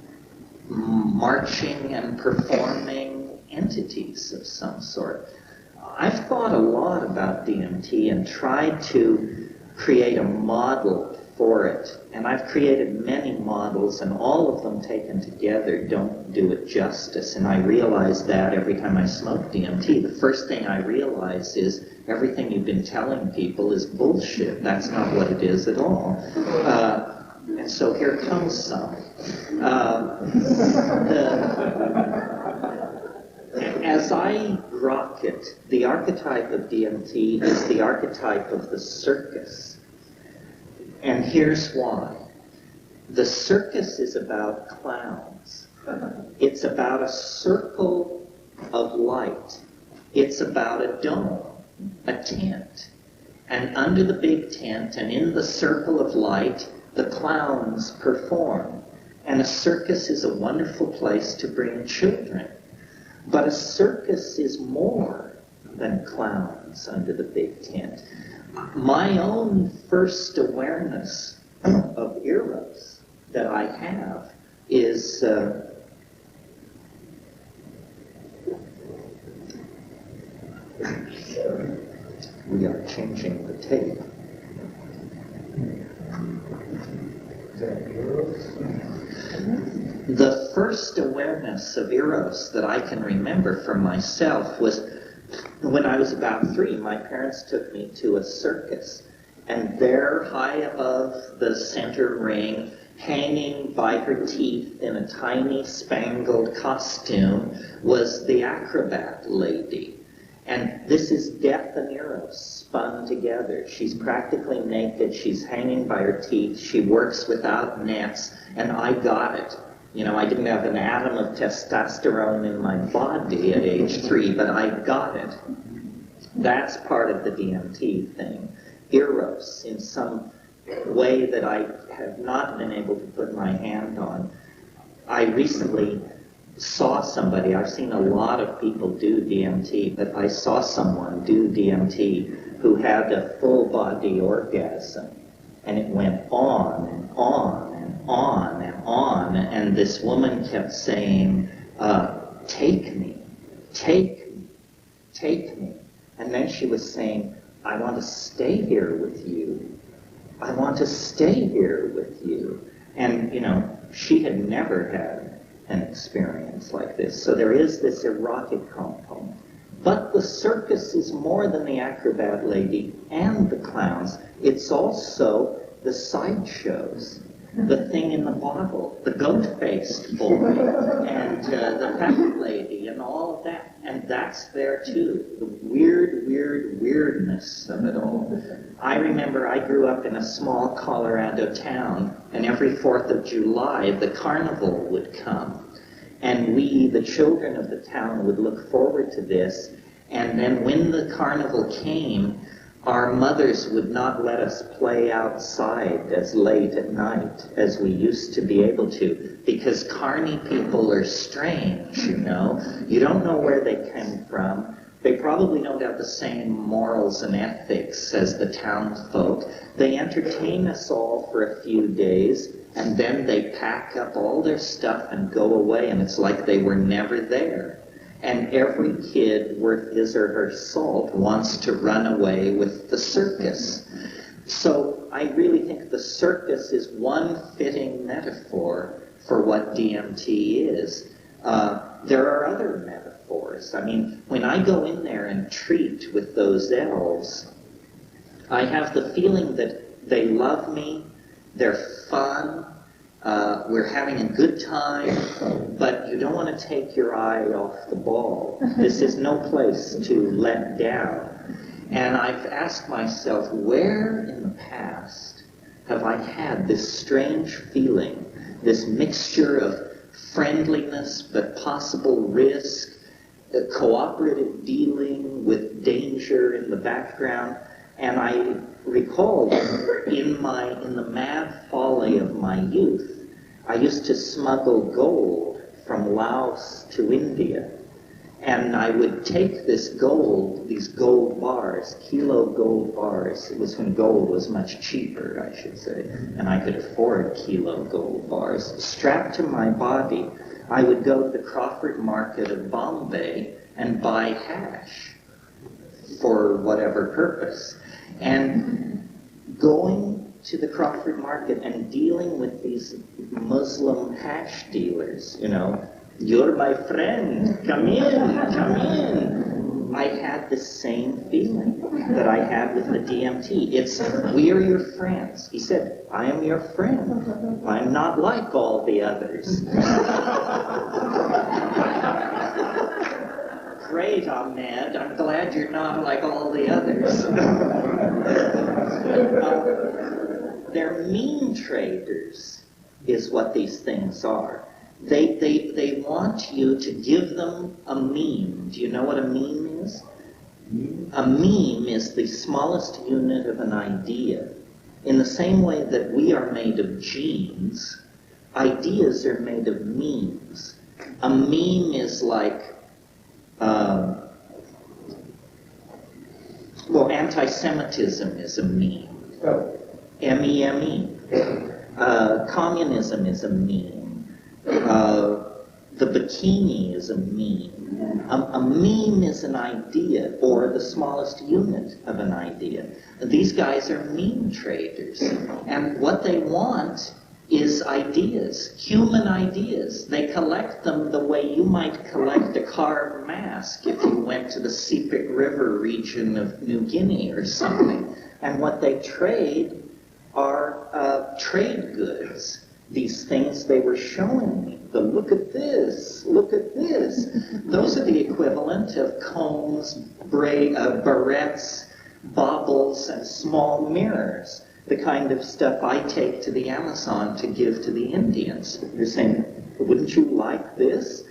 marching and performing entities of some sort. I've thought a lot about DMT and tried to create a model for it. And I've created many models, and all of them taken together don't do it justice. And I realize that every time I smoke DMT. The first thing I realize is everything you've been telling people is bullshit. That's not what it is at all. And so here comes some. As I grok it, the archetype of DMT is the archetype of the circus. And here's why. The circus is about clowns. It's about a circle of light. It's about a dome, a tent. And under the big tent and in the circle of light, the clowns perform. And a circus is a wonderful place to bring children. But a circus is more than clowns under the big tent. My own first awareness of eros that I have is we are changing the tape. The first awareness of eros that I can remember for myself was when I was about 3. My parents took me to a circus, and there, high above the center ring, hanging by her teeth in a tiny spangled costume, was the acrobat lady. And this is death and eros spun together. She's practically naked. She's hanging by her teeth. She works without nets, and I got it. You know, I didn't have an atom of testosterone in my body at age 3, but I got it. That's part of the DMT thing. Eros, in some way that I have not been able to put my hand on. I recently saw somebody, I've seen a lot of people do DMT, but I saw someone do DMT who had a full body orgasm, and it went on and on and on and on, and this woman kept saying, take me, take me, take me. And then she was saying, I want to stay here with you. I want to stay here with you. And, you know, she had never had an experience like this. So there is this erotic component. But the circus is more than the acrobat lady and the clowns. It's also the sideshows. The thing in the bottle, the goat-faced boy, and the fat lady, and all of that. And that's there too, the weirdness of it all. I remember I grew up in a small Colorado town, and every 4th of July, the carnival would come. And we, the children of the town, would look forward to this. And then when the carnival came, our mothers would not let us play outside as late at night as we used to be able to, because carny people are strange, you know. You don't know where they came from. They probably don't have the same morals and ethics as the townsfolk. They entertain us all for a few days, and then they pack up all their stuff and go away, and it's like they were never there. And every kid worth his or her salt wants to run away with the circus. So I really think the circus is one fitting metaphor for what DMT is. There are other metaphors. I mean, when I go in there and treat with those elves, I have the feeling that they love me, they're fun, we're having a good time, but you don't want to take your eye off the ball. This is no place to let down. And I've asked myself, where in the past have I had this strange feeling, this mixture of friendliness but possible risk, cooperative dealing with danger in the background? And I recall in the mad folly of my youth, I used to smuggle gold from Laos to India. And I would take this gold, these gold bars, kilo gold bars. It was when gold was much cheaper, I should say, and I could afford kilo gold bars. Strapped to my body, I would go to the Crawford Market of Bombay and buy hash for whatever purpose. And going to the Crawford Market and dealing with these Muslim hash dealers, you know, you're my friend, come in. I had the same feeling that I had with the DMT. It's, we are your friends. He said, I am your friend. I'm not like all the others. Great, Ahmed. I'm glad you're not like all the others. They're mean traders, is what these things are. They want you to give them a meme. Do you know what a meme is? A meme is the smallest unit of an idea. In the same way that we are made of genes, ideas are made of memes. A meme is like, well, anti-Semitism is a meme. M-E-M-E. Communism is a meme. The bikini is a meme. A meme is an idea, or the smallest unit of an idea. These guys are meme traders. And what they want is ideas, human ideas. They collect them the way you might collect a carved mask if you went to the Sepik River region of New Guinea or something. And what they trade are trade goods. These things they were showing me. The look at this, look at this. Those are the equivalent of combs, barrettes, baubles, and small mirrors. The kind of stuff I take to the Amazon to give to the Indians. They're saying, wouldn't you like this?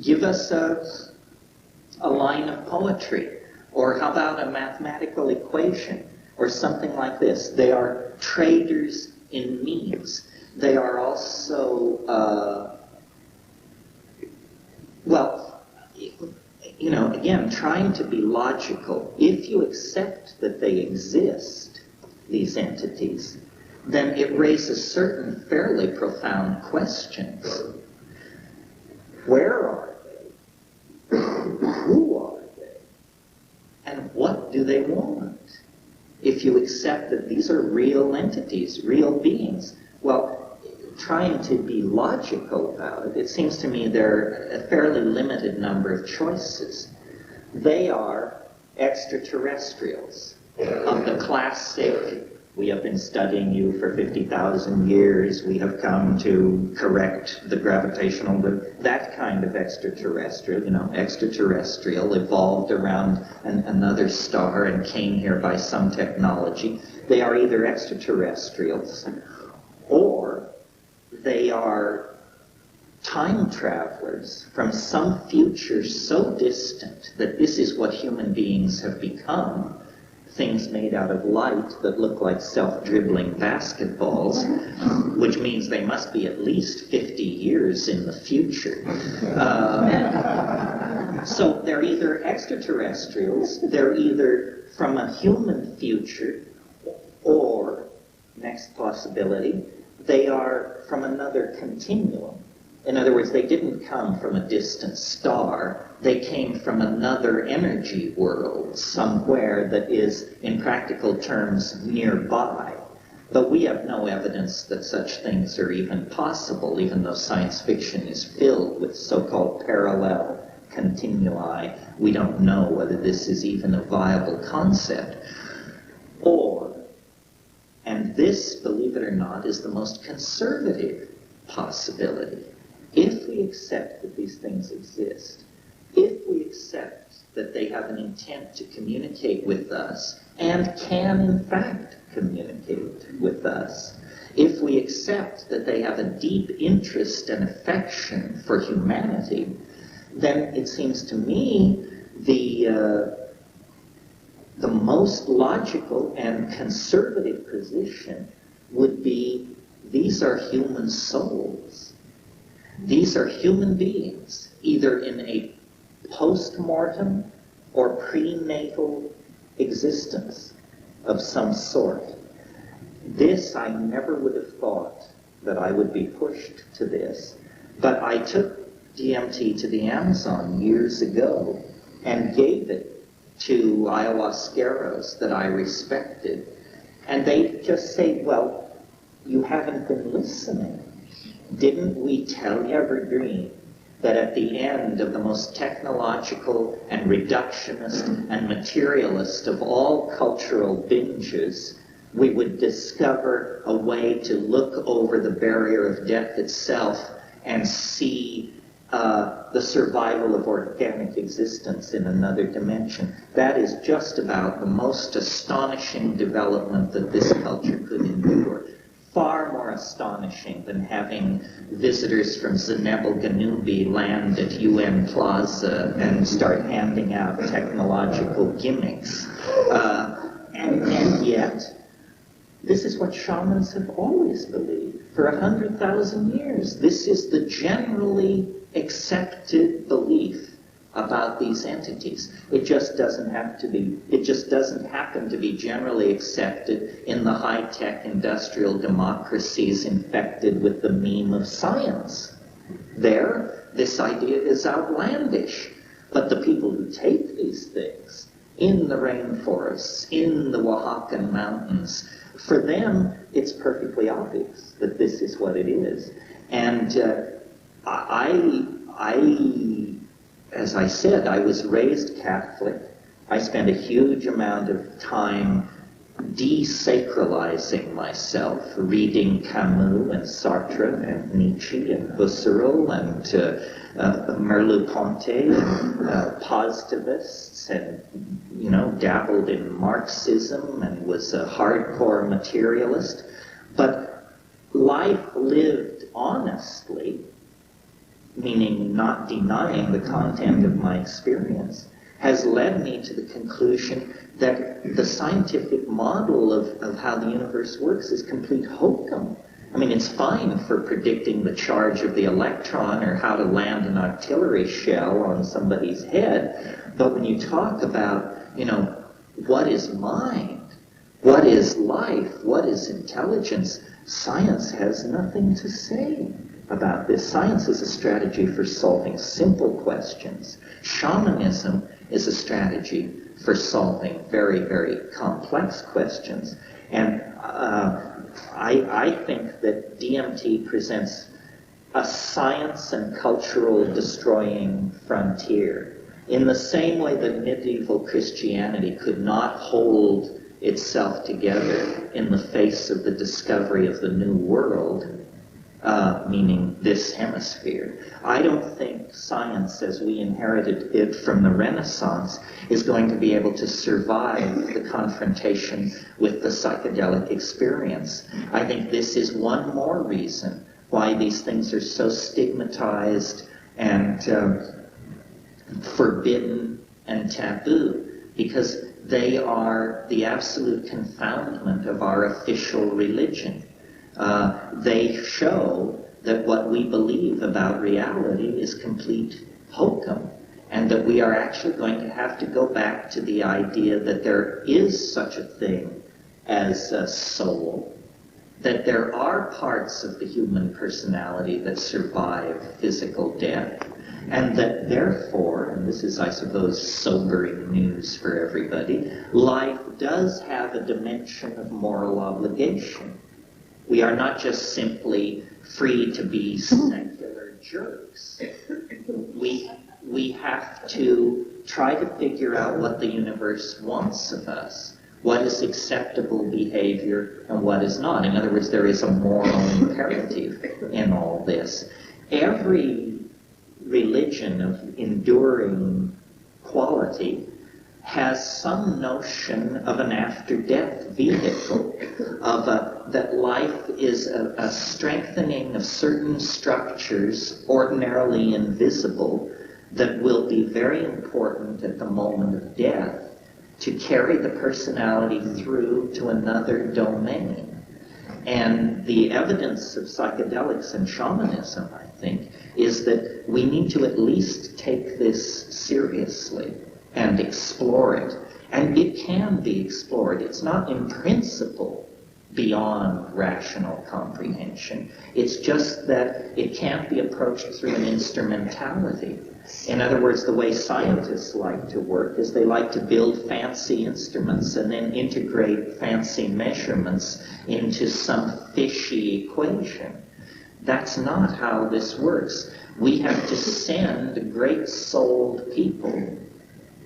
Give us a line of poetry. Or how about a mathematical equation? Or something like this. They are traders in memes. They are also Well, you know, again, trying to be logical. If you accept that they exist, these entities, then it raises certain fairly profound questions. Where are they? Who are they? And what do they want? If you accept that these are real entities, real beings, well, trying to be logical about it, it seems to me there are a fairly limited number of choices. They are extraterrestrials of the classic, we have been studying you for 50,000 years, we have come to correct the gravitational, that kind of extraterrestrial, you know, extraterrestrial, evolved around another star and came here by some technology. They are either extraterrestrials or they are time travelers from some future so distant that this is what human beings have become, things made out of light that look like self-dribbling basketballs, which means they must be at least 50 years in the future. So they're either extraterrestrials, they're either from a human future, or, next possibility, they are from another continuum. In other words, they didn't come from a distant star. They came from another energy world somewhere that is, in practical terms, nearby. But we have no evidence that such things are even possible, even though science fiction is filled with so-called parallel continui. We don't know whether this is even a viable concept. Or, and this, believe it or not, is the most conservative possibility. If we accept that these things exist, if we accept that they have an intent to communicate with us and can in fact communicate with us, if we accept that they have a deep interest and affection for humanity, then it seems to me the most logical and conservative position would be these are human souls. These are human beings, either in a post-mortem or prenatal existence of some sort. This, I never would have thought that I would be pushed to this, but I took DMT to the Amazon years ago and gave it to ayahuasqueros that I respected, and they just say, well, you haven't been listening. Didn't we tell you, ever dream, that at the end of the most technological and reductionist and materialist of all cultural binges, we would discover a way to look over the barrier of death itself and see the survival of organic existence in another dimension? That is just about the most astonishing development that this culture could endure. Far more astonishing than having visitors from Zenebel Ganubi land at UN Plaza and start handing out technological gimmicks. And yet, this is what shamans have always believed for 100,000 years. This is the generally accepted belief about these entities. It just doesn't happen to be generally accepted in the high-tech industrial democracies infected with the meme of science. There, this idea is outlandish. But the people who take these things in the rainforests, in the Oaxacan mountains, for them, it's perfectly obvious that this is what it is. And as I said, I was raised Catholic. I spent a huge amount of time desacralizing myself, reading Camus and Sartre and Nietzsche and Husserl and Merleau-Ponty and positivists, and, you know, dabbled in Marxism and was a hardcore materialist. But life lived honestly, meaning not denying the content of my experience, has led me to the conclusion that the scientific model of how the universe works is complete hokum. I mean, it's fine for predicting the charge of the electron or how to land an artillery shell on somebody's head, but when you talk about, what is mind, what is life, what is intelligence, science has nothing to say about this. Science is a strategy for solving simple questions. Shamanism is a strategy for solving very, very complex questions. And I think that DMT presents a science and cultural destroying frontier. In the same way that medieval Christianity could not hold itself together in the face of the discovery of the New World, meaning this hemisphere, I don't think science, as we inherited it from the Renaissance, is going to be able to survive the confrontation with the psychedelic experience. I think this is one more reason why these things are so stigmatized and forbidden and taboo, because they are the absolute confoundment of our official religion. They show that what we believe about reality is complete hokum, and that we are actually going to have to go back to the idea that there is such a thing as a soul, that there are parts of the human personality that survive physical death, and that therefore, and this is, I suppose, sobering news for everybody, life does have a dimension of moral obligation. We are not just simply free to be secular jerks. We have to try to figure out what the universe wants of us, what is acceptable behavior and what is not. In other words, there is a moral imperative in all this. Every religion of enduring quality has some notion of an after-death vehicle, that life is a strengthening of certain structures ordinarily invisible that will be very important at the moment of death to carry the personality through to another domain. And the evidence of psychedelics and shamanism, I think, is that we need to at least take this seriously and explore it. And it can be explored. It's not in principle beyond rational comprehension. It's just that it can't be approached through an instrumentality. In other words, the way scientists like to work is they like to build fancy instruments and then integrate fancy measurements into some fishy equation. That's not how this works. We have to send great-souled people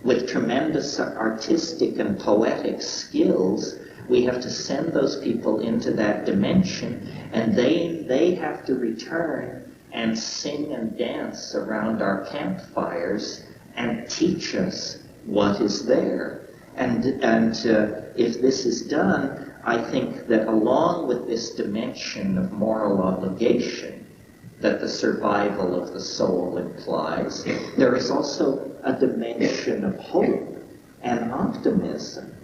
with tremendous artistic and poetic skills. We have to send those people into that dimension, and they have to return and sing and dance around our campfires and teach us what is there. And if this is done, I think that along with this dimension of moral obligation that the survival of the soul implies, there is also a dimension of hope and optimism.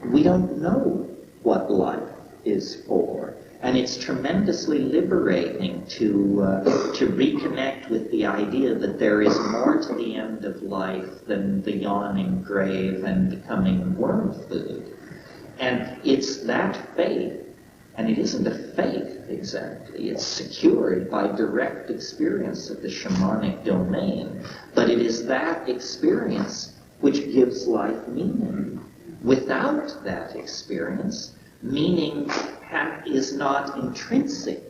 We don't know what life is for, and it's tremendously liberating to reconnect with the idea that there is more to the end of life than the yawning grave and becoming worm food. And it's that faith, and it isn't a faith exactly, it's secured by direct experience of the shamanic domain, but it is that experience which gives life meaning. Without that experience, meaning is not intrinsic.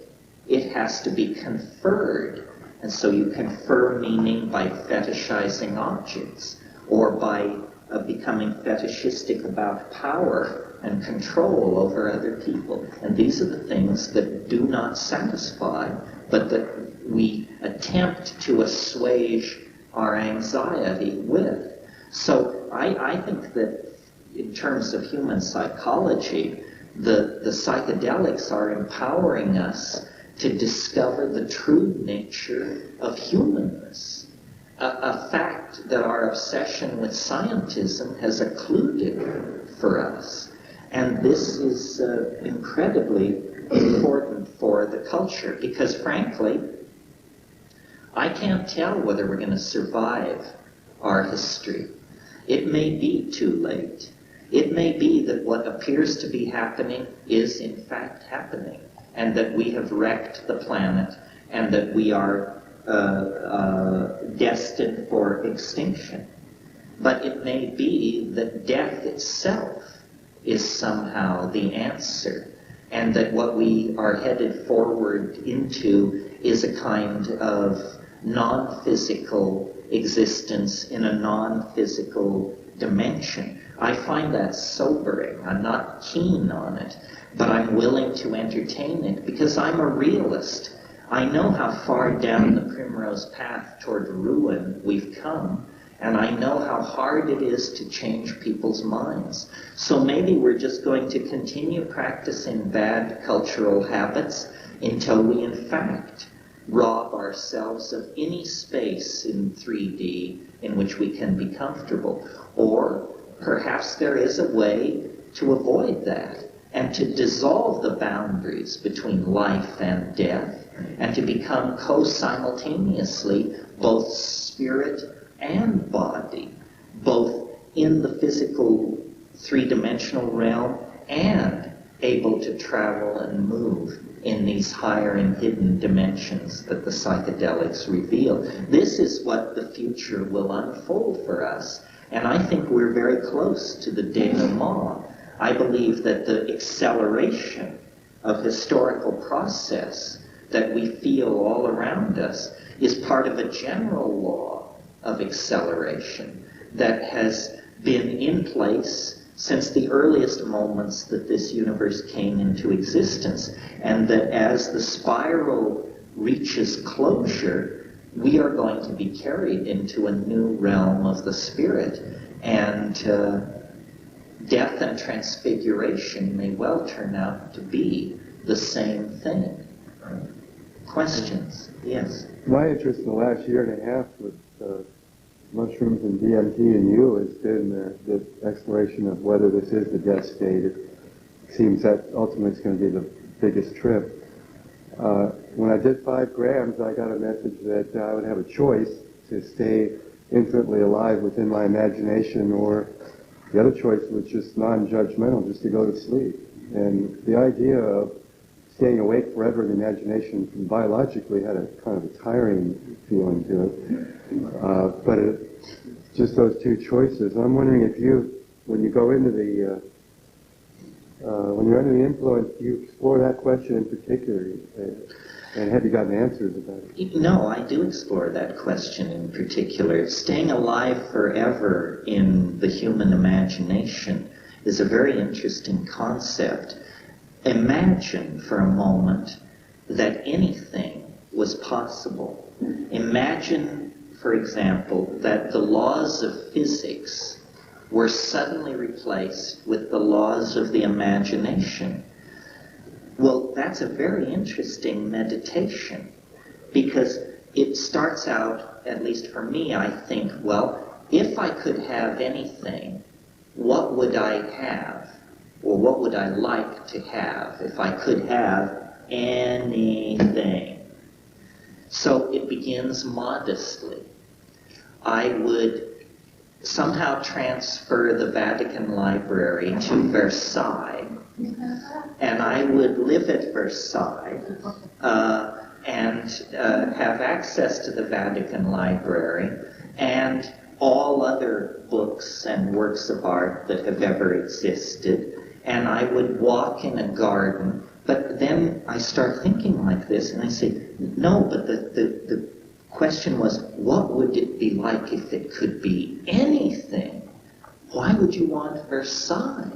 It has to be conferred. And so you confer meaning by fetishizing objects, or by becoming fetishistic about power and control over other people. And these are the things that do not satisfy, but that we attempt to assuage our anxiety with. So I think that in terms of human psychology, the psychedelics are empowering us to discover the true nature of humanness, a fact that our obsession with scientism has occluded for us. And this is incredibly important for the culture, because frankly, I can't tell whether we're going to survive our history. It may be too late. It may be that what appears to be happening is in fact happening, and that we have wrecked the planet, and that we are destined for extinction. But it may be that death itself is somehow the answer, and that what we are headed forward into is a kind of non-physical existence in a non-physical dimension. I find that sobering. I'm not keen on it, but I'm willing to entertain it because I'm a realist. I know how far down the primrose path toward ruin we've come, and I know how hard it is to change people's minds. So maybe we're just going to continue practicing bad cultural habits until we in fact rob ourselves of any space in 3D in which we can be comfortable. Or perhaps there is a way to avoid that and to dissolve the boundaries between life and death and to become co-simultaneously both spirit and body, both in the physical three-dimensional realm and able to travel and move in these higher and hidden dimensions that the psychedelics reveal. This is what the future will unfold for us, and I think we're very close to the denouement. I believe that the acceleration of historical process that we feel all around us is part of a general law of acceleration that has been in place since the earliest moments that this universe came into existence, and that as the spiral reaches closure, we are going to be carried into a new realm of the spirit, and death and transfiguration may well turn out to be the same thing. Questions? Yes? My interest in the last year and a half with mushrooms and DMT and you has been the exploration of whether this is the death state. It seems that ultimately it's going to be the biggest trip. When I did 5 grams, I got a message that I would have a choice to stay infinitely alive within my imagination, or the other choice was just non-judgmental, just to go to sleep. And the idea of staying awake forever in the imagination biologically had a kind of a tiring feeling to it. But just those 2 choices. I'm wondering if you, when you go into the, when you're under the influence, do you explore that question in particular? And have you gotten answers about it? No, I do explore that question in particular. Staying alive forever in the human imagination is a very interesting concept. Imagine for a moment that anything was possible. Imagine, for example, that the laws of physics were suddenly replaced with the laws of the imagination. Well, that's a very interesting meditation, because it starts out, at least for me, I think, well, if I could have anything, what would I have? Or what would I like to have if I could have anything? So it begins modestly. I would somehow transfer the Vatican Library to Versailles, and I would live at Versailles and have access to the Vatican Library and all other books and works of art that have ever existed. And I would walk in a garden, but then I start thinking like this, and I say, no, but the question was, what would it be like if it could be anything? Why would you want Versailles?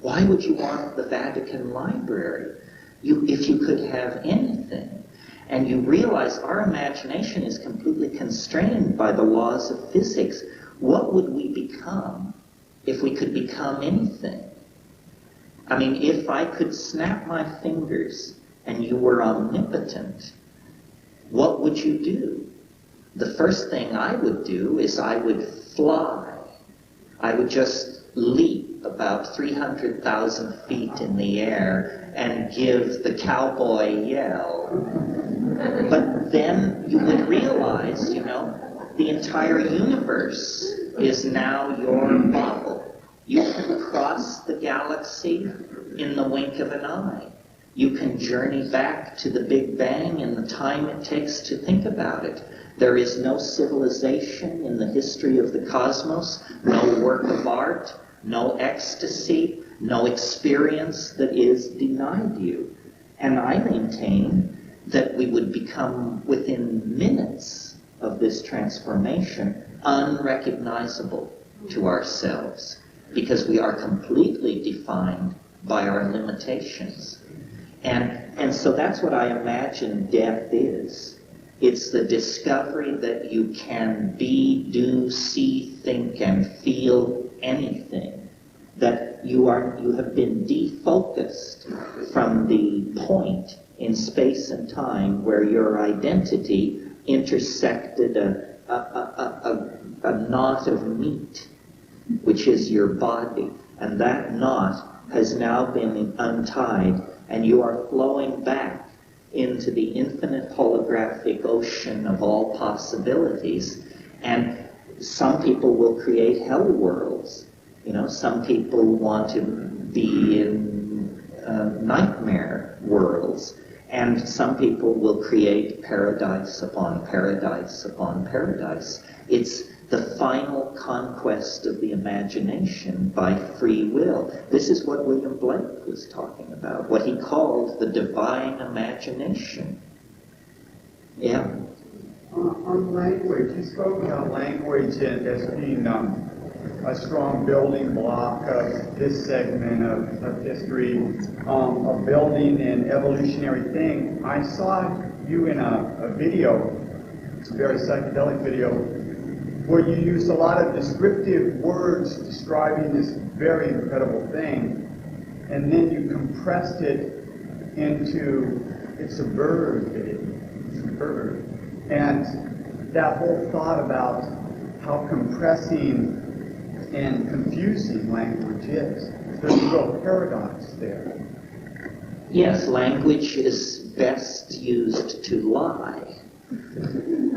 Why would you want the Vatican Library if you could have anything? And you realize our imagination is completely constrained by the laws of physics. What would we become if we could become anything? I mean, if I could snap my fingers and you were omnipotent, what would you do? The first thing I would do is I would fly. I would just leap about 300,000 feet in the air and give the cowboy yell. But then you would realize, the entire universe is now your bubble. You can cross the galaxy in the wink of an eye. You can journey back to the Big Bang in the time it takes to think about it. There is no civilization in the history of the cosmos, no work of art, no ecstasy, no experience that is denied you. And I maintain that we would become, within minutes of this transformation, unrecognizable to ourselves, because we are completely defined by our limitations. And so that's what I imagine death is. It's the discovery that you can be, do, see, think, and feel anything. That you have been defocused from the point in space and time where your identity intersected a knot of meat, which is your body. And that knot has now been untied, and you are flowing back into the infinite holographic ocean of all possibilities. And some people will create hell worlds. Some people want to be in nightmare worlds. And some people will create paradise upon paradise upon paradise. It's the final conquest of the imagination by free will. This is what William Blake was talking about, what he called the divine imagination. Yeah. On language, you spoke about language as being a strong building block of this segment of history, a building and evolutionary thing. I saw you in a video, a very psychedelic video, where you used a lot of descriptive words describing this very incredible thing, and then you compressed it into, it's a bird, baby, it's a bird. And that whole thought about how compressing and confusing language is, there's a real paradox there. Yes, language is best used to lie.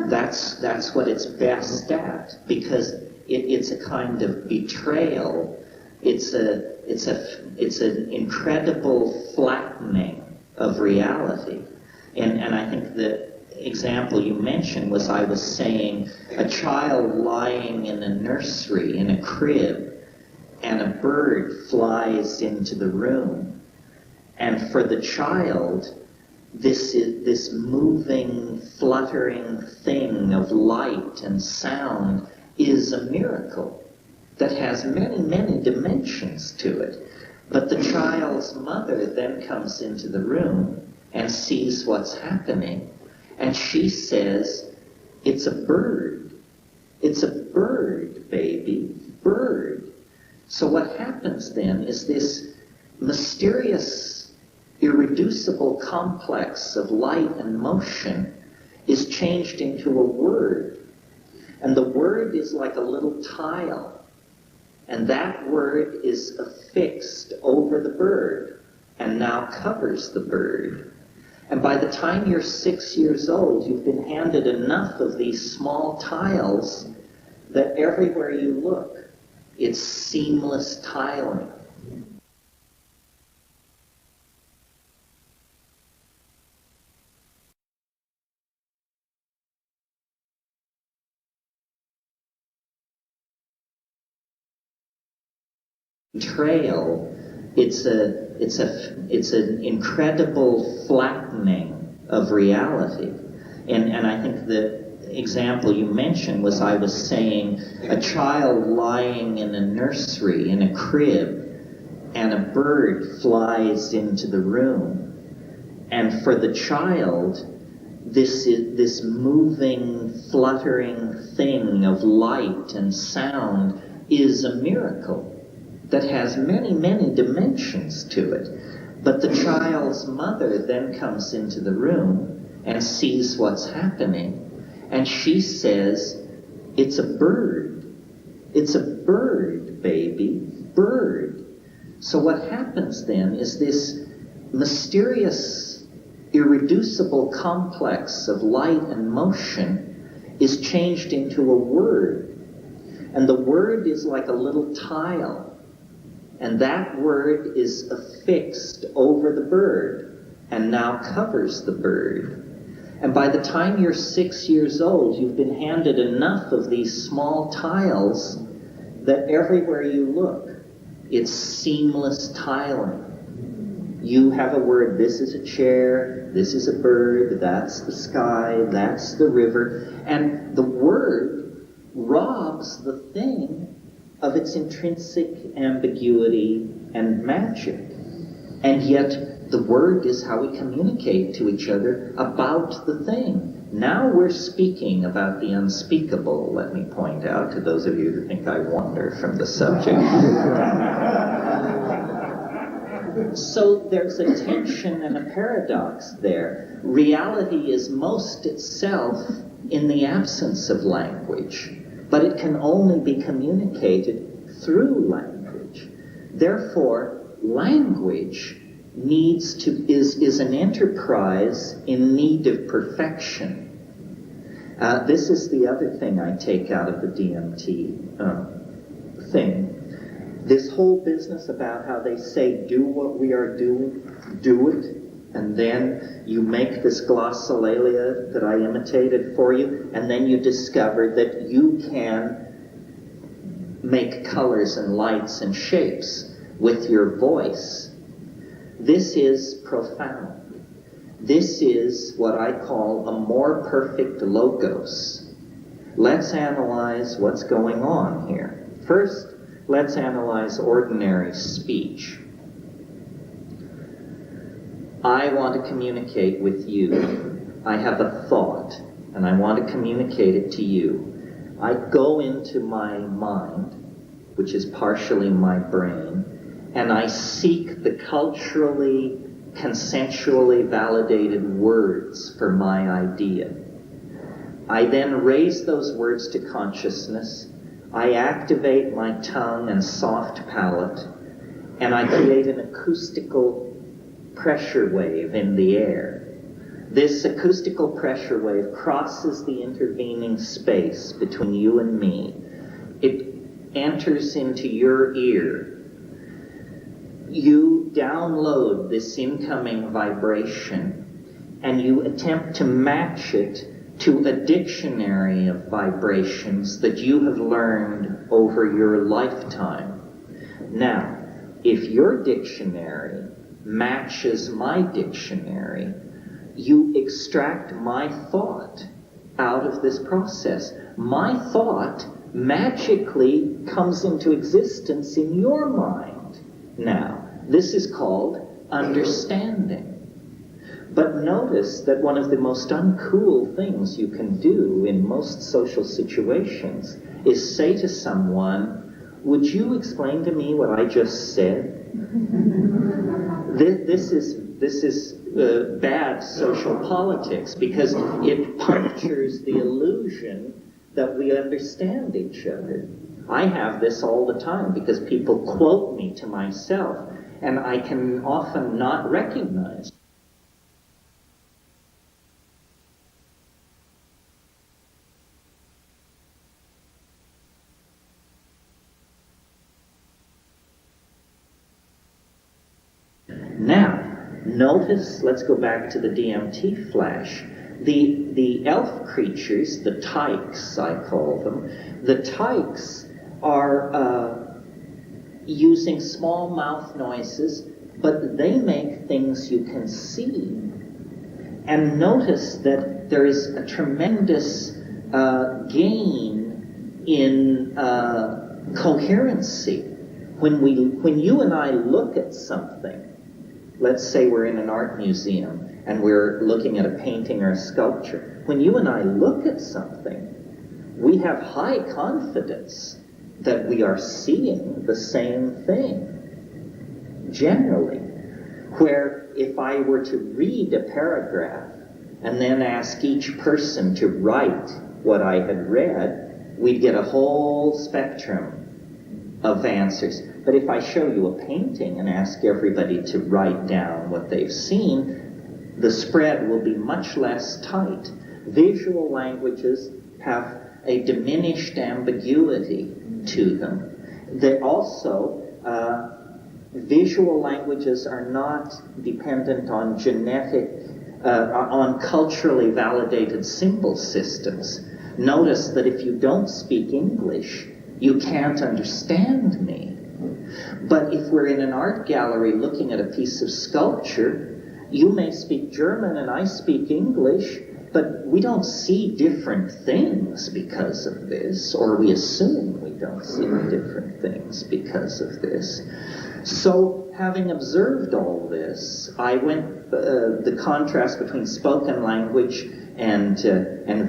That's what it's best at, because it's a kind of betrayal. It's an incredible flattening of reality. And I think the example you mentioned was, I was saying, a child lying in a nursery, in a crib, and a bird flies into the room. And for the child, this moving, fluttering thing of light and sound is a miracle that has many, many dimensions to it. But the child's mother then comes into the room and sees what's happening, and she says, "It's a bird. It's a bird, baby, bird." So what happens then is this mysterious, irreducible complex of light and motion is changed into a word. And the word is like a little tile. And that word is affixed over the bird and now covers the bird. And by the time you're 6 years old, you've been handed enough of these small tiles that everywhere you look, it's seamless tiling. Trail, it's an incredible flattening of reality. And I think the example you mentioned was, I was saying, a child lying in a nursery, in a crib, and a bird flies into the room. And for the child, this moving, fluttering thing of light and sound is a miracle that has many, many dimensions to it. But the child's mother then comes into the room and sees what's happening, and she says, "It's a bird. It's a bird, baby, So what happens then is this mysterious, irreducible complex of light and motion is changed into a word. And the word is like a little tile. And that word is affixed over the bird and now covers the bird. And by the time you're 6 years old, you've been handed enough of these small tiles that everywhere you look, it's seamless tiling. You have a word, this is a chair, this is a bird, that's the sky, that's the river. And the word robs the thing of its intrinsic ambiguity and magic. And yet the word is how we communicate to each other about the thing. Now we're speaking about the unspeakable, let me point out to those of you who think I wander from the subject. So there's a tension and a paradox there. Reality is most itself in the absence of language, but it can only be communicated through language. Therefore, language is an enterprise in need of perfection. This is the other thing I take out of the DMT thing. This whole business about how they say, do what we are doing, do it, and then you make this glossolalia that I imitated for you, and then you discover that you can make colors and lights and shapes with your voice. This is profound. This is what I call a more perfect logos. Let's analyze what's going on here. First, let's analyze ordinary speech. I want to communicate with you. I have a thought, and I want to communicate it to you. I go into my mind, which is partially my brain, and I seek the culturally, consensually validated words for my idea. I then raise those words to consciousness. I activate my tongue and soft palate, and I create an acoustical pressure wave in the air. This acoustical pressure wave crosses the intervening space between you and me. It enters into your ear. You download this incoming vibration, and you attempt to match it to a dictionary of vibrations that you have learned over your lifetime. Now, if your dictionary matches my dictionary, you extract my thought out of this process. My thought magically comes into existence in your mind. Now, this is called understanding. But notice that one of the most uncool things you can do in most social situations is say to someone, would you explain to me what I just said? This is bad social politics, because it punctures the illusion that we understand each other. I have this all the time because people quote me to myself, and I can often not recognize. Now, notice, let's go back to the DMT flash. The elf creatures, the tykes, I call them, the tykes are using small mouth noises, but they make things you can see. And notice that there is a tremendous gain in coherency. When you and I look at something, let's say we're in an art museum and we're looking at a painting or a sculpture. When you and I look at something, we have high confidence that we are seeing the same thing, generally. Where if I were to read a paragraph and then ask each person to write what I had read, we'd get a whole spectrum of answers. But if I show you a painting and ask everybody to write down what they've seen, the spread will be much less tight. Visual languages have a diminished ambiguity to them. They also, visual languages are not dependent on on culturally validated symbol systems. Notice that if you don't speak English, you can't understand me. But if we're in an art gallery looking at a piece of sculpture, you may speak German and I speak English, but we don't see different things because of this, or we assume we don't see different things because of this. So, having observed all this, I went, the contrast between spoken language and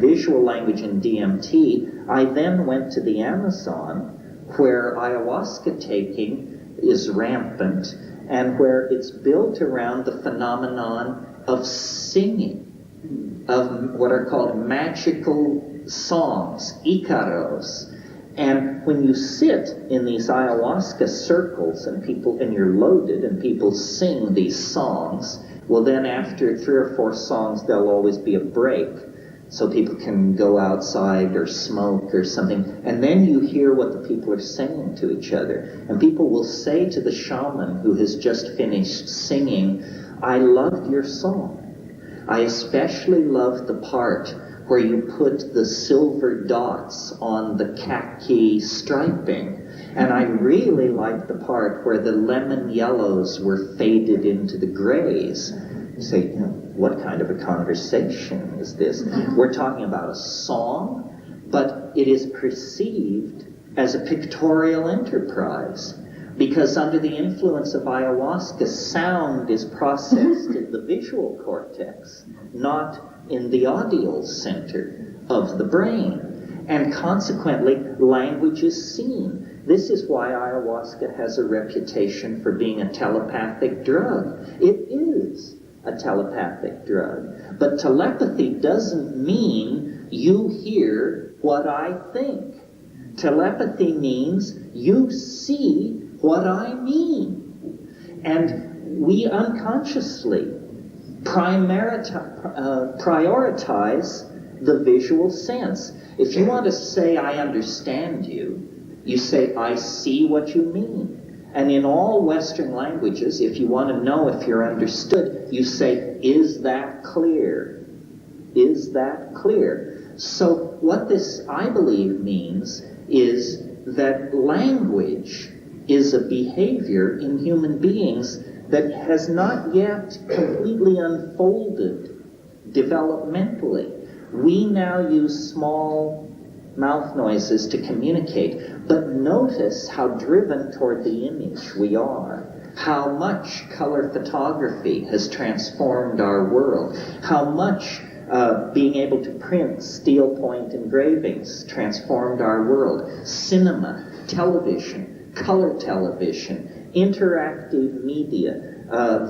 visual language in DMT, I then went to the Amazon, where ayahuasca taking is rampant, and where it's built around the phenomenon of singing, of what are called magical songs, icaros. And when you sit in these ayahuasca circles and you're loaded and people sing these songs, well then after 3 or 4 songs there'll always be a break so people can go outside or smoke or something. And then you hear what the people are saying to each other. And people will say to the shaman who has just finished singing, "I loved your song. I especially loved the part where you put the silver dots on the khaki striping. And I really liked the part where the lemon yellows were faded into the grays." You say, what kind of a conversation is this? We're talking about a song, but it is perceived as a pictorial enterprise. Because under the influence of ayahuasca, sound is processed in the visual cortex, not in the audial center of the brain. And consequently, language is seen. This is why ayahuasca has a reputation for being a telepathic drug. It is a telepathic drug. But telepathy doesn't mean you hear what I think. Telepathy means you see what I mean. And we unconsciously prioritize the visual sense. If you want to say, "I understand you," you say, "I see what you mean." And in all Western languages, if you want to know if you're understood, you say, "Is that clear? Is that clear?" So what this, I believe, means is that language is a behavior in human beings that has not yet completely unfolded developmentally. We now use small mouth noises to communicate, but notice how driven toward the image we are, how much color photography has transformed our world, how much being able to print steel point engravings transformed our world, cinema, television, color television, interactive media,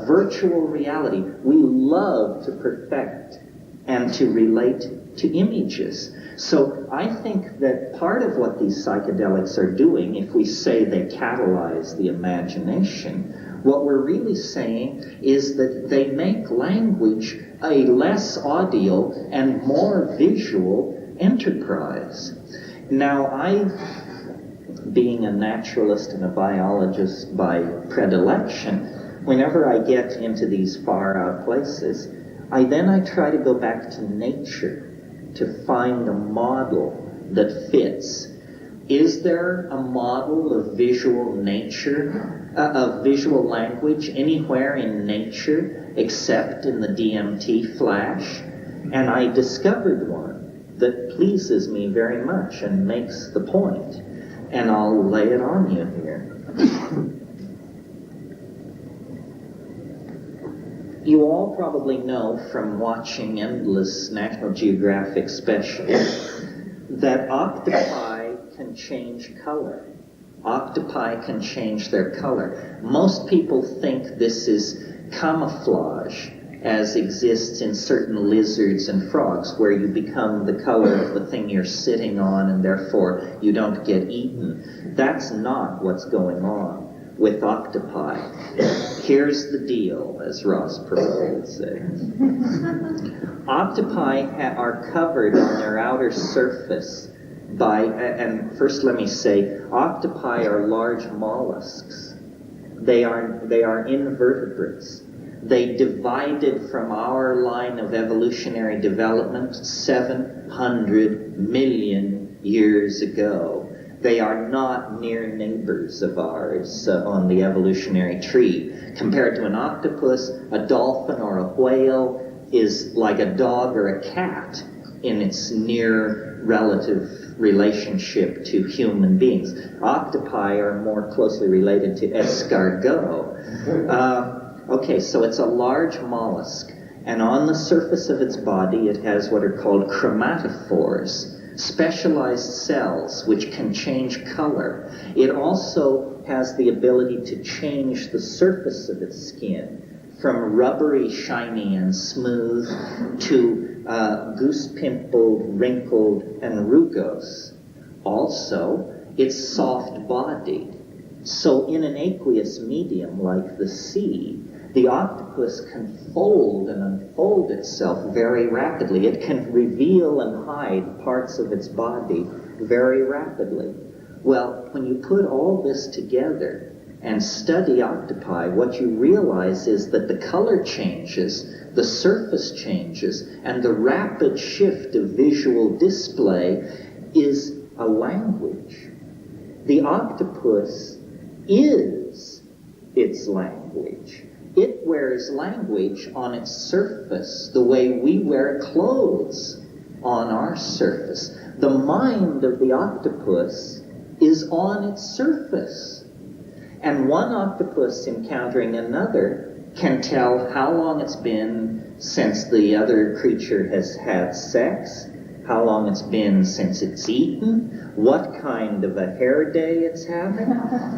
virtual reality. We love to perfect and to relate to images. So I think that part of what these psychedelics are doing, if we say they catalyze the imagination, what we're really saying is that they make language a less audio and more visual enterprise. Now, being a naturalist and a biologist by predilection, whenever I get into these far out places, I try to go back to nature to find a model that fits. Is there a model of visual nature, of visual language anywhere in nature except in the DMT flash? And I discovered one that pleases me very much and makes the point. And I'll lay it on you here. You all probably know from watching endless National Geographic specials that octopi can change color. Octopi can change their color. Most people think this is camouflage as exists in certain lizards and frogs, where you become the color of the thing you're sitting on and therefore you don't get eaten. That's not what's going on with octopi. Here's the deal, as Ross Perot would say. Octopi are covered on their outer surface by, and first let me say, octopi are large mollusks. They are invertebrates. They divided from our line of evolutionary development 700 million years ago. They are not near neighbors of ours on the evolutionary tree. Compared to an octopus, a dolphin or a whale is like a dog or a cat in its near relative relationship to human beings. Octopi are more closely related to escargot. Okay, so it's a large mollusk, and on the surface of its body it has what are called chromatophores, specialized cells which can change color. It also has the ability to change the surface of its skin from rubbery, shiny, and smooth to goose-pimpled, wrinkled, and rugose. Also, it's soft-bodied. So in an aqueous medium like the sea, the octopus can fold and unfold itself very rapidly. It can reveal and hide parts of its body very rapidly. Well, when you put all this together and study octopi, what you realize is that the color changes, the surface changes, and the rapid shift of visual display is a language. The octopus is its language. It wears language on its surface the way we wear clothes on our surface. The mind of the octopus is on its surface. And one octopus encountering another can tell how long it's been since the other creature has had sex, how long it's been since it's eaten, what kind of a hair day it's having,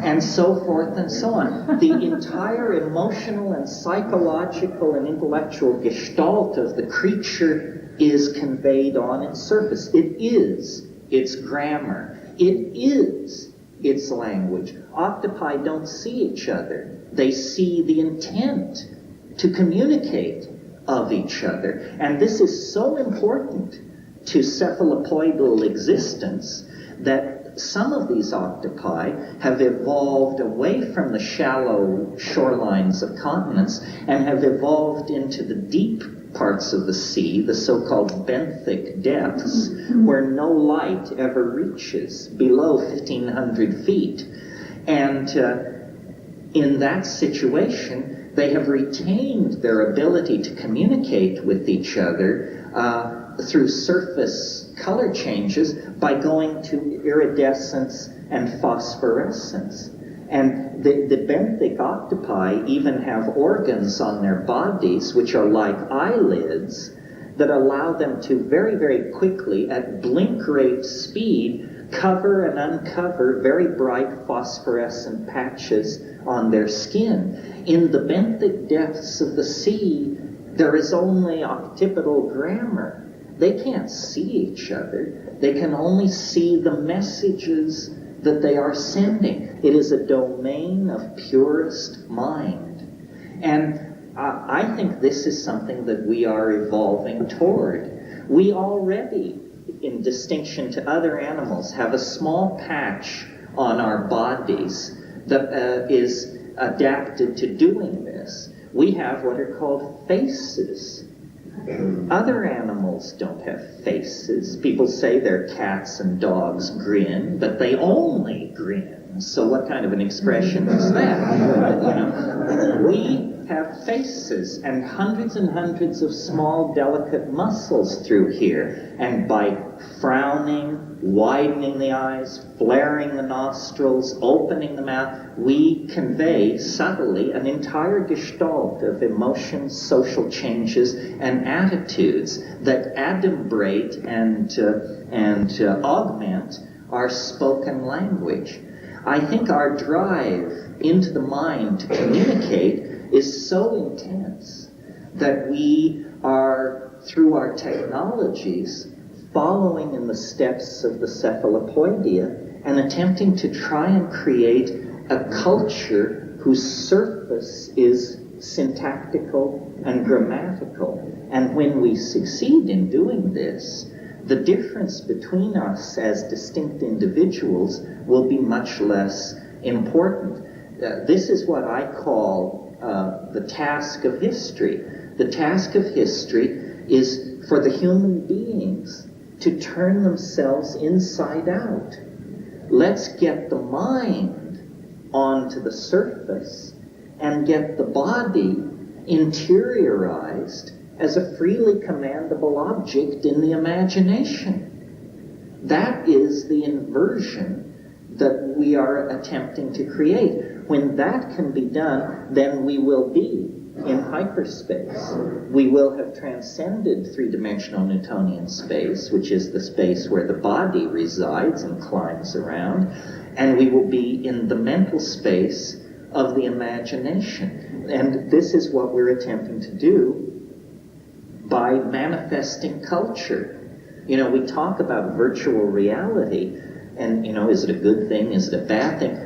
and so forth and so on. The entire emotional and psychological and intellectual gestalt of the creature is conveyed on its surface. It is its grammar. It is its language. Octopi don't see each other. They see the intent to communicate of each other. And this is so important to cephalopoidal existence that some of these octopi have evolved away from the shallow shorelines of continents and have evolved into the deep parts of the sea, the so-called benthic depths, where no light ever reaches, below 1,500 feet. And in that situation, they have retained their ability to communicate with each other through surface color changes by going to iridescence and phosphorescence. And the benthic octopi even have organs on their bodies which are like eyelids that allow them to very, very quickly, at blink rate speed, cover and uncover very bright phosphorescent patches on their skin. In the benthic depths of the sea, there is only occipital grammar. They can't see each other. They can only see the messages that they are sending. It is a domain of purest mind. And I think this is something that we are evolving toward. We already, in distinction to other animals, have a small patch on our bodies that is adapted to doing this. We have what are called faces. Other animals don't have faces. People say their cats and dogs grin, but they only grin. So what kind of an expression is that? We have faces and hundreds of small, delicate muscles through here. And by frowning, widening the eyes, flaring the nostrils, opening the mouth, we convey subtly an entire gestalt of emotions, social changes, and attitudes that adumbrate and augment our spoken language. I think our drive into the mind to communicate is so intense that we are, through our technologies, following in the steps of the cephalopoidia and attempting to try and create a culture whose surface is syntactical and grammatical. And when we succeed in doing this, the difference between us as distinct individuals will be much less important. This is what I call the task of history. The task of history is for the human beings to turn themselves inside out. Let's get the mind onto the surface and get the body interiorized as a freely commandable object in the imagination. That is the inversion that we are attempting to create. When that can be done, then we will be in hyperspace. We will have transcended three-dimensional Newtonian space, which is the space where the body resides and climbs around, and we will be in the mental space of the imagination. And this is what we're attempting to do by manifesting culture. You know, we talk about virtual reality, and, you know, is it a good thing? Is it a bad thing?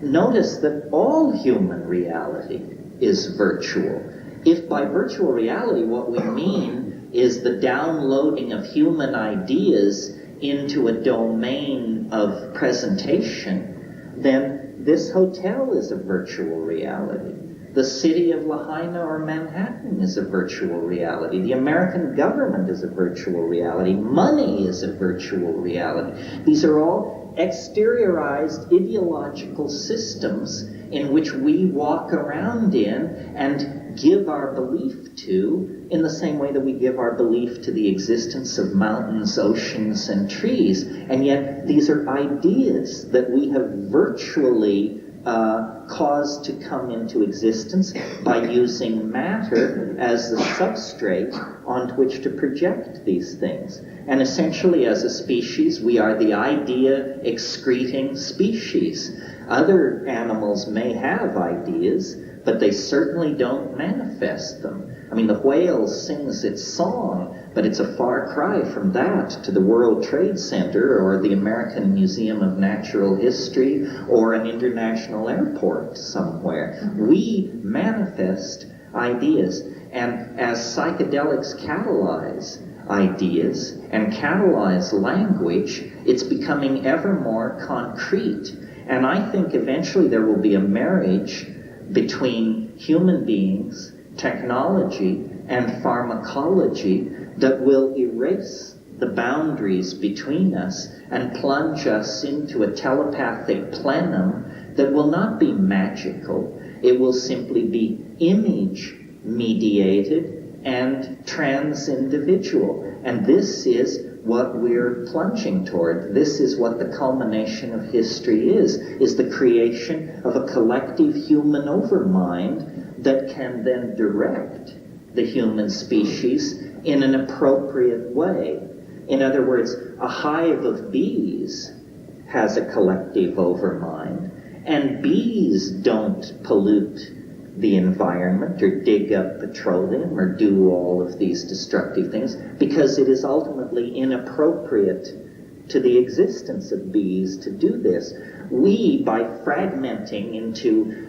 Notice that all human reality is virtual. If by virtual reality what we mean is the downloading of human ideas into a domain of presentation, then this hotel is a virtual reality. The city of Lahaina or Manhattan is a virtual reality. The American government is a virtual reality. Money is a virtual reality. These are all exteriorized ideological systems in which we walk around in and give our belief to, in the same way that we give our belief to the existence of mountains, oceans, and trees. And yet these are ideas that we have virtually caused to come into existence by using matter as the substrate on which to project these things. And essentially, as a species, we are the idea-excreting species. Other animals may have ideas, but they certainly don't manifest them. I mean, the whale sings its song, but it's a far cry from that to the World Trade Center or the American Museum of Natural History or an international airport somewhere. We manifest ideas, and as psychedelics catalyze ideas and catalyze language, it's becoming ever more concrete. And I think eventually there will be a marriage between human beings, technology, and pharmacology that will erase the boundaries between us and plunge us into a telepathic plenum that will not be magical. It will simply be image-mediated and trans-individual. And this is what we're plunging toward. This is what the culmination of history is the creation of a collective human overmind that can then direct the human species in an appropriate way. In other words, a hive of bees has a collective overmind, and bees don't pollute the environment or dig up petroleum or do all of these destructive things because it is ultimately inappropriate to the existence of bees to do this. We, by fragmenting into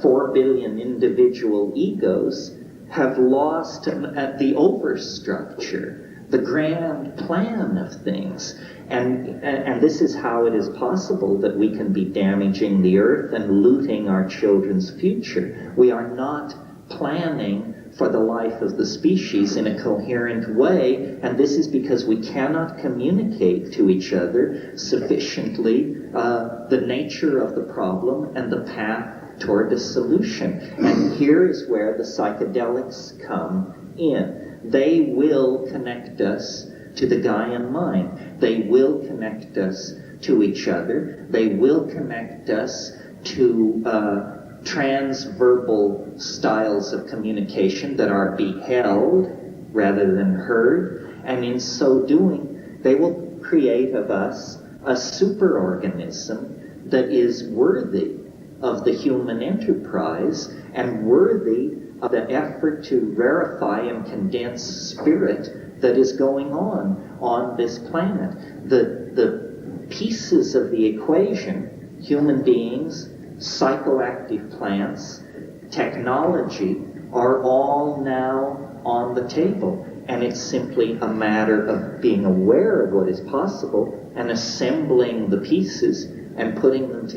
4 billion individual egos, have lost the overstructure, the grand plan of things. And this is how it is possible that we can be damaging the earth and looting our children's future. We are not planning for the life of the species in a coherent way, and this is because we cannot communicate to each other sufficiently the nature of the problem and the path toward a solution. And here is where the psychedelics come in. They will connect us to the Gaian mind. They will connect us to each other. They will connect us to transverbal styles of communication that are beheld rather than heard. And in so doing, they will create of us a superorganism that is worthy of the human enterprise and worthy of the effort to verify and condense spirit that is going on this planet. The pieces of the equation, human beings, psychoactive plants, technology, are all now on the table. And it's simply a matter of being aware of what is possible and assembling the pieces and putting them together.